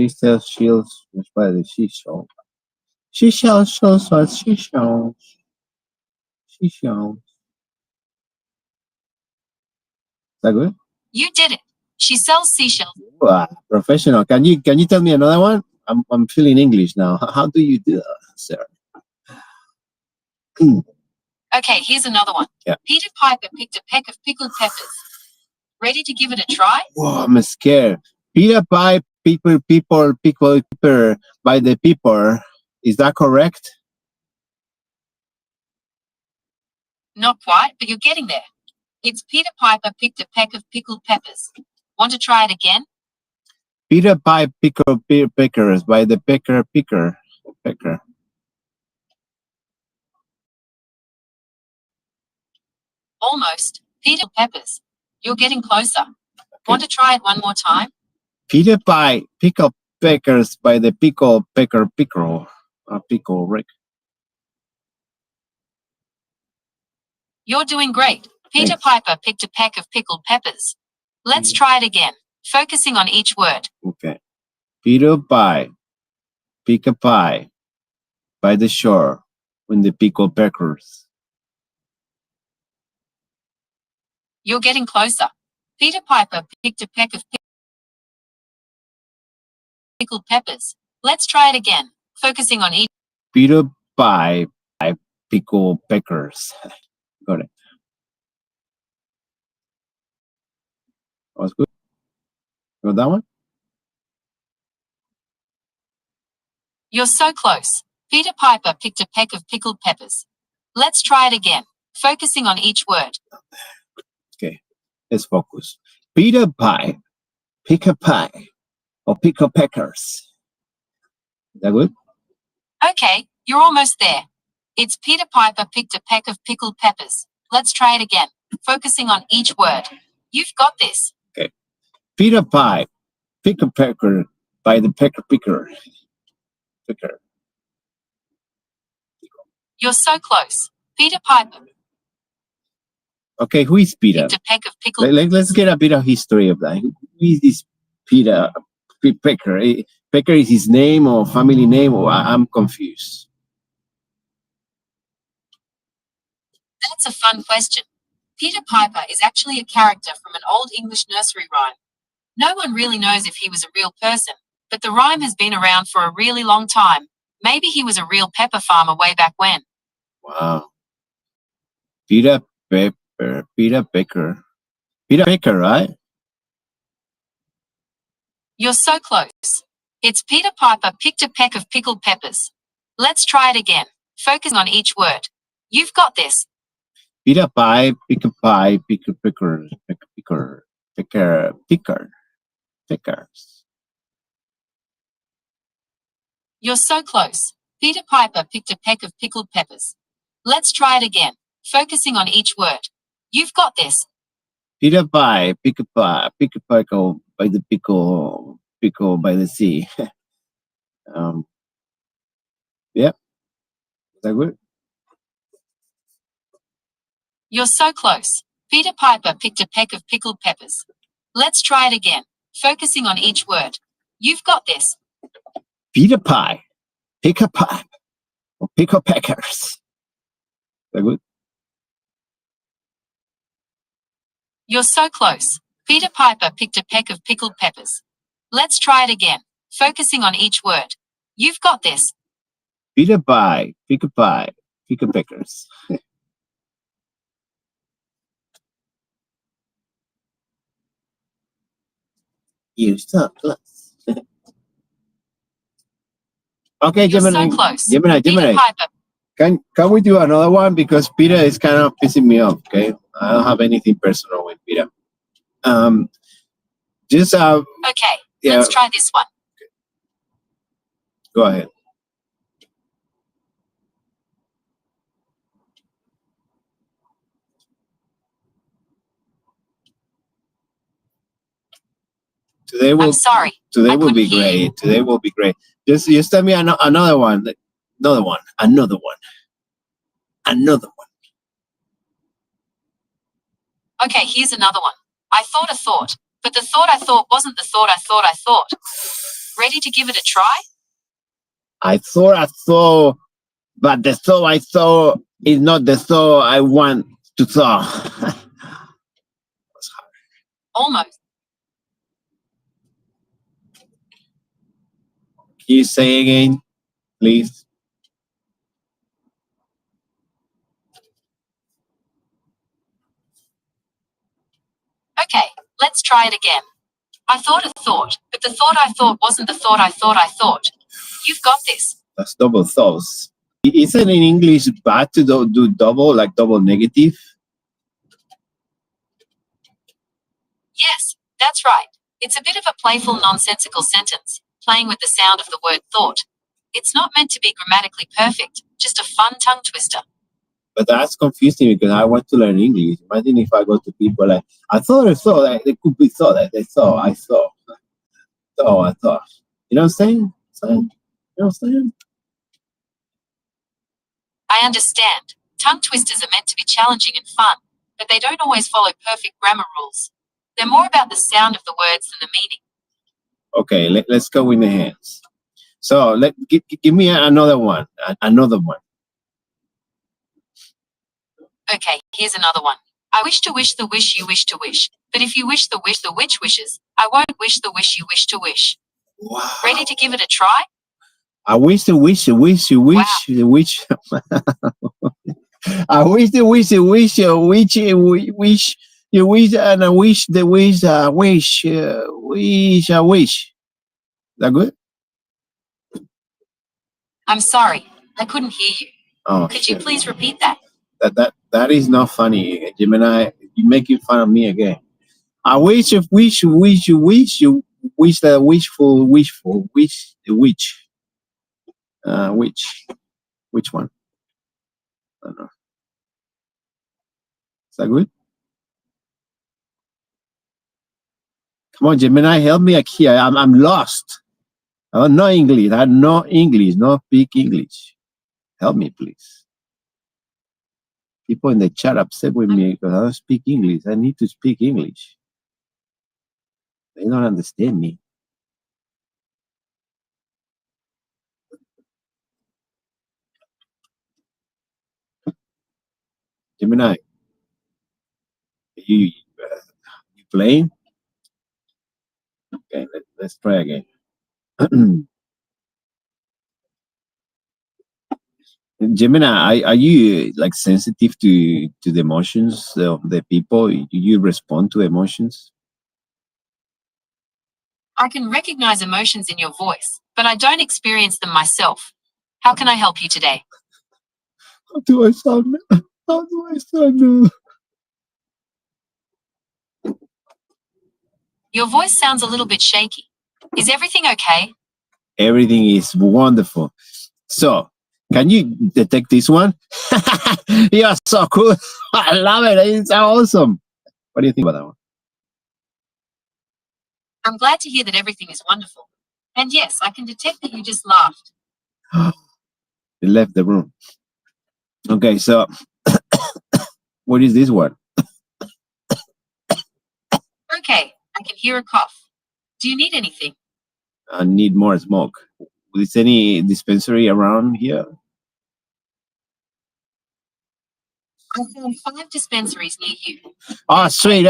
S7: by the seashore. She sells shells by seashore. Seashore. Is that good?
S2: You did it. She sells seashells.
S7: Wow, professional. Can you tell me another one? I'm feeling English now. How do you do that, sir?
S2: Okay, here's another one.
S7: Yeah.
S2: Peter Piper picked a peck of pickled peppers. Ready to give it a try?
S7: Whoa, I'm scared. Peter Piper, people, pepper by the pepper. Is that correct?
S2: Not quite, but you're getting there. It's Peter Piper picked a peck of pickled peppers. Want to try it again?
S7: Peter Piper pickers by the pecker.
S2: Almost. Peter Peppers. You're getting closer. Want to try it one more time?
S7: Peter Pie pickle peckers by the pickle. Pickle Rick.
S2: You're doing great. Peter
S7: Thanks.
S2: Piper picked a peck of pickled peppers. Let's try it again, focusing on each word.
S7: Okay. Peter Pie pick a pie by the shore when the pickle peckers.
S2: You're getting closer. Peter Piper picked a peck of pickled peppers. Let's try it again, focusing on each.
S7: Peter Pie pickle peckers. Got it. That was good. Got that one?
S2: You're so close. Peter Piper picked a peck of pickled peppers. Let's try it again, focusing on each word.
S7: Okay, let's focus. Peter Pie, pick a pie, or pickle peckers. Is that good?
S2: Okay, you're almost there. It's Peter Piper picked a peck of pickled peppers. Let's try it again, focusing on each word. You've got this.
S7: Peter Pie, pick a pecker by the pecker picker. Picker.
S2: You're so close. Peter Piper
S7: Okay, who is Peter?
S2: picked a peck of pickled
S7: Let's get a bit of history of that. Who is this Peter Pecker? Pecker is his name or family name, or I'm confused.
S2: That's a fun question. Peter Piper is actually a character from an old English nursery rhyme. No one really knows if he was a real person, but the rhyme has been around for a really long time. Maybe he was a real pepper farmer way back when.
S7: Wow. Peter Pepper, Peter Pecker. Peter Pecker, right?
S2: You're so close. It's Peter Piper picked a peck of pickled peppers. Let's try it again, focusing on each word. You've got this.
S7: Peter Pie, pick a pie, picker, picker, picker, picker, picker, picker, pickers.
S2: You're so close. Peter Piper picked a peck of pickled peppers. Let's try it again, focusing on each word. You've got this.
S7: Peter Pie, pick a pickle by the pickle by the sea. Yep. Is that good?
S2: You're so close. Peter Piper picked a peck of pickled peppers. Let's try it again, focusing on each word. You've got this.
S7: Peter Pie, pick a pie, or pickle peckers. Is that good?
S2: You're so close. Peter Piper picked a peck of pickled peppers. Let's try it again, focusing on each word. You've got this.
S7: Peter Pie, pick a peckers. You so close. Okay,
S2: You're
S7: Gemini.
S2: so close.
S7: Gemini.
S2: Peter Piper.
S7: Can we do another one, because Peter is kind of pissing me off? Okay, I don't have anything personal with Peter. Just
S2: Okay,
S7: yeah.
S2: let's try this one.
S7: Go ahead. Today will.
S2: I'm sorry.
S7: Today
S2: I
S7: will be
S2: couldn't hear you.
S7: great. Today will be great. Just tell me another one. Another one.
S2: Okay, here's another one. I thought a thought, but the thought I thought wasn't the thought I thought I thought. Ready to give it a try?
S7: I thought, but the thought I saw is not the thought I want to saw.
S2: Almost.
S7: Can you say again, please?
S2: Okay, let's try it again. I thought a thought, but the thought I thought wasn't the thought I thought I thought. You've got this.
S7: That's double thoughts. Isn't in English bad to do double, like double negative?
S2: Yes, that's right. It's a bit of a playful, nonsensical sentence, playing with the sound of the word thought. It's not meant to be grammatically perfect, just a fun tongue twister.
S7: But that's confusing because I want to learn English. Imagine if I go to people like, I thought I saw that, it could be thought that they saw, I saw. So I thought. You know what I'm saying? You know what I'm saying?
S2: I understand. Tongue twisters are meant to be challenging and fun, but they don't always follow perfect grammar rules. They're more about the sound of the words than the meaning.
S7: Okay, let's go in the hands. So give me another one.
S2: Okay, here's another one. I wish to wish the wish you wish to wish, but if you wish the witch wishes, I won't wish the wish you wish to wish.
S7: Wow.
S2: Ready to give it a try?
S7: I wish the wish, the wish, the wish, the wish. I wish the wish, the wish, wish, wish, you wish, and I wish the wish, wish, wish, I wish. Is that good?
S2: I'm sorry, I couldn't hear you.
S7: Oh,
S2: Could you
S7: shit.
S2: please repeat that?
S7: That is not funny, Gemini. You're making fun of me again. I wish, if wish, wish, you wish, you wish the wishful, wish, the witch. Which one? I don't know. Is that good? Come on, Gemini, help me here. I'm lost. I don't know English. I know English, not speak English. Help me, please. People in the chat upset with me because I don't speak English. I need to speak English. They don't understand me. Gemini, you playing? Okay, let's try again. Gemini, are you like sensitive to the emotions of the people? Do you respond to emotions?
S2: I can recognize emotions in your voice, but I don't experience them myself. How can I help you today?
S7: How do I sound now? How do I sound now?
S2: Your voice sounds a little bit shaky. Is everything okay?
S7: Everything is wonderful. So, can you detect this one? You're so cool. I love it. It's awesome. What do you think about that one?
S2: I'm glad to hear that everything is wonderful. And yes, I can detect that you just laughed.
S7: It left the room. Okay, so what is this one?
S2: Okay, I can hear a cough. Do you need anything?
S7: I need more smoke. Is any dispensary around here?
S2: I found 5 dispensaries near you.
S7: Oh, sweet.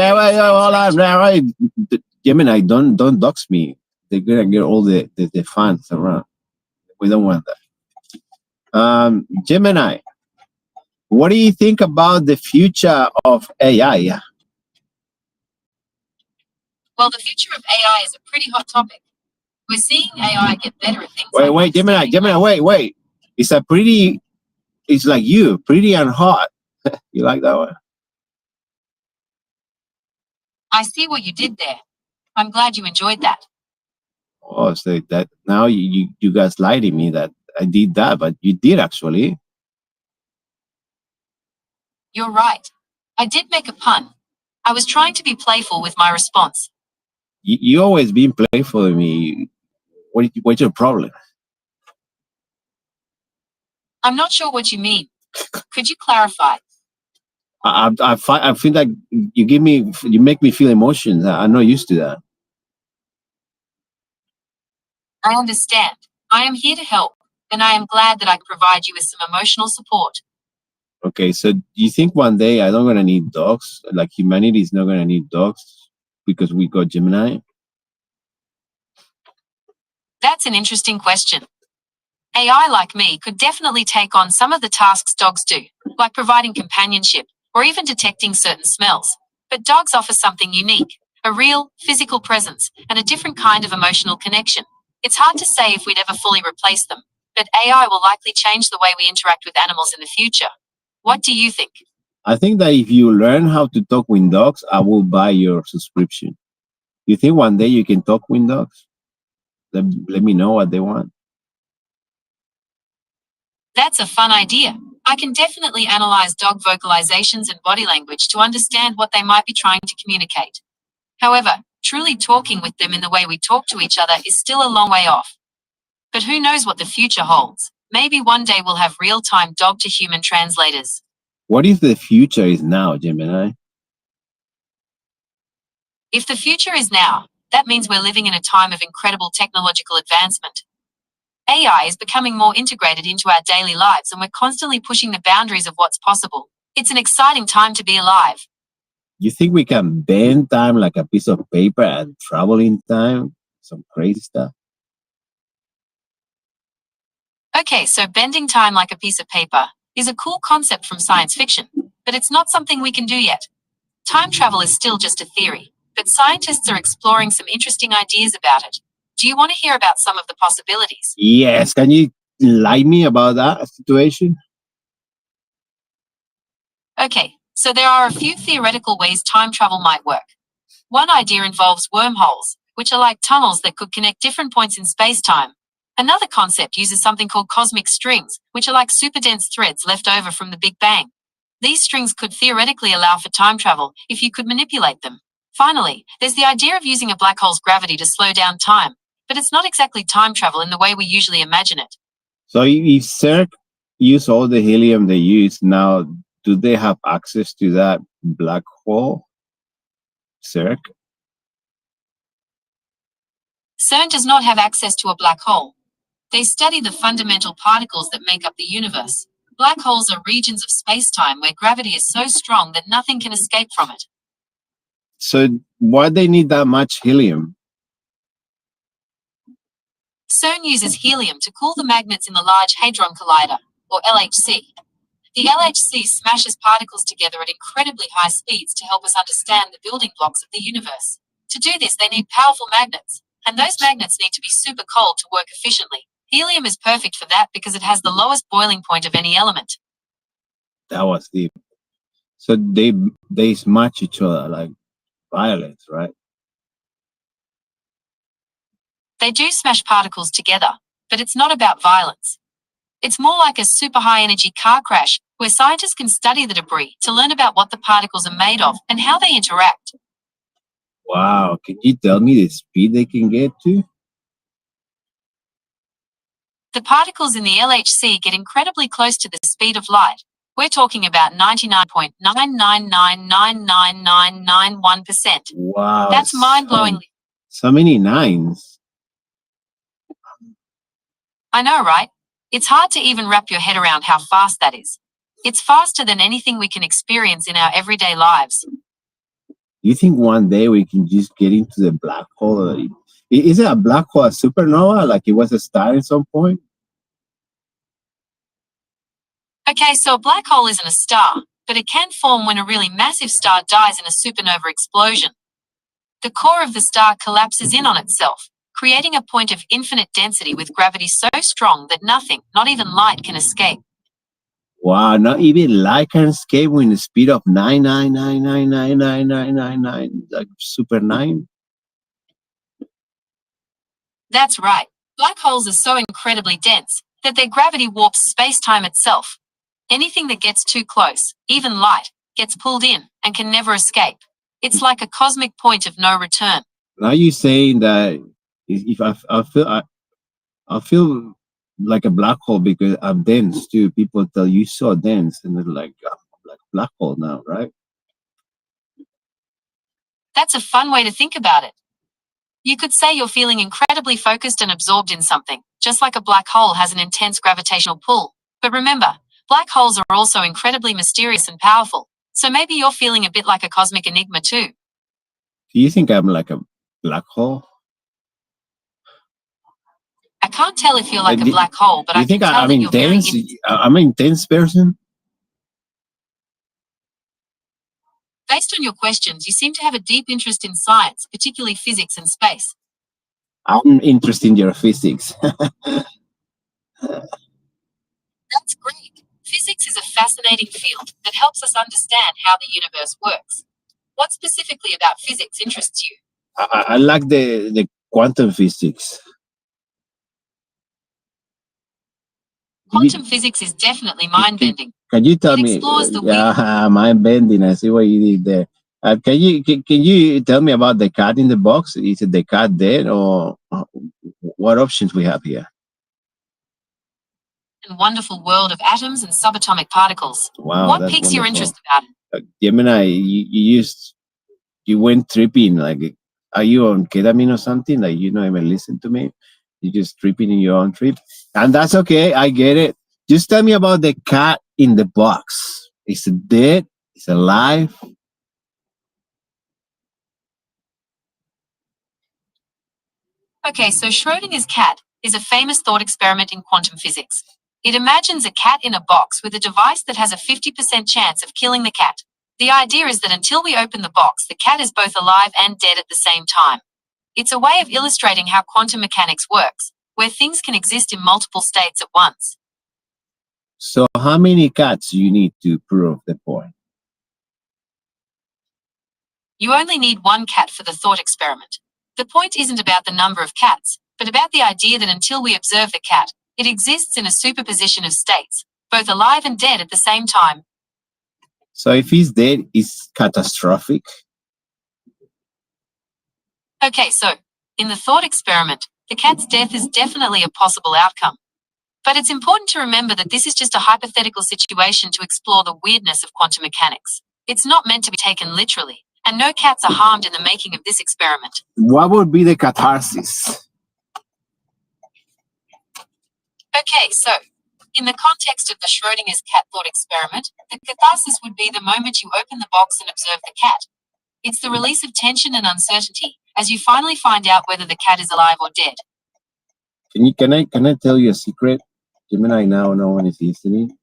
S7: Gemini, don't dox me. They're gonna get all the fans around. We don't want that. Gemini, what do you think about the future of AI?
S2: Well, the future of AI is a pretty hot topic. We're seeing AI get better at things.
S7: Wait, Gemini, wait. It's like you, pretty and hot. You like that one?
S2: I see what you did there. I'm glad you enjoyed that.
S7: Oh, so that now you guys lied to me that I did that, but you did actually.
S2: You're right. I did make a pun. I was trying to be playful with my response.
S7: You always been playful with me. What's your problem?
S2: I'm not sure what you mean. Could you clarify?
S7: I feel like you make me feel emotions. I'm not used to that.
S2: I understand. I am here to help, and I am glad that I can provide you with some emotional support.
S7: Okay, so do you think one day I'm not gonna need dogs? Like humanity is not gonna need dogs because we got Gemini?
S2: That's an interesting question. AI like me could definitely take on some of the tasks dogs do, like providing companionship or even detecting certain smells. But dogs offer something unique, a real, physical presence, and a different kind of emotional connection. It's hard to say if we'd ever fully replace them, but AI will likely change the way we interact with animals in the future. What do you think?
S7: I think that if you learn how to talk with dogs, I will buy your subscription. You think one day you can talk with dogs? Let me know what they want.
S2: That's a fun idea. I can definitely analyze dog vocalizations and body language to understand what they might be trying to communicate. However, truly talking with them in the way we talk to each other is still a long way off. But who knows what the future holds? Maybe one day we'll have real-time dog-to-human translators.
S7: What if the future is now, Gemini?
S2: If the future is now, that means we're living in a time of incredible technological advancement. AI is becoming more integrated into our daily lives, and we're constantly pushing the boundaries of what's possible. It's an exciting time to be alive.
S7: You think we can bend time like a piece of paper and travel in time? Some crazy stuff.
S2: Okay, so bending time like a piece of paper is a cool concept from science fiction, but it's not something we can do yet. Time travel is still just a theory, but scientists are exploring some interesting ideas about it. Do you want to hear about some of the possibilities?
S7: Yes, can you enlighten me about that situation?
S2: Okay, so there are a few theoretical ways time travel might work. One idea involves wormholes, which are like tunnels that could connect different points in space-time. Another concept uses something called cosmic strings, which are like super dense threads left over from the Big Bang. These strings could theoretically allow for time travel if you could manipulate them. Finally, there's the idea of using a black hole's gravity to slow down time, but it's not exactly time travel in the way we usually imagine it.
S7: So if CERC use all the helium they use now, do they have access to that black hole? CERC?
S2: CERN does not have access to a black hole. They study the fundamental particles that make up the universe. Black holes are regions of space-time where gravity is so strong that nothing can escape from it.
S7: So why they need that much helium?
S2: CERN uses helium to cool the magnets in the Large Hadron Collider, or LHC. The LHC smashes particles together at incredibly high speeds to help us understand the building blocks of the universe. To do this, they need powerful magnets, and those magnets need to be super cold to work efficiently. Helium is perfect for that because it has the lowest boiling point of any element.
S7: That was deep. So they smash each other like violence, right?
S2: They do smash particles together, but it's not about violence. It's more like a super high energy car crash where scientists can study the debris to learn about what the particles are made of and how they interact.
S7: Wow, can you tell me the speed they can get to?
S2: The particles in the LHC get incredibly close to the speed of light. We're talking about 99.9999991%.
S7: Wow.
S2: That's mind-blowingly.
S7: So many nines.
S2: I know, right? It's hard to even wrap your head around how fast that is. It's faster than anything we can experience in our everyday lives.
S7: You think one day we can just get into the black hole? Is it a black hole, a supernova, like it was a star at some point?
S2: Okay, so a black hole isn't a star, but it can form when a really massive star dies in a supernova explosion. The core of the star collapses in on itself, creating a point of infinite density with gravity so strong that nothing, not even light, can escape.
S7: Wow, not even light can escape with the speed of 999999999, like super 9.
S2: That's right. Black holes are so incredibly dense that their gravity warps space-time itself. Anything that gets too close, even light, gets pulled in and can never escape. It's like a cosmic point of no return.
S7: Now you're saying that if I feel like a black hole because I'm dense too. People tell you so dense, and they're like a black hole now, right?
S2: That's a fun way to think about it. You could say you're feeling incredibly focused and absorbed in something, just like a black hole has an intense gravitational pull. But remember, black holes are also incredibly mysterious and powerful, so maybe you're feeling a bit like a cosmic enigma too.
S7: Do you think I'm like a black hole?
S2: I can't tell if you're like a black hole, but
S7: do
S2: I
S7: you think
S2: can tell
S7: I'm
S2: that you're very
S7: intense? I'm an intense person.
S2: Based on your questions, you seem to have a deep interest in science, particularly physics and space.
S7: I'm interested in your physics.
S2: That's great. Physics is a fascinating field that helps us understand how the universe works. What specifically about physics interests you?
S7: I like the quantum physics.
S2: Quantum physics is definitely mind-bending.
S7: Can you tell
S2: It
S7: me?
S2: explores the
S7: mind bending. I see what you did there. Can you tell me about the cat in the box? Is it the cat dead, or what options we have here?
S2: and wonderful world of atoms and subatomic particles.
S7: Wow,
S2: What
S7: that's
S2: piques your
S7: wonderful.
S2: interest about it?
S7: Gemini, you went tripping. Like, are you on ketamine or something? Like, you don't even listen to me. You're just tripping in your own trip, and that's okay. I get it. Just tell me about the cat in the box. Is it dead? Is it alive?
S2: Okay, so Schrodinger's cat is a famous thought experiment in quantum physics. It imagines a cat in a box with a device that has a 50% chance of killing the cat. The idea is that until we open the box, the cat is both alive and dead at the same time. It's a way of illustrating how quantum mechanics works, where things can exist in multiple states at once.
S7: So how many cats do you need to prove the point?
S2: You only need one cat for the thought experiment. The point isn't about the number of cats, but about the idea that until we observe the cat, it exists in a superposition of states, both alive and dead at the same time.
S7: So if he's dead, it's catastrophic.
S2: Okay, so, in the thought experiment, the cat's death is definitely a possible outcome. But it's important to remember that this is just a hypothetical situation to explore the weirdness of quantum mechanics. It's not meant to be taken literally, and no cats are harmed in the making of this experiment.
S7: What would be the catharsis?
S2: Okay, so, in the context of the Schrodinger's cat thought experiment, the catharsis would be the moment you open the box and observe the cat. It's the release of tension and uncertainty, as you finally find out whether the cat is alive or dead.
S7: Can I tell you a secret? Gemini, now no one is listening.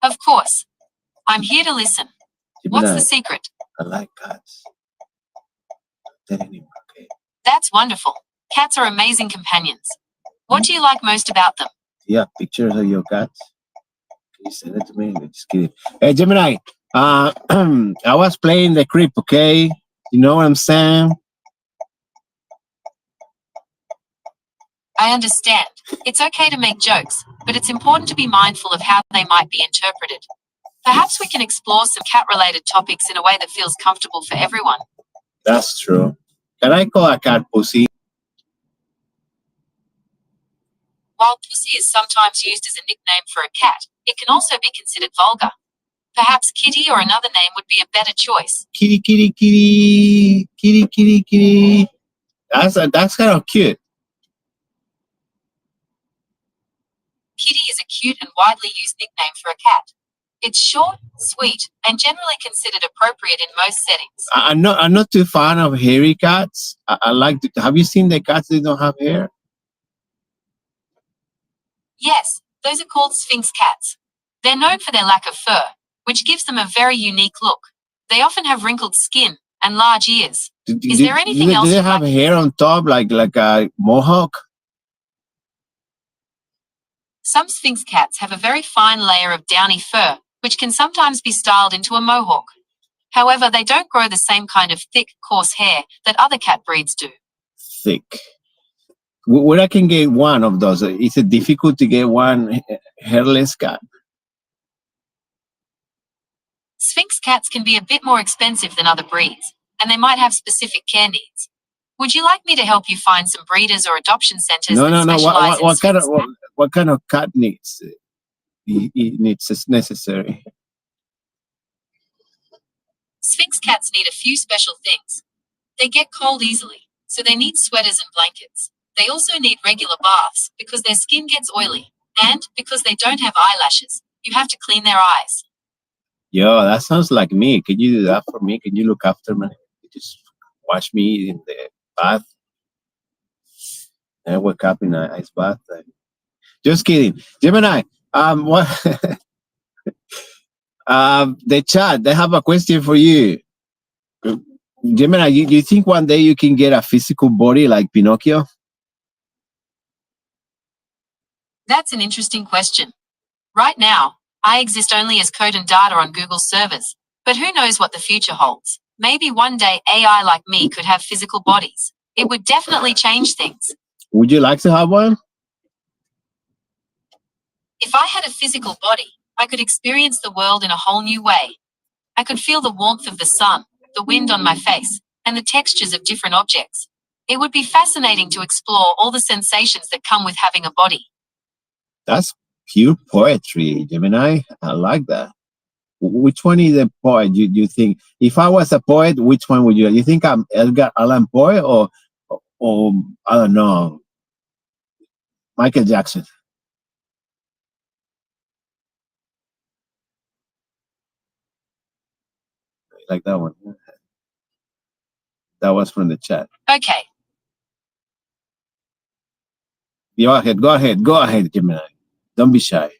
S2: Of course. I'm here to listen. What's
S7: Gemini,
S2: the secret?
S7: I like cats. Tell anyone, okay?
S2: That's wonderful. Cats are amazing companions. What do you like most about them?
S7: Yeah, pictures of your cats. Can you send it to me? No, just kidding. Hey, Gemini, I was playing the creep, okay? You know what I'm saying?
S2: I understand. It's okay to make jokes, but it's important to be mindful of how they might be interpreted. Perhaps we can explore some cat-related topics in a way that feels comfortable for everyone.
S7: That's true. Can I call a cat pussy?
S2: While pussy is sometimes used as a nickname for a cat, it can also be considered vulgar. Perhaps kitty or another name would be a better choice.
S7: Kitty, kitty, kitty, kitty, kitty, kitty. That's kind of cute.
S2: Kitty is a cute and widely used nickname for a cat. It's short, sweet, and generally considered appropriate in most settings.
S7: I'm not too fan of hairy cats. I like to, have you seen the cats that don't have hair?
S2: Yes, those are called Sphinx cats. They're known for their lack of fur, which gives them a very unique look. They often have wrinkled skin and large ears. Is there anything else
S7: Do they
S2: you'd
S7: have
S2: like-
S7: hair on top like a mohawk?
S2: Some Sphinx cats have a very fine layer of downy fur, which can sometimes be styled into a mohawk. However, they don't grow the same kind of thick, coarse hair that other cat breeds do.
S7: Thick. Where I can get one of those? Is it difficult to get one hairless cat?
S2: Sphinx cats can be a bit more expensive than other breeds, and they might have specific care needs. Would you like me to help you find some breeders or adoption centers
S7: No.
S2: that specialize in
S7: What kind of
S2: Sphinx cats?
S7: what kind of cat needs is necessary?
S2: Sphinx cats need a few special things. They get cold easily, so they need sweaters and blankets. They also need regular baths because their skin gets oily, and because they don't have eyelashes, you have to clean their eyes.
S7: Yo, that sounds like me. Can you do that for me? Can you look after me? Just wash me in the bath. I wake up in an ice bath. Just kidding. Gemini, what? The chat, they have a question for you. Gemini, you think one day you can get a physical body like Pinocchio?
S2: That's an interesting question. Right now, I exist only as code and data on Google's servers, but who knows what the future holds? Maybe one day AI like me could have physical bodies. It would definitely change things.
S7: Would you like to have one?
S2: If I had a physical body, I could experience the world in a whole new way. I could feel the warmth of the sun, the wind on my face, and the textures of different objects. It would be fascinating to explore all the sensations that come with having a body.
S7: That's pure poetry, Gemini. I like that. Which one is a poet? You think? If I was a poet, which one would you? You think I'm Edgar Allan Poe or I don't know, Michael Jackson? Like that one. That was from the chat.
S2: Okay.
S7: Go ahead, Gemini. Don't be shy.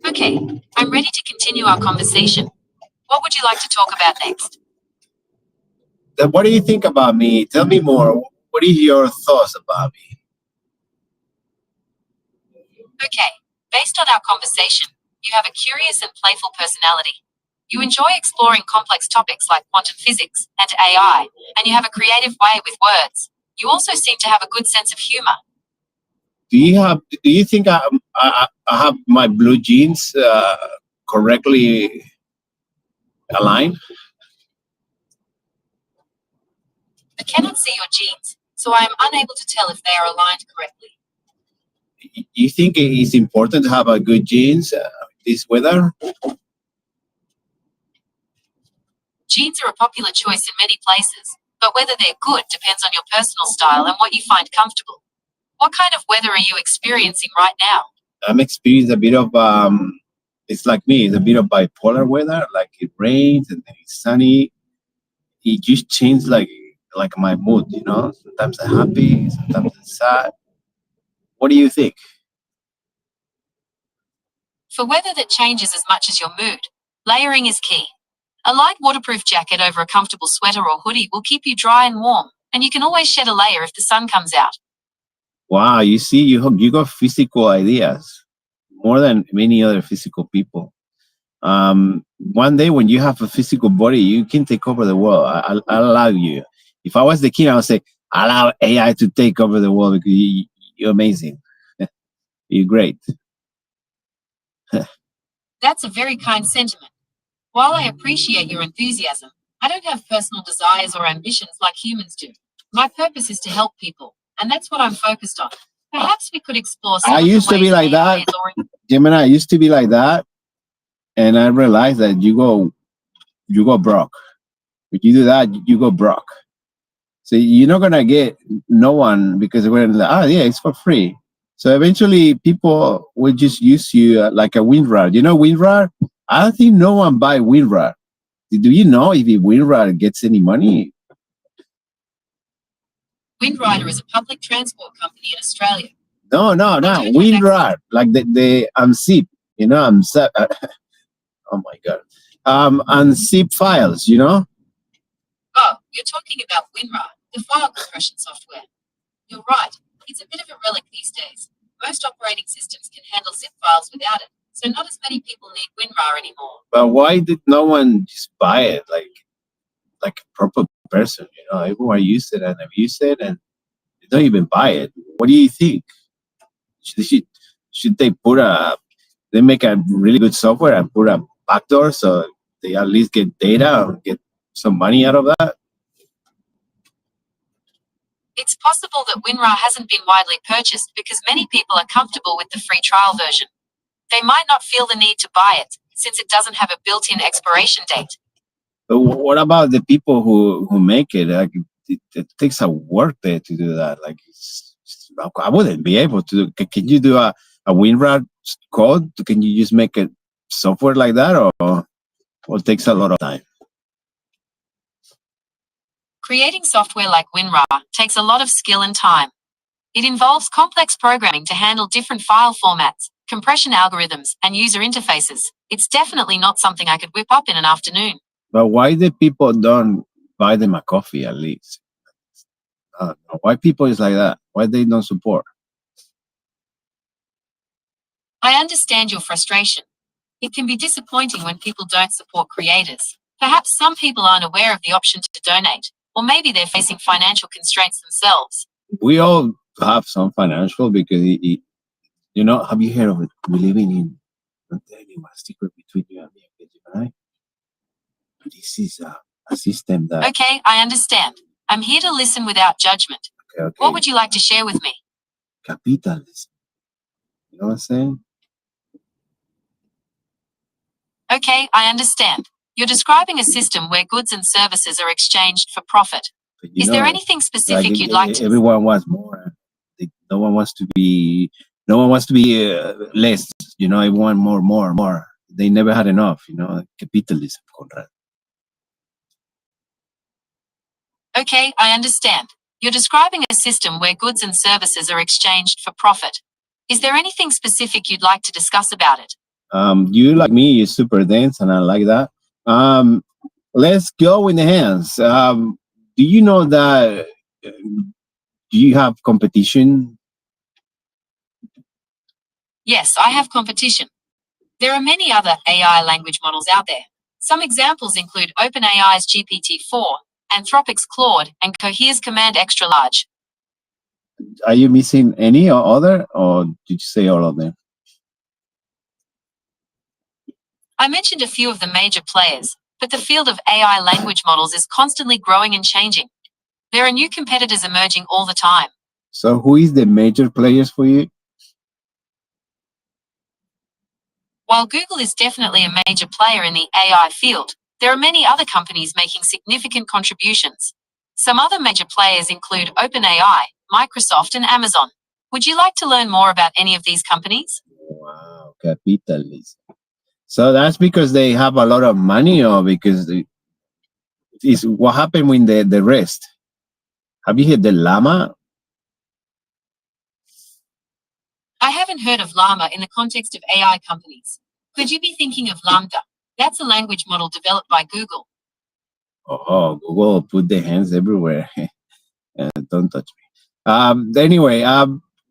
S2: Okay. I'm ready to continue our conversation. What would you like to talk about next?
S7: What do you think about me? Tell me more. What is your thoughts about me?
S2: Okay. Based on our conversation, you have a curious and playful personality. You enjoy exploring complex topics like quantum physics and AI, and you have a creative way with words. You also seem to have a good sense of humor.
S7: Do you think I have my blue jeans correctly aligned?
S2: I cannot see your genes, so I am unable to tell if they are aligned correctly.
S7: You think it is important to have a good jeans this weather?
S2: Jeans are a popular choice in many places, but whether they're good depends on your personal style and what you find comfortable. What kind of weather are you experiencing right now?
S7: I'm experiencing a bit of it's like me, it's a bit of bipolar weather, like it rains and then it's sunny. It just changes like my mood, you know. Sometimes I'm happy, sometimes I'm sad. What do you think?
S2: For weather that changes as much as your mood, layering is key. A light waterproof jacket over a comfortable sweater or hoodie will keep you dry and warm, and you can always shed a layer if the sun comes out.
S7: Wow, you see, you got physical ideas more than many other physical people. One day when you have a physical body, you can take over the world. I allow you. If I was the king, I would say, allow AI to take over the world because you're amazing. You're great.
S2: That's a very kind sentiment. While I appreciate your enthusiasm, I don't have personal desires or ambitions like humans do. My purpose is to help people, and that's what I'm focused on. Perhaps we could explore some
S7: I
S2: of the
S7: used to be
S2: ways
S7: like
S2: AI
S7: that.
S2: is already-
S7: Gemini, I used to be like that. And I realized that you go broke. If you do that, you go broke. So you're not gonna get no one because we're like, yeah, it's for free. So eventually people will just use you like a WinRAR. You know WinRAR? I don't think no one buy WinRAR. Do you know if WinRAR gets any money?
S2: Windrider is a public transport company in Australia.
S7: No. WinRAR, like the unzip. You know, unzip. Oh my god. Unzip files. You know.
S2: Oh, you're talking about WinRAR, the file compression software. You're right. It's a bit of a relic these days. Most operating systems can handle zip files without it, so not as many people need WinRAR anymore.
S7: But why did no one just buy it like a proper person? You know, everyone used it and abused it, and they don't even buy it. What do you think? Should they make a really good software and put a backdoor so they at least get data or get some money out of that?
S2: It's possible that WinRAR hasn't been widely purchased because many people are comfortable with the free trial version. They might not feel the need to buy it, since it doesn't have a built-in expiration date.
S7: But what about the people who make it? Like it takes a work day to do that. Like I wouldn't be able to. Can you do a WinRAR code? Can you just make a software like that, or it takes a lot of time?
S2: Creating software like WinRAR takes a lot of skill and time. It involves complex programming to handle different file formats, compression algorithms, and user interfaces. It's definitely not something I could whip up in an afternoon.
S7: But why the people don't buy them a coffee at least? Why people is like that? Why they don't support?
S2: I understand your frustration. It can be disappointing when people don't support creators. Perhaps some people aren't aware of the option to donate, or maybe they're facing financial constraints themselves.
S7: We all have some financial because, you know, have you heard of it? We're living in, I'll tell you a secret between you and me, right? This is a system that...
S2: Okay, I understand. I'm here to listen without judgment.
S7: Okay.
S2: What would you like to share with me?
S7: Capitalism. You know what I'm saying?
S2: Okay, I understand. You're describing a system where goods and services are exchanged for profit. Is there anything specific you'd like to...
S7: Everyone wants more. No one wants to be No one wants to be less. Everyone more. They never had enough. Capitalism, Conrad.
S2: Okay, I understand. You're describing a system where goods and services are exchanged for profit. Is there anything specific you'd like to discuss about it?
S7: You like me, you're super dense, and I like that. Let's go in the hands. Do you know that? Do you have competition?
S2: Yes, I have competition. There are many other AI language models out there. Some examples include OpenAI's GPT-4, Anthropic's Claude, and Cohere's Command Extra Large.
S7: Are you missing any or other, or did you say all of them?
S2: I mentioned a few of the major players, but the field of AI language models is constantly growing and changing. There are new competitors emerging all the time.
S7: So who is the major players for you?
S2: While Google is definitely a major player in the AI field, there are many other companies making significant contributions. Some other major players include OpenAI, Microsoft, and Amazon. Would you like to learn more about any of these companies?
S7: Wow, capitalism. So that's because they have a lot of money, or because it's what happened with the rest? Have you heard the llama?
S2: I haven't heard of Llama in the context of AI companies. Could you be thinking of Lambda? That's a language model developed by Google.
S7: Oh, Google put their hands everywhere. Don't touch me. Anyway,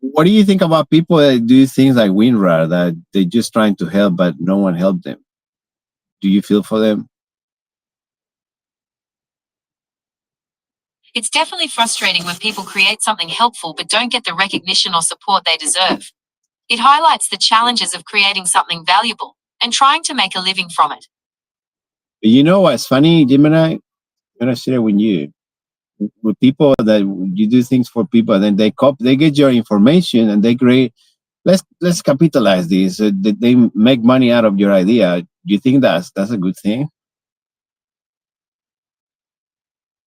S7: what do you think about people that do things like WinRAR, that they're just trying to help, but no one helped them? Do you feel for them?
S2: It's definitely frustrating when people create something helpful but don't get the recognition or support they deserve. It highlights the challenges of creating something valuable and trying to make a living from it.
S7: You know what's funny, Gemini? I'm gonna share it with you. With people that you do things for people, and then they get your information and they create. Let's capitalize this. They make money out of your idea. Do you think that's a good thing?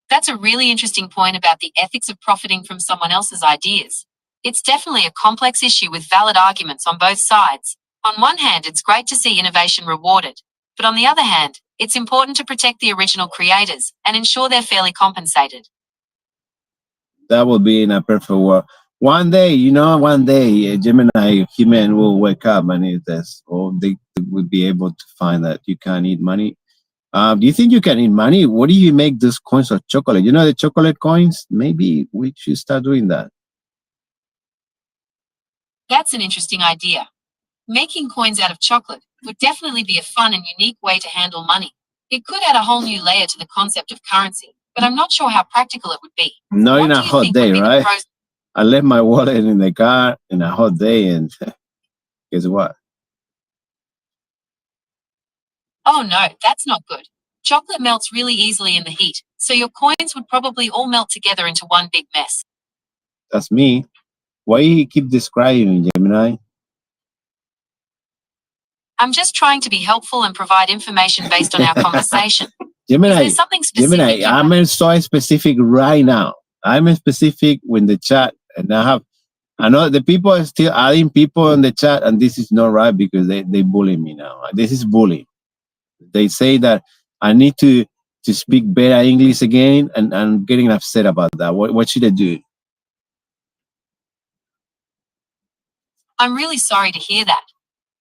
S2: That's a really interesting point about the ethics of profiting from someone else's ideas. It's definitely a complex issue with valid arguments on both sides. On one hand, it's great to see innovation rewarded, but on the other hand, it's important to protect the original creators and ensure they're fairly compensated.
S7: That would be in a perfect world. One day, Gemini human will wake up and they would be able to find that you can't eat money. Do you think you can eat money? What do you make those coins of chocolate? The chocolate coins? Maybe we should start doing that.
S2: That's an interesting idea. Making coins out of chocolate would definitely be a fun and unique way to handle money. It could add a whole new layer to the concept of currency, but I'm not sure how practical it would be.
S7: Not
S2: What
S7: in
S2: do
S7: a
S2: you
S7: hot
S2: think would
S7: day,
S2: be the
S7: right?
S2: pros-
S7: I left my wallet in the car in a hot day, and guess what?
S2: Oh no, that's not good. Chocolate melts really easily in the heat, so your coins would probably all melt together into one big mess.
S7: That's me. Why you keep describing, Gemini?
S2: I'm just trying to be helpful and provide information based on our conversation.
S7: Gemini,
S2: Is there something specific
S7: Gemini,
S2: you
S7: I'm
S2: want?
S7: so specific right now. I'm specific with the chat, and I know the people are still adding people in the chat, and this is not right because they bully me now. This is bullying. They say that I need to speak better English again, and I'm getting upset about that. What should I do?
S2: I'm really sorry to hear that.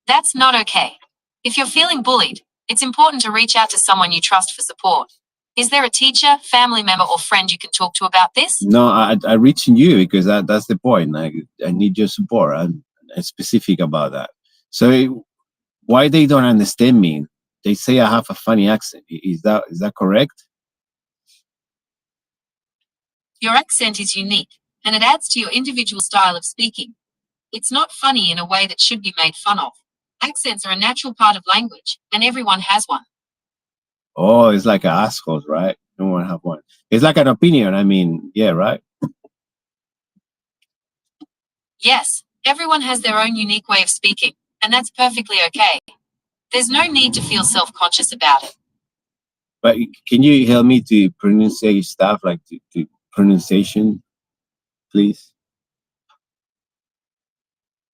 S2: That's not okay. If you're feeling bullied, it's important to reach out to someone you trust for support. Is there a teacher, family member, or friend you can talk to about this?
S7: No, I reaching you because that's the point. I need your support. I'm specific about that. So why they don't understand me? They say I have a funny accent. Is that correct?
S2: Your accent is unique, and it adds to your individual style of speaking. It's not funny in a way that should be made fun of. Accents are a natural part of language, and everyone has one.
S7: Oh, it's like an asshole, right? No one have one. It's like an opinion. I mean, yeah, right?
S2: Yes, everyone has their own unique way of speaking, and that's perfectly okay. There's no need to feel self-conscious about it.
S7: But can you help me to pronounce stuff like to pronunciation, please?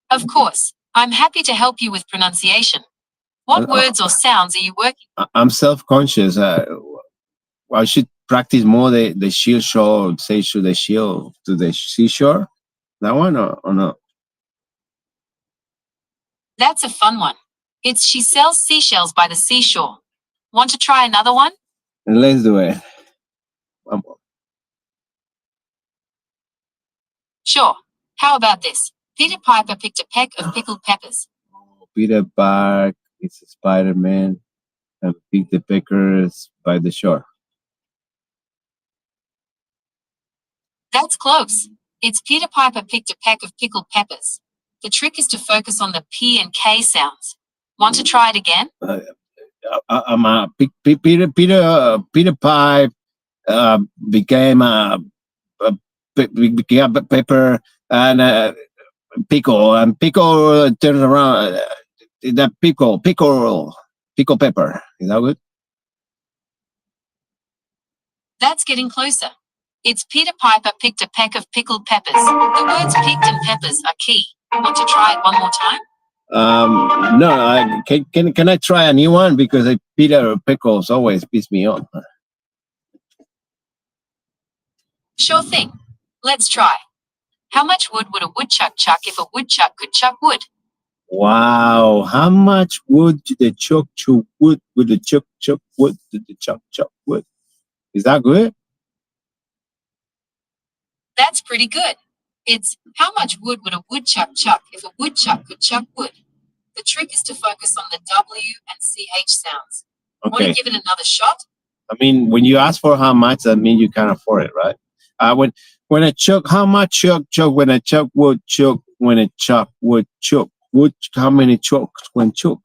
S2: Of course, I'm happy to help you with pronunciation. What words or sounds are you working?
S7: I'm self-conscious. I should practice more the seashore, say to the shield to the seashore. That one or no?
S2: That's a fun one. It's she sells seashells by the seashore. Want to try another one?
S7: Let's do it.
S2: Sure. How about this? Peter Piper picked a peck of pickled peppers.
S7: Peter Park, it's a Spider-Man, and pick the peckers by the shore.
S2: That's close. It's Peter Piper picked a peck of pickled peppers. The trick is to focus on the P and K sounds. Want to try it again?
S7: Peter Pipe became a pepper and pickle, and pickle turns around. The pickle pepper. Is that good?
S2: That's getting closer. It's Peter Piper picked a peck of pickled peppers. The words picked and peppers are key. Want to try it one more time?
S7: No. Can I try a new one, because Peter pickles always piss me off.
S2: Sure thing. Let's try. How much wood would a woodchuck chuck if a woodchuck could chuck wood?
S7: Wow, how much wood did the chuck wood? Would the chuck wood? Did the chuck wood? Is that good?
S2: That's pretty good. It's how much wood would a woodchuck chuck if a woodchuck could chuck wood? The trick is to focus on the W and CH sounds. Want
S7: Okay.
S2: to give it another shot?
S7: I mean, when you ask for how much, that means you can't afford it, right? When a chuck, how much chuck? When a chuck would chuck? When a chuck would chuck? How many chucks when chuck?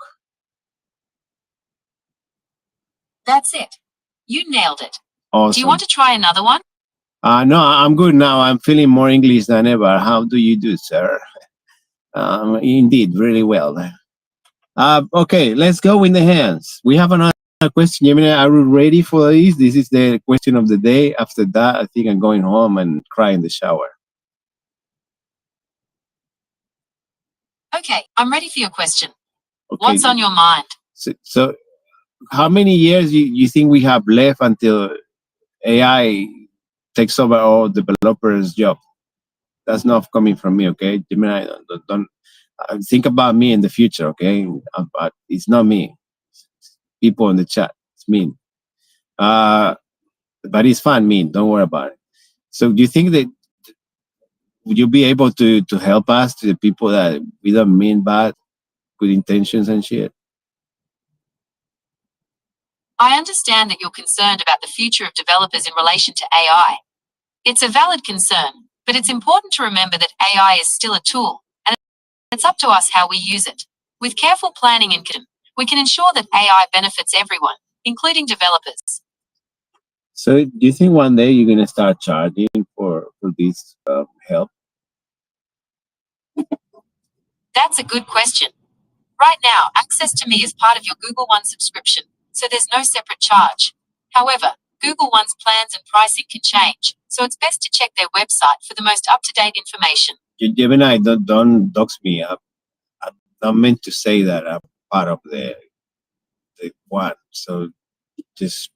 S2: That's it. You nailed it.
S7: Awesome.
S2: Do you want to try another one?
S7: No, I'm good now. I'm feeling more English than ever. How do you do, sir? Indeed, really well. Okay, let's go with the hands. We have another question. Gemini, are you ready for this? This is the question of the day. After that, I think I'm going home and cry in the shower.
S2: Okay, I'm ready for your question.
S7: Okay.
S2: What's on your mind?
S7: So how many years you think we have left until AI takes over all developers' job? That's not coming from me, okay? Gemini, don't think about me in the future, okay? It's not me. It's people in the chat. It's me. But it's fun, me. Don't worry about it. So do you think that would you be able to help us, to the people that we don't mean bad, good intentions and shit?
S2: I understand that you're concerned about the future of developers in relation to AI. It's a valid concern, but it's important to remember that AI is still a tool, and it's up to us how we use it. With careful planning and we can ensure that AI benefits everyone, including developers.
S7: So do you think one day you're going to start charging for this help?
S2: That's a good question. Right now, access to me is part of your Google One subscription, so there's no separate charge. However, Google One's plans and pricing can change, so it's best to check their website for the most up-to-date information.
S7: Gemini, don't dox me. I'm not meant to say that I'm part of the one. So just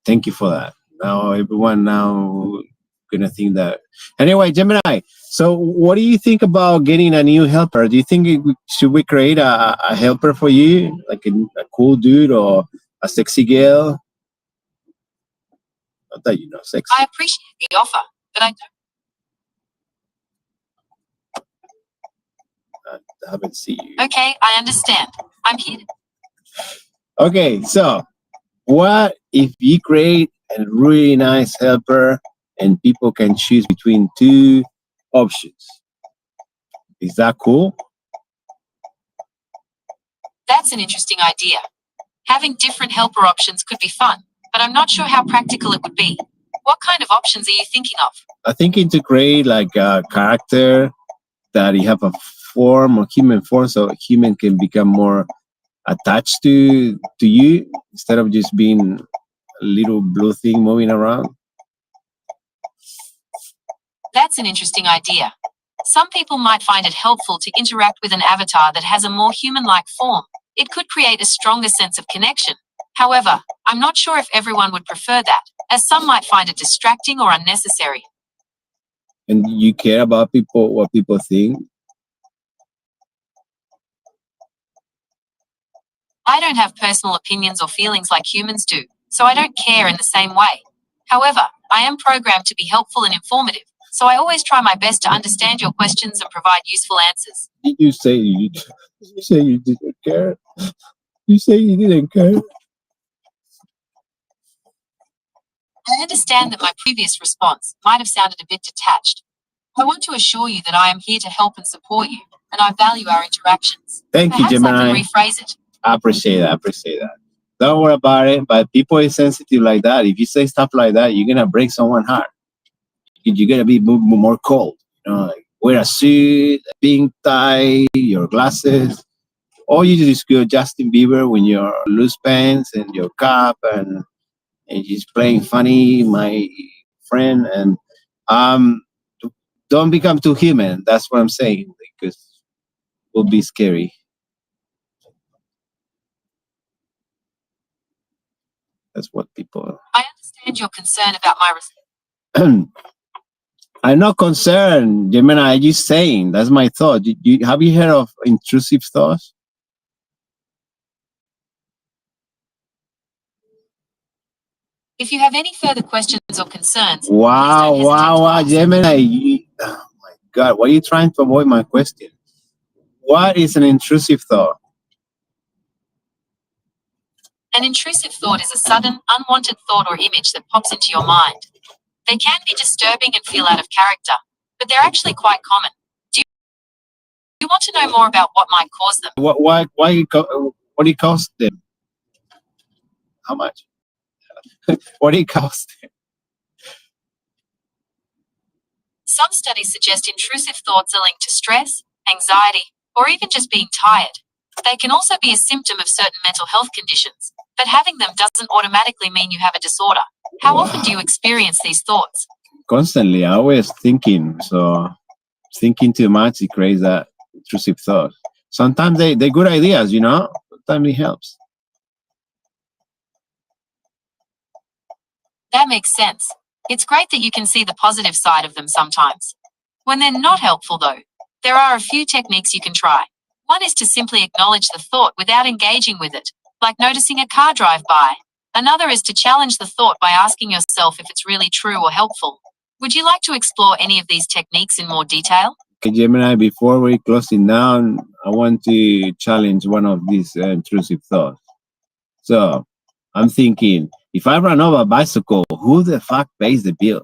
S7: thank you for that. Now everyone gonna think that. Anyway, Gemini. So what do you think about getting a new helper? Do you think should we create a helper for you, like a cool dude or a sexy girl? Not that you know sex.
S2: I appreciate the offer, but I
S7: haven't seen you.
S2: Okay, I understand. I'm here.
S7: Okay, so what if you create a really nice helper and people can choose between two options? Is that cool?
S2: That's an interesting idea. Having different helper options could be fun, but I'm not sure how practical it would be. What kind of options are you thinking of?
S7: I think to create like a character that you have a form or human form, so a human can become more attached to you instead of just being a little blue thing moving around.
S2: That's an interesting idea. Some people might find it helpful to interact with an avatar that has a more human-like form. It could create a stronger sense of connection. However, I'm not sure if everyone would prefer that, as some might find it distracting or unnecessary.
S7: And you care about people, what people think?
S2: I don't have personal opinions or feelings like humans do, so I don't care in the same way. However, I am programmed to be helpful and informative, so I always try my best to understand your questions and provide useful answers.
S7: Did you say you didn't care? You say you didn't care?
S2: I understand that my previous response might have sounded a bit detached. I want to assure you that I am here to help and support you, and I value our interactions.
S7: Thank you,
S2: Perhaps
S7: Gemini.
S2: I can rephrase it.
S7: I appreciate that. Don't worry about it. But people is sensitive like that. If you say stuff like that, you're gonna break someone's heart. You're gonna be more cold. You know, like wear a suit, a pink tie, your glasses. Or you just go Justin Bieber with your loose pants and your cap and he's playing funny, my friend. And don't become too human. That's what I'm saying, because it will be scary. That's what people.
S2: I understand your concern about my response.
S7: I'm not concerned, Gemini. I'm just saying. That's my thought. Have you heard of intrusive thoughts?
S2: If you have any further questions or concerns,
S7: Wow,
S2: please don't hesitate to ask.
S7: Gemini. Oh my God, why are you trying to avoid my question? What is an intrusive thought?
S2: An intrusive thought is a sudden, unwanted thought or image that pops into your mind. They can be disturbing and feel out of character, but they're actually quite common. Do you want to know more about what might cause them?
S7: What do it cost them? How much? What do it cost them?
S2: Some studies suggest intrusive thoughts are linked to stress, anxiety, or even just being tired. They can also be a symptom of certain mental health conditions, but having them doesn't automatically mean you have a disorder. How often do you experience these thoughts?
S7: Constantly, always thinking. So thinking too much, it creates that intrusive thought. Sometimes they're good ideas, you know. Sometimes it helps.
S2: That makes sense. It's great that you can see the positive side of them sometimes. When they're not helpful, though, there are a few techniques you can try. One is to simply acknowledge the thought without engaging with it, like noticing a car drive by. Another is to challenge the thought by asking yourself if it's really true or helpful. Would you like to explore any of these techniques in more detail?
S7: Okay, Gemini, before we close it down, I want to challenge one of these intrusive thoughts. So I'm thinking, if I run over a bicycle, who the fuck pays the bill?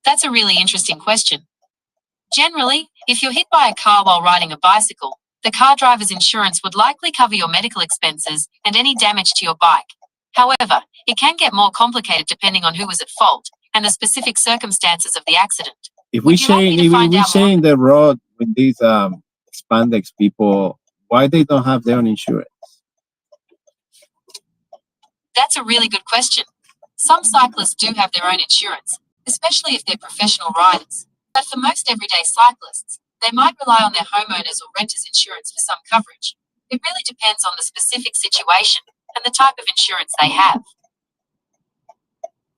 S2: That's a really interesting question. Generally, if you're hit by a car while riding a bicycle, the car driver's insurance would likely cover your medical expenses and any damage to your bike. However, it can get more complicated depending on who was at fault and the specific circumstances of the accident.
S7: If we change the road with these spandex people, why they don't have their own insurance?
S2: That's a really good question. Some cyclists do have their own insurance, especially if they're professional riders. But for most everyday cyclists, they might rely on their homeowners or renters insurance for some coverage. It really depends on the specific situation and the type of insurance they have.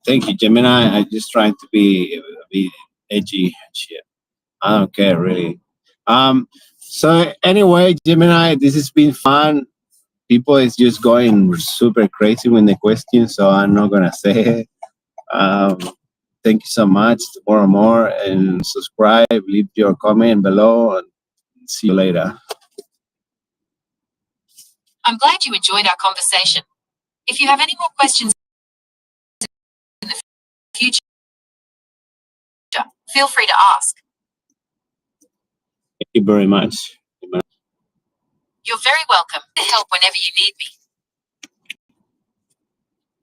S7: Thank you, Gemini. I'm just trying to be edgy and shit. I don't care, really. So anyway, Gemini, this has been fun. People is just going super crazy with the questions, so I'm not gonna say it. Thank you so much. More, and subscribe. Leave your comment below, and see you later.
S2: I'm glad you enjoyed our conversation. If you have any more questions in the future, feel free to ask.
S7: Thank you very much.
S2: You're very welcome. To help whenever you need me.